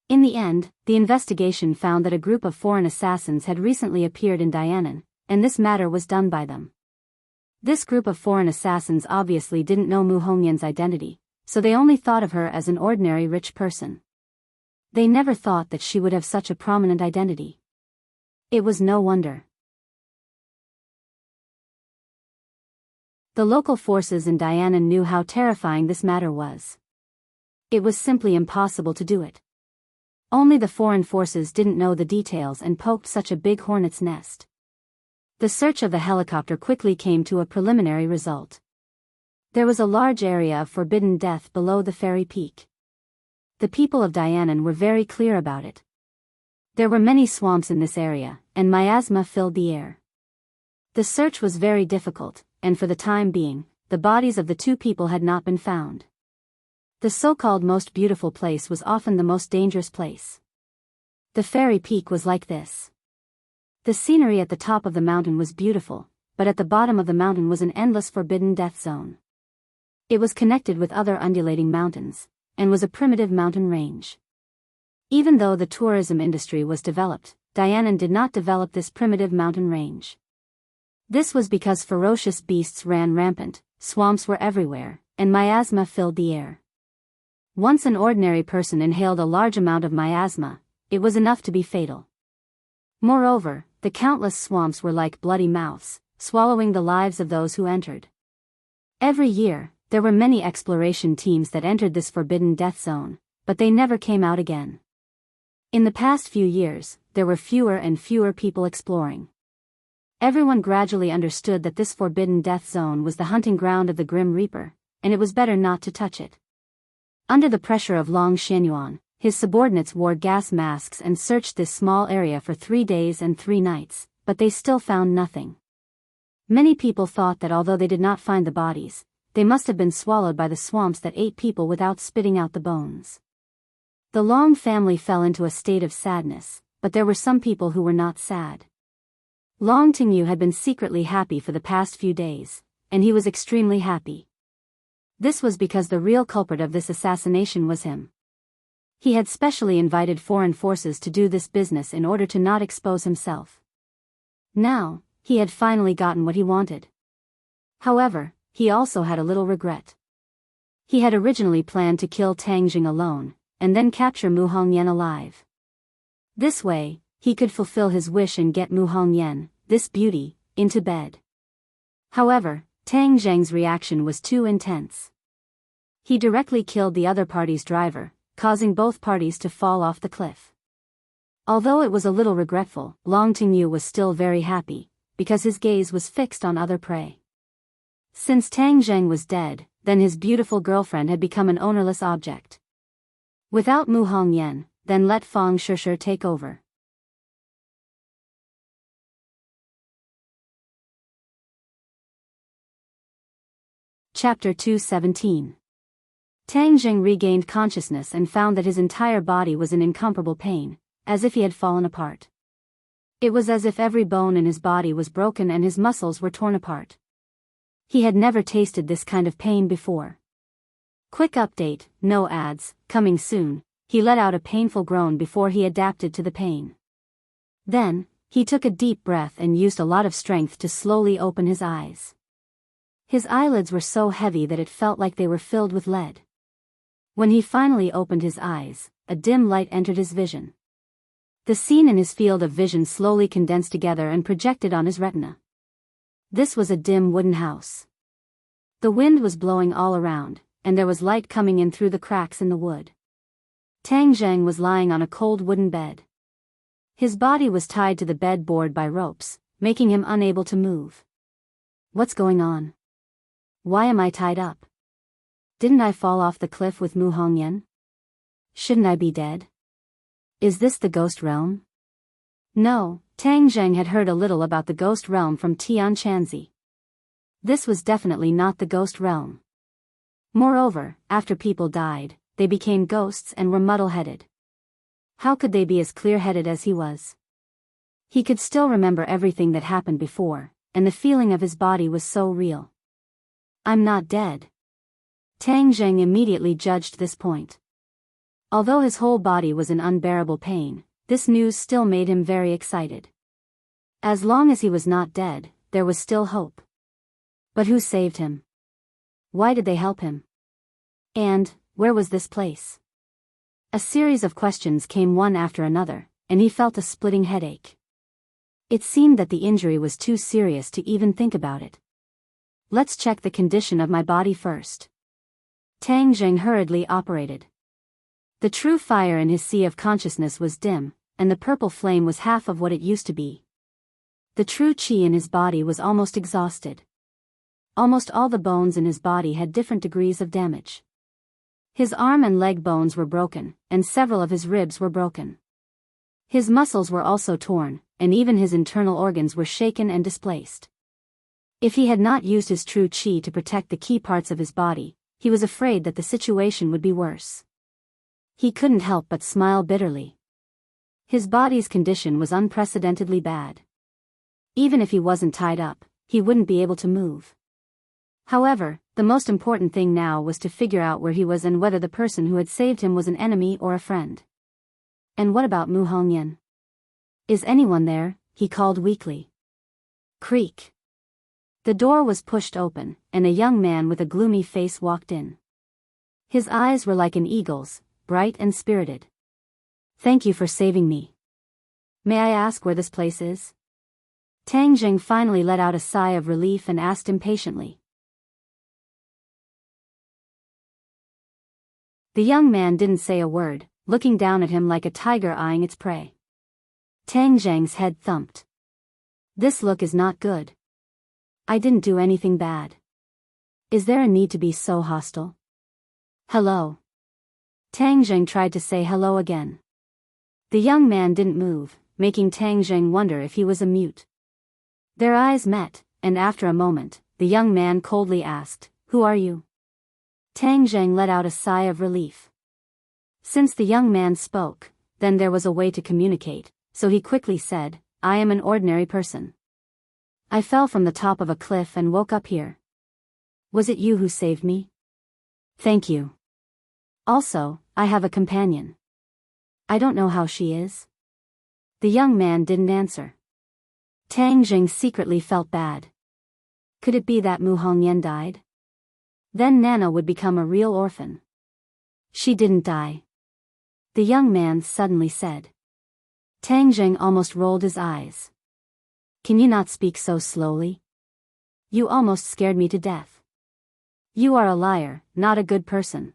In the end, the investigation found that a group of foreign assassins had recently appeared in Dianan, and this matter was done by them. This group of foreign assassins obviously didn't know Mu Hongyan's identity, so they only thought of her as an ordinary rich person. They never thought that she would have such a prominent identity. It was no wonder. The local forces in Dianan knew how terrifying this matter was. It was simply impossible to do it. Only the foreign forces didn't know the details and poked such a big hornet's nest. The search of the helicopter quickly came to a preliminary result. There was a large area of forbidden death below the fairy peak. The people of Dianan were very clear about it. There were many swamps in this area, and miasma filled the air. The search was very difficult, and for the time being, the bodies of the two people had not been found. The so-called most beautiful place was often the most dangerous place. The fairy peak was like this. The scenery at the top of the mountain was beautiful, but at the bottom of the mountain was an endless forbidden death zone. It was connected with other undulating mountains, and was a primitive mountain range. Even though the tourism industry was developed, Dianan did not develop this primitive mountain range. This was because ferocious beasts ran rampant, swamps were everywhere, and miasma filled the air. Once an ordinary person inhaled a large amount of miasma, it was enough to be fatal. Moreover, the countless swamps were like bloody mouths, swallowing the lives of those who entered. Every year, there were many exploration teams that entered this forbidden death zone, but they never came out again. In the past few years, there were fewer and fewer people exploring. Everyone gradually understood that this forbidden death zone was the hunting ground of the Grim Reaper, and it was better not to touch it. Under the pressure of Long Xianyuan, his subordinates wore gas masks and searched this small area for 3 days and 3 nights, but they still found nothing. Many people thought that although they did not find the bodies, they must have been swallowed by the swamps that ate people without spitting out the bones. The Long family fell into a state of sadness, but there were some people who were not sad. Long Tingyu had been secretly happy for the past few days, and he was extremely happy. This was because the real culprit of this assassination was him. He had specially invited foreign forces to do this business in order to not expose himself. Now, he had finally gotten what he wanted. However, he also had a little regret. He had originally planned to kill Tang Jing alone, and then capture Mu Hongyan alive. This way, he could fulfill his wish and get Mu Hongyan, this beauty, into bed. However, Tang Zheng's reaction was too intense. He directly killed the other party's driver, causing both parties to fall off the cliff. Although it was a little regretful, Long Tingyu was still very happy, because his gaze was fixed on other prey. Since Tang Zheng was dead, then his beautiful girlfriend had become an ownerless object. Without Mu Hongyan, then let Fang Shishir take over. Chapter 217. Tang Jing regained consciousness and found that his entire body was in incomparable pain, as if he had fallen apart. It was as if every bone in his body was broken and his muscles were torn apart. He had never tasted this kind of pain before. Quick update, no ads, coming soon. He let out a painful groan before he adapted to the pain. Then, he took a deep breath and used a lot of strength to slowly open his eyes. His eyelids were so heavy that it felt like they were filled with lead. When he finally opened his eyes, a dim light entered his vision. The scene in his field of vision slowly condensed together and projected on his retina. This was a dim wooden house. The wind was blowing all around, and there was light coming in through the cracks in the wood. Tang Zheng was lying on a cold wooden bed. His body was tied to the bed board by ropes, making him unable to move. What's going on? Why am I tied up? Didn't I fall off the cliff with Mu Hongyan? Shouldn't I be dead? Is this the ghost realm? No, Tang Zheng had heard a little about the ghost realm from Tian Chanzi. This was definitely not the ghost realm. Moreover, after people died, they became ghosts and were muddle-headed. How could they be as clear-headed as he was? He could still remember everything that happened before, and the feeling of his body was so real. I'm not dead. Tang Zheng immediately judged this point. Although his whole body was in unbearable pain, this news still made him very excited. As long as he was not dead, there was still hope. But who saved him? Why did they help him? And, where was this place? A series of questions came one after another, and he felt a splitting headache. It seemed that the injury was too serious to even think about it. Let's check the condition of my body first. Tang Zheng hurriedly operated. The true fire in his sea of consciousness was dim, and the purple flame was half of what it used to be. The true qi in his body was almost exhausted. Almost all the bones in his body had different degrees of damage. His arm and leg bones were broken, and several of his ribs were broken. His muscles were also torn, and even his internal organs were shaken and displaced. If he had not used his true qi to protect the key parts of his body, he was afraid that the situation would be worse. He couldn't help but smile bitterly. His body's condition was unprecedentedly bad. Even if he wasn't tied up, he wouldn't be able to move. However, the most important thing now was to figure out where he was and whether the person who had saved him was an enemy or a friend. And what about Mu Hongyan? Is anyone there? He called weakly. Creak. The door was pushed open, and a young man with a gloomy face walked in. His eyes were like an eagle's, bright and spirited. Thank you for saving me. May I ask where this place is? Tang Zheng finally let out a sigh of relief and asked impatiently. The young man didn't say a word, looking down at him like a tiger eyeing its prey. Tang Zheng's head thumped. This look is not good. I didn't do anything bad. Is there a need to be so hostile? Hello. Tang Zheng tried to say hello again. The young man didn't move, making Tang Zheng wonder if he was a mute. Their eyes met, and after a moment, the young man coldly asked, "Who are you?" Tang Zheng let out a sigh of relief. Since the young man spoke, then there was a way to communicate, so he quickly said, "I am an ordinary person. I fell from the top of a cliff and woke up here. Was it you who saved me? Thank you. Also, I have a companion. I don't know how she is." The young man didn't answer. Tang Zheng secretly felt bad. Could it be that Mu Hongyan died? Then Nana would become a real orphan. She didn't die. The young man suddenly said. Tang Zheng almost rolled his eyes. Can you not speak so slowly? You almost scared me to death. You are a liar, not a good person.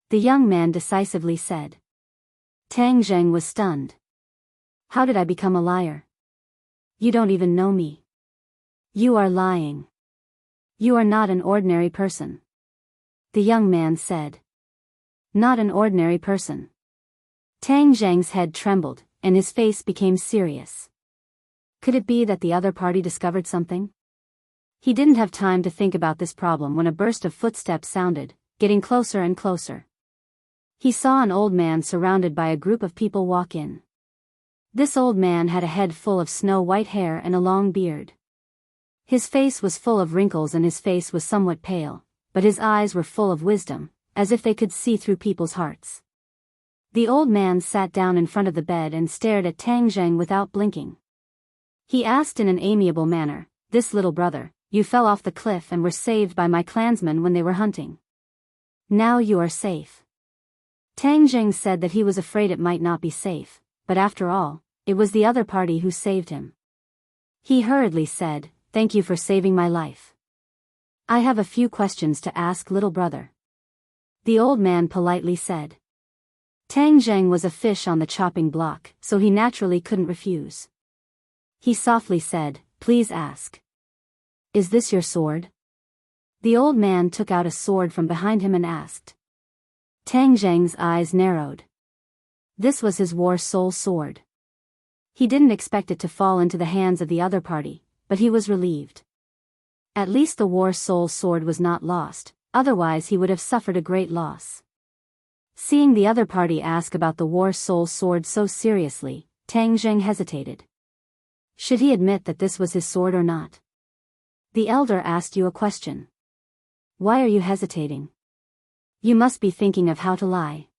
The young man decisively said. Tang Zheng was stunned. How did I become a liar? You don't even know me. You are lying. You are not an ordinary person. The young man said. Not an ordinary person. Tang Zheng's head trembled, and his face became serious. Could it be that the other party discovered something? He didn't have time to think about this problem when a burst of footsteps sounded, getting closer and closer. He saw an old man surrounded by a group of people walk in. This old man had a head full of snow-white hair and a long beard. His face was full of wrinkles and his face was somewhat pale, but his eyes were full of wisdom, as if they could see through people's hearts. The old man sat down in front of the bed and stared at Tang Zheng without blinking. He asked in an amiable manner, "This little brother, you fell off the cliff and were saved by my clansmen when they were hunting. Now you are safe." Tang Zheng said that he was afraid it might not be safe, but after all, it was the other party who saved him. He hurriedly said, "Thank you for saving my life. I have a few questions to ask, little brother." The old man politely said. Tang Zheng was a fish on the chopping block, so he naturally couldn't refuse. He softly said, "Please ask. Is this your sword?" The old man took out a sword from behind him and asked. Tang Zheng's eyes narrowed. This was his war soul sword. He didn't expect it to fall into the hands of the other party, but he was relieved. At least the war soul sword was not lost, otherwise he would have suffered a great loss. Seeing the other party ask about the war soul sword so seriously, Tang Zheng hesitated. Should he admit that this was his sword or not? The elder asked you a question. Why are you hesitating? You must be thinking of how to lie.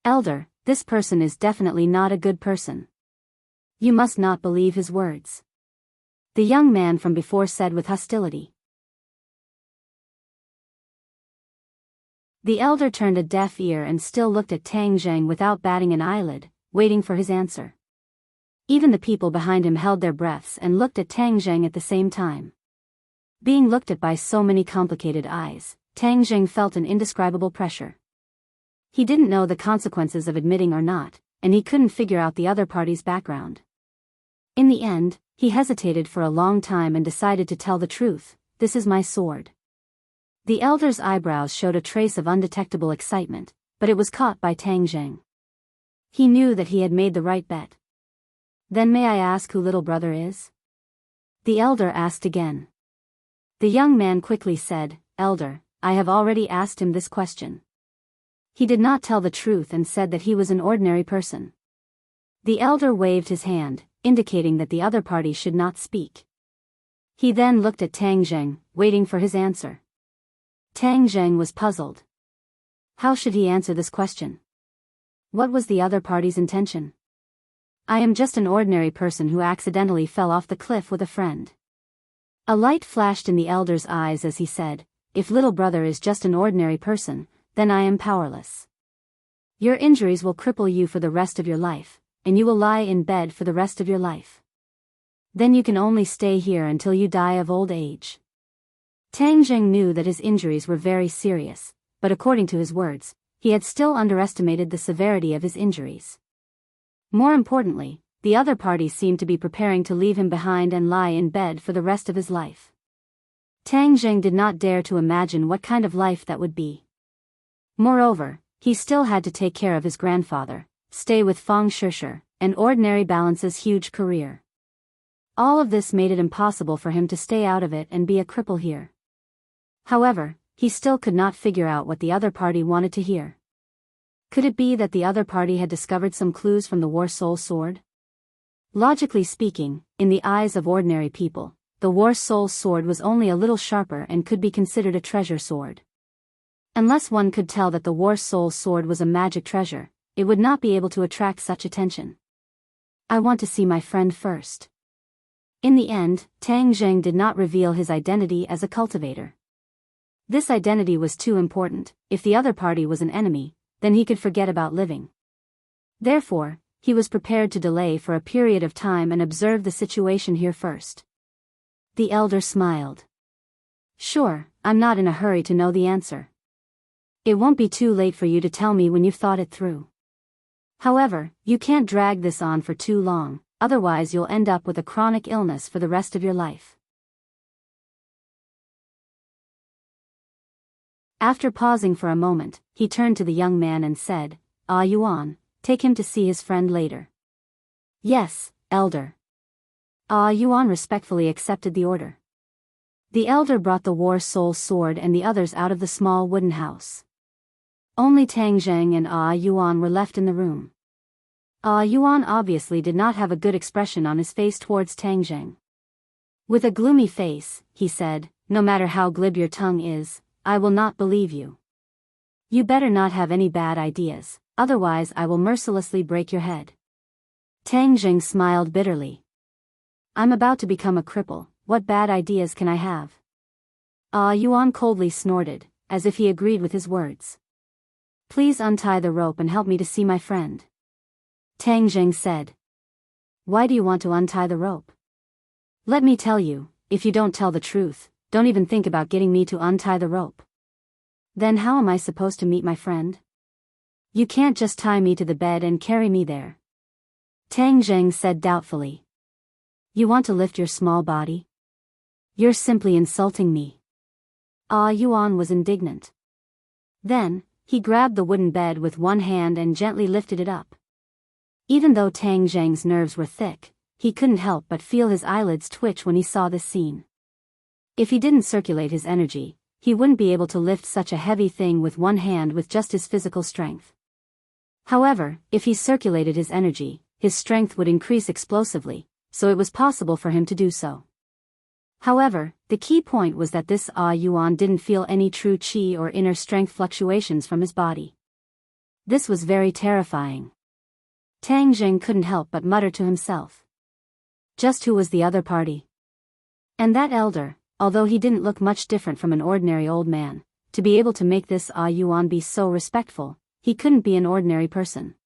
Elder, this person is definitely not a good person. You must not believe his words. The young man from before said with hostility. The elder turned a deaf ear and still looked at Tang Zheng without batting an eyelid, waiting for his answer. Even the people behind him held their breaths and looked at Tang Zheng at the same time. Being looked at by so many complicated eyes, Tang Zheng felt an indescribable pressure. He didn't know the consequences of admitting or not, and he couldn't figure out the other party's background. In the end, he hesitated for a long time and decided to tell the truth. This is my sword. The elder's eyebrows showed a trace of undetectable excitement, but it was caught by Tang Zheng. He knew that he had made the right bet. Then may I ask who little brother is? The elder asked again. The young man quickly said, Elder, I have already asked him this question. He did not tell the truth and said that he was an ordinary person. The elder waved his hand, indicating that the other party should not speak. He then looked at Tang Zheng, waiting for his answer. Tang Zheng was puzzled. How should he answer this question? What was the other party's intention? I am just an ordinary person who accidentally fell off the cliff with a friend. A light flashed in the elder's eyes as he said, If little brother is just an ordinary person, then I am powerless. Your injuries will cripple you for the rest of your life, and you will lie in bed for the rest of your life. Then you can only stay here until you die of old age. Tang Zheng knew that his injuries were very serious, but according to his words, he had still underestimated the severity of his injuries. More importantly, the other party seemed to be preparing to leave him behind and lie in bed for the rest of his life. Tang Zheng did not dare to imagine what kind of life that would be. Moreover, he still had to take care of his grandfather, stay with Fang Shishir, and ordinary balance's huge career. All of this made it impossible for him to stay out of it and be a cripple here. However, he still could not figure out what the other party wanted to hear. Could it be that the other party had discovered some clues from the War Soul Sword? Logically speaking, in the eyes of ordinary people, the War Soul Sword was only a little sharper and could be considered a treasure sword. Unless one could tell that the War Soul Sword was a magic treasure, it would not be able to attract such attention. I want to see my friend first. In the end, Tang Zheng did not reveal his identity as a cultivator. This identity was too important. If the other party was an enemy, then he could forget about living. Therefore, he was prepared to delay for a period of time and observe the situation here first. The elder smiled. Sure, I'm not in a hurry to know the answer. It won't be too late for you to tell me when you've thought it through. However, you can't drag this on for too long, otherwise you'll end up with a chronic illness for the rest of your life. After pausing for a moment, he turned to the young man and said, Ah Yuan, take him to see his friend later. Yes, elder. Ah Yuan respectfully accepted the order. The elder brought the War Soul Sword and the others out of the small wooden house. Only Tang Zheng and Ah Yuan were left in the room. Ah Yuan obviously did not have a good expression on his face towards Tang Zheng. With a gloomy face, he said, No matter how glib your tongue is, I will not believe you. You better not have any bad ideas, otherwise I will mercilessly break your head. Tang Jing smiled bitterly. I'm about to become a cripple, what bad ideas can I have? Yuan coldly snorted, as if he agreed with his words. Please untie the rope and help me to see my friend. Tang Jing said. Why do you want to untie the rope? Let me tell you, if you don't tell the truth, don't even think about getting me to untie the rope. Then how am I supposed to meet my friend? You can't just tie me to the bed and carry me there. Tang Jing said doubtfully. You want to lift your small body? You're simply insulting me. Yuan was indignant. Then, he grabbed the wooden bed with one hand and gently lifted it up. Even though Tang Jing's nerves were thick, he couldn't help but feel his eyelids twitch when he saw this scene. If he didn't circulate his energy, he wouldn't be able to lift such a heavy thing with one hand with just his physical strength. However, if he circulated his energy, his strength would increase explosively, so it was possible for him to do so. However, the key point was that this Yuan didn't feel any true qi or inner strength fluctuations from his body. This was very terrifying. Tang Jing couldn't help but mutter to himself. Just who was the other party? And that elder, although he didn't look much different from an ordinary old man, to be able to make this Yuan be so respectful, he couldn't be an ordinary person.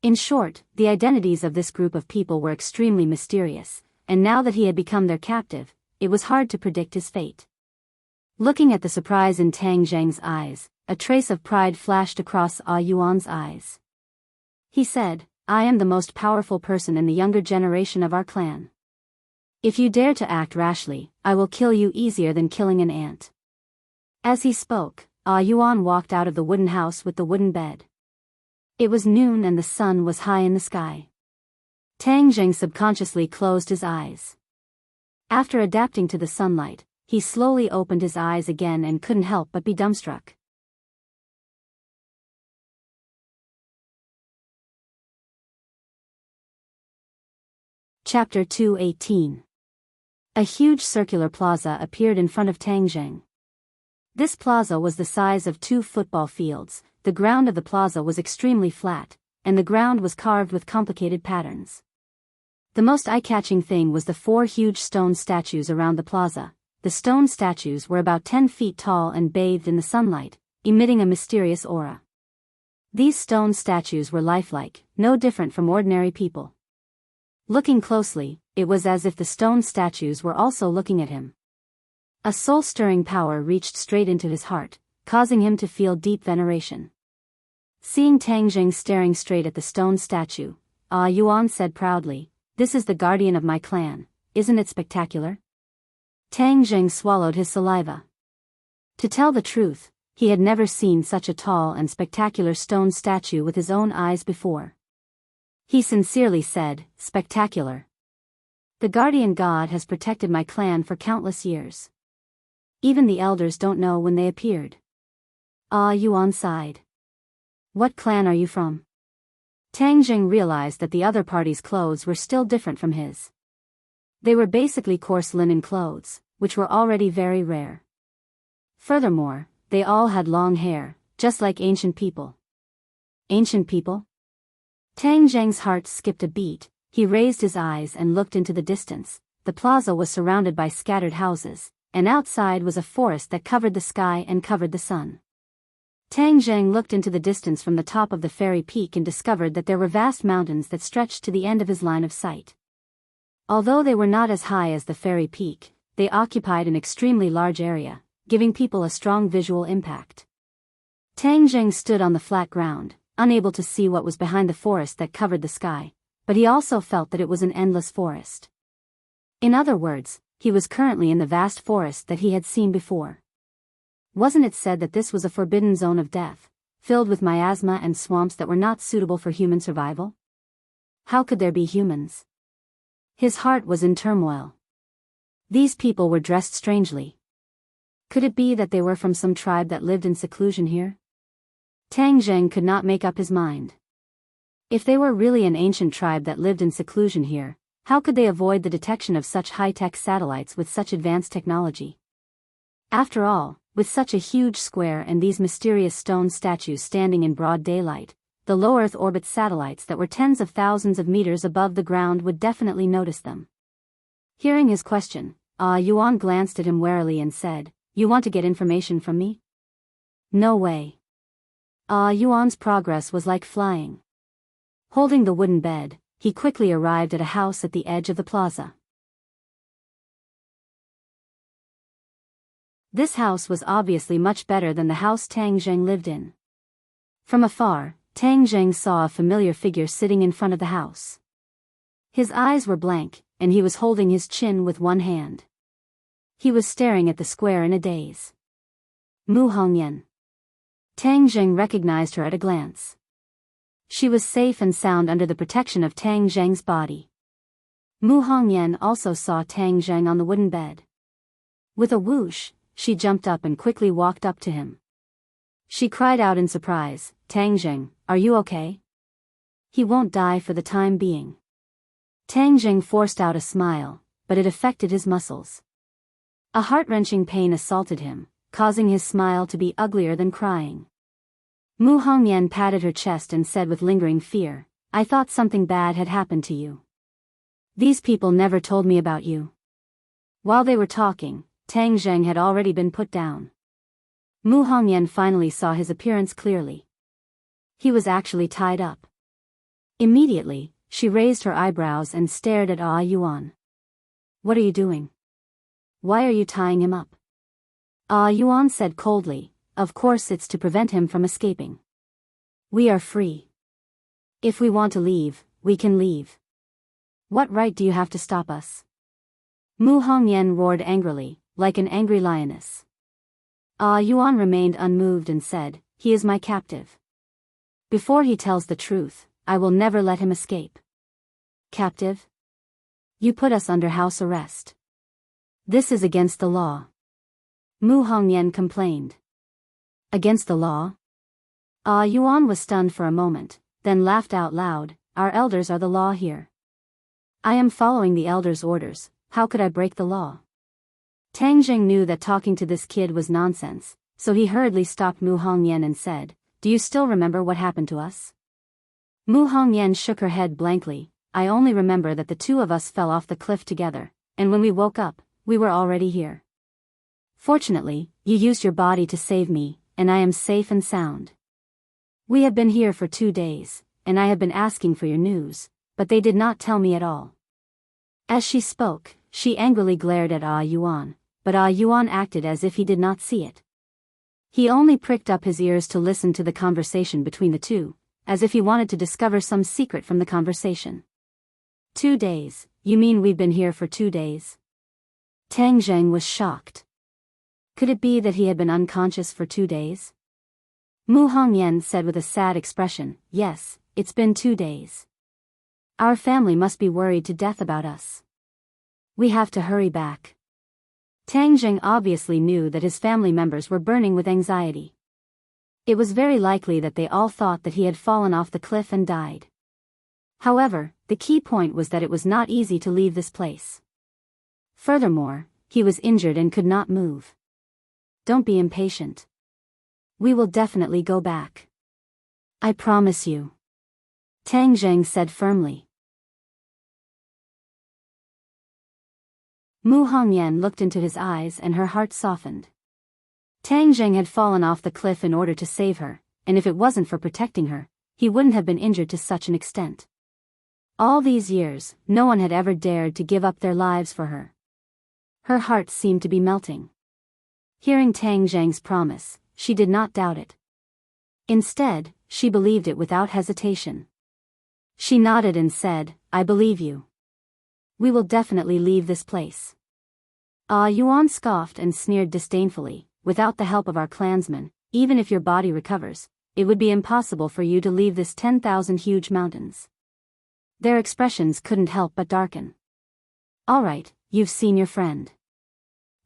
In short, the identities of this group of people were extremely mysterious, and now that he had become their captive, it was hard to predict his fate. Looking at the surprise in Tang Jing's eyes, a trace of pride flashed across Yuan's eyes. He said, I am the most powerful person in the younger generation of our clan. If you dare to act rashly, I will kill you easier than killing an ant. As he spoke, Yuan walked out of the wooden house with the wooden bed. It was noon and the sun was high in the sky. Tang Jing subconsciously closed his eyes. After adapting to the sunlight, he slowly opened his eyes again and couldn't help but be dumbstruck. Chapter 218. A huge circular plaza appeared in front of Tang Jing. This plaza was the size of 2 football fields. The ground of the plaza was extremely flat, and the ground was carved with complicated patterns. The most eye-catching thing was the 4 huge stone statues around the plaza. The stone statues were about 10 feet tall and bathed in the sunlight, emitting a mysterious aura. These stone statues were lifelike, no different from ordinary people. Looking closely, it was as if the stone statues were also looking at him. A soul-stirring power reached straight into his heart, causing him to feel deep veneration. Seeing Tang Jing staring straight at the stone statue, Yuan said proudly, This is the guardian of my clan, isn't it spectacular? Tang Jing swallowed his saliva. To tell the truth, he had never seen such a tall and spectacular stone statue with his own eyes before. He sincerely said, Spectacular. The guardian god has protected my clan for countless years. Even the elders don't know when they appeared. Yuan sighed. What clan are you from? Tang Jing realized that the other party's clothes were still different from his. They were basically coarse linen clothes, which were already very rare. Furthermore, they all had long hair, just like ancient people. Ancient people? Tang Jing's heart skipped a beat. He raised his eyes and looked into the distance. The plaza was surrounded by scattered houses, and outside was a forest that covered the sky and covered the sun. Tang Jing looked into the distance from the top of the fairy peak and discovered that there were vast mountains that stretched to the end of his line of sight. Although they were not as high as the fairy peak, they occupied an extremely large area, giving people a strong visual impact. Tang Jing stood on the flat ground, unable to see what was behind the forest that covered the sky, but he also felt that it was an endless forest. In other words, he was currently in the vast forest that he had seen before. Wasn't it said that this was a forbidden zone of death, filled with miasma and swamps that were not suitable for human survival? How could there be humans? His heart was in turmoil. These people were dressed strangely. Could it be that they were from some tribe that lived in seclusion here? Tang Jing could not make up his mind. If they were really an ancient tribe that lived in seclusion here, how could they avoid the detection of such high-tech satellites with such advanced technology? After all, with such a huge square and these mysterious stone statues standing in broad daylight, the low Earth orbit satellites that were tens of thousands of meters above the ground would definitely notice them. Hearing his question, Yuan glanced at him warily and said, "You want to get information from me?" "No way." Yuan's progress was like flying. Holding the wooden bed, he quickly arrived at a house at the edge of the plaza. This house was obviously much better than the house Tang Zheng lived in. From afar, Tang Zheng saw a familiar figure sitting in front of the house. His eyes were blank, and he was holding his chin with one hand. He was staring at the square in a daze. Mu Hongyan. Tang Zheng recognized her at a glance. She was safe and sound under the protection of Tang Zheng's body. Mu Hongyan also saw Tang Zheng on the wooden bed. With a whoosh, she jumped up and quickly walked up to him. She cried out in surprise, "Tang Zheng, are you okay?" "He won't die for the time being." Tang Zheng forced out a smile, but it affected his muscles. A heart-wrenching pain assaulted him, causing his smile to be uglier than crying. Mu Hongyan patted her chest and said with lingering fear, "I thought something bad had happened to you. These people never told me about you." While they were talking, Tang Zheng had already been put down. Mu Hongyan finally saw his appearance clearly. He was actually tied up. Immediately, she raised her eyebrows and stared at Yuan. "What are you doing? Why are you tying him up?" Yuan said coldly, "Of course it's to prevent him from escaping. We are free. If we want to leave, we can leave. What right do you have to stop us?" Mu Hongyan roared angrily, like an angry lioness. Yuan remained unmoved and said, "He is my captive. Before he tells the truth, I will never let him escape." "Captive? You put us under house arrest. This is against the law." Mu Hongyan complained. "Against the law?" Yuan was stunned for a moment, then laughed out loud, "Our elders are the law here. I am following the elders' orders, how could I break the law?" Tang Zheng knew that talking to this kid was nonsense, so he hurriedly stopped Mu Hongyan and said, "Do you still remember what happened to us?" Mu Hongyan shook her head blankly, "I only remember that the two of us fell off the cliff together, and when we woke up, we were already here. Fortunately, you used your body to save me, and I am safe and sound. We have been here for 2 days, and I have been asking for your news, but they did not tell me at all." As she spoke, she angrily glared at Yuan, but Yuan acted as if he did not see it. He only pricked up his ears to listen to the conversation between the two, as if he wanted to discover some secret from the conversation. 2 days, you mean we've been here for 2 days? Tang Zheng was shocked. Could it be that he had been unconscious for 2 days? Mu Hongyan said with a sad expression, "Yes, it's been 2 days. Our family must be worried to death about us. We have to hurry back." Tang Zheng obviously knew that his family members were burning with anxiety. It was very likely that they all thought that he had fallen off the cliff and died. However, the key point was that it was not easy to leave this place. Furthermore, he was injured and could not move. "Don't be impatient. We will definitely go back. I promise you," Tang Zheng said firmly. Mu Hongyan looked into his eyes and her heart softened. Tang Zheng had fallen off the cliff in order to save her, and if it wasn't for protecting her, he wouldn't have been injured to such an extent. All these years, no one had ever dared to give up their lives for her. Her heart seemed to be melting. Hearing Tang Zheng's promise, she did not doubt it. Instead, she believed it without hesitation. She nodded and said, "I believe you. We will definitely leave this place." Yuan scoffed and sneered disdainfully, "Without the help of our clansmen, even if your body recovers, it would be impossible for you to leave this 10,000 huge mountains." Their expressions couldn't help but darken. "All right, you've seen your friend.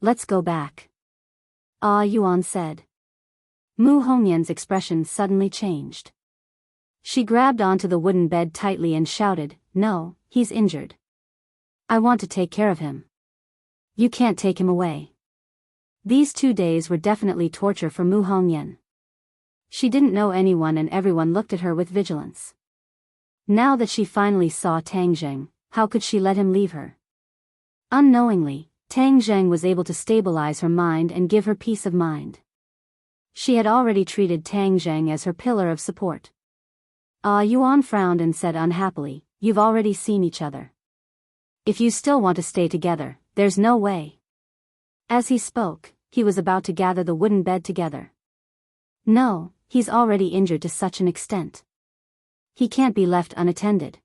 Let's go back," Yuan said. Mu Hongyan's expression suddenly changed. She grabbed onto the wooden bed tightly and shouted, "No, he's injured. I want to take care of him. You can't take him away." These 2 days were definitely torture for Mu Hongyan. She didn't know anyone and everyone looked at her with vigilance. Now that she finally saw Tang Zheng, how could she let him leave her? Unknowingly, Tang Zheng was able to stabilize her mind and give her peace of mind. She had already treated Tang Zheng as her pillar of support. Yuan frowned and said unhappily, "You've already seen each other. If you still want to stay together, there's no way." As he spoke, he was about to gather the wooden bed together. "No, he's already injured to such an extent. He can't be left unattended."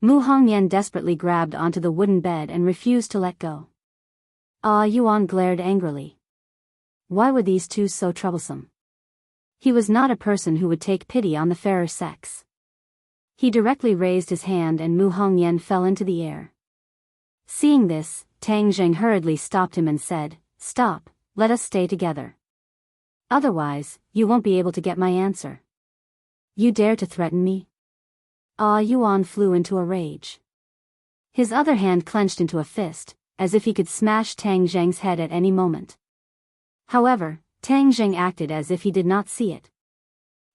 Mu Hongyan desperately grabbed onto the wooden bed and refused to let go. Yuan glared angrily. Why were these two so troublesome? He was not a person who would take pity on the fairer sex. He directly raised his hand and Mu Hongyan fell into the air. Seeing this, Tang Zheng hurriedly stopped him and said, "Stop, let us stay together. Otherwise, you won't be able to get my answer. You dare to threaten me?" Yuan flew into a rage. His other hand clenched into a fist, as if he could smash Tang Zheng's head at any moment. However, Tang Zheng acted as if he did not see it.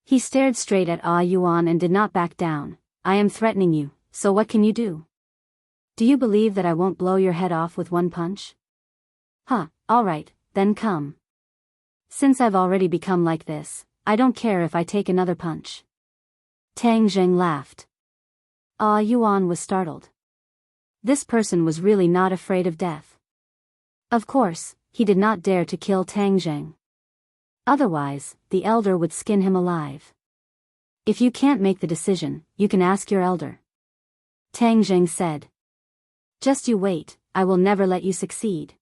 He stared straight at Yuan and did not back down. "I am threatening you, so what can you do? Do you believe that I won't blow your head off with one punch? Alright, then come. Since I've already become like this, I don't care if I take another punch." Tang Zheng laughed. Yuan was startled. This person was really not afraid of death. Of course, he did not dare to kill Tang Zheng. Otherwise, the elder would skin him alive. "If you can't make the decision, you can ask your elder," Tang Zheng said. "Just you wait, I will never let you succeed."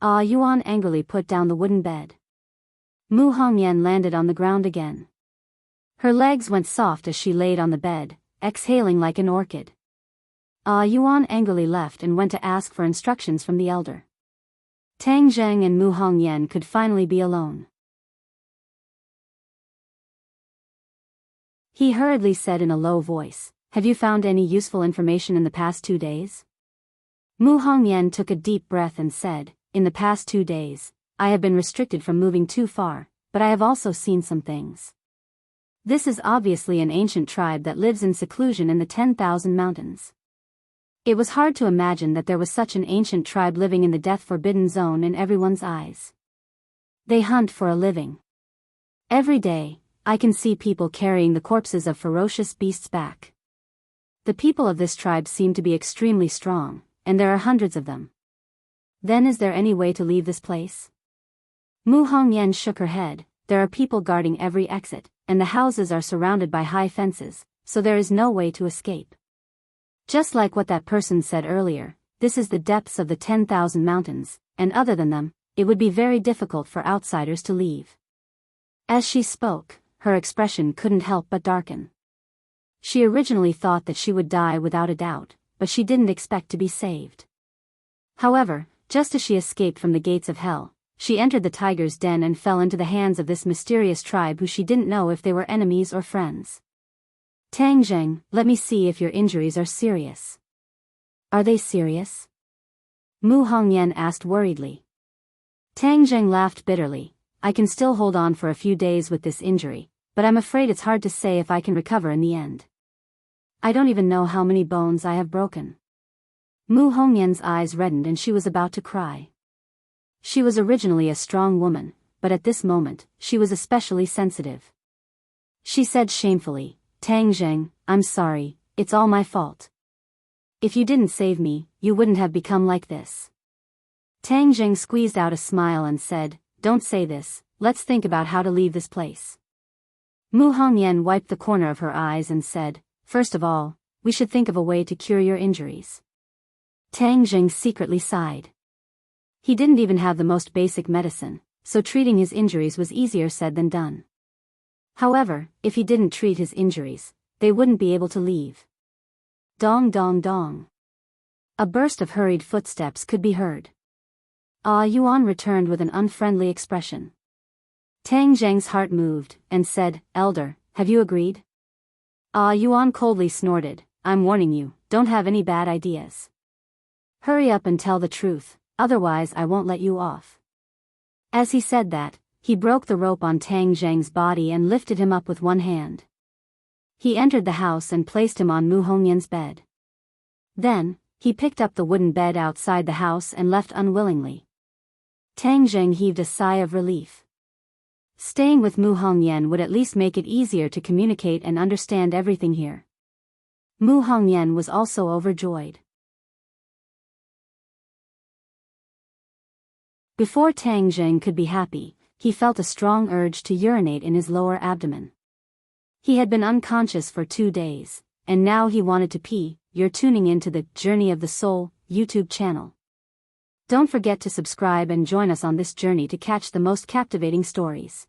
Yuan angrily put down the wooden bed. Mu Hongyan landed on the ground again. Her legs went soft as she laid on the bed, exhaling like an orchid. Yuan angrily left and went to ask for instructions from the elder. Tang Zheng and Mu Hongyan could finally be alone. He hurriedly said in a low voice, "Have you found any useful information in the past 2 days?" Mu Hongyan took a deep breath and said, "In the past 2 days, I have been restricted from moving too far, but I have also seen some things. This is obviously an ancient tribe that lives in seclusion in the 10,000 mountains." It was hard to imagine that there was such an ancient tribe living in the death-forbidden zone in everyone's eyes. They hunt for a living. Every day, I can see people carrying the corpses of ferocious beasts back. The people of this tribe seem to be extremely strong, and there are hundreds of them. Then is there any way to leave this place? Mu Hongyan shook her head. There are people guarding every exit, and the houses are surrounded by high fences, so there is no way to escape. Just like what that person said earlier, this is the depths of the 10,000 mountains, and other than them, it would be very difficult for outsiders to leave. As she spoke, her expression couldn't help but darken. She originally thought that she would die without a doubt, but she didn't expect to be saved. However, just as she escaped from the gates of hell, she entered the tiger's den and fell into the hands of this mysterious tribe who she didn't know if they were enemies or friends. "Tang Zheng, let me see if your injuries are serious." "Are they serious?" Mu Hongyan asked worriedly. Tang Zheng laughed bitterly. "I can still hold on for a few days with this injury, but I'm afraid it's hard to say if I can recover in the end. I don't even know how many bones I have broken." Mu Hongyan's eyes reddened and she was about to cry. She was originally a strong woman, but at this moment, she was especially sensitive. She said shamefully, "Tang Zheng, I'm sorry, it's all my fault. If you didn't save me, you wouldn't have become like this." Tang Zheng squeezed out a smile and said, "Don't say this, let's think about how to leave this place." Mu Hongyan wiped the corner of her eyes and said, "First of all, we should think of a way to cure your injuries." Tang Zheng secretly sighed. He didn't even have the most basic medicine, so treating his injuries was easier said than done. However, if he didn't treat his injuries, they wouldn't be able to leave. Dong dong dong. A burst of hurried footsteps could be heard. Yuan returned with an unfriendly expression. Tang Zheng's heart moved, and said, "Elder, have you agreed?" Yuan coldly snorted, "I'm warning you, don't have any bad ideas. Hurry up and tell the truth, otherwise I won't let you off." As he said that, he broke the rope on Tang Zheng's body and lifted him up with one hand. He entered the house and placed him on Mu Hongyan's bed. Then, he picked up the wooden bed outside the house and left unwillingly. Tang Zheng heaved a sigh of relief. Staying with Mu Hongyan would at least make it easier to communicate and understand everything here. Mu Hongyan was also overjoyed. Before Tang Zheng could be happy, he felt a strong urge to urinate in his lower abdomen. He had been unconscious for 2 days, and now he wanted to pee. You're tuning into the Journey of the Soul YouTube channel. Don't forget to subscribe and join us on this journey to catch the most captivating stories.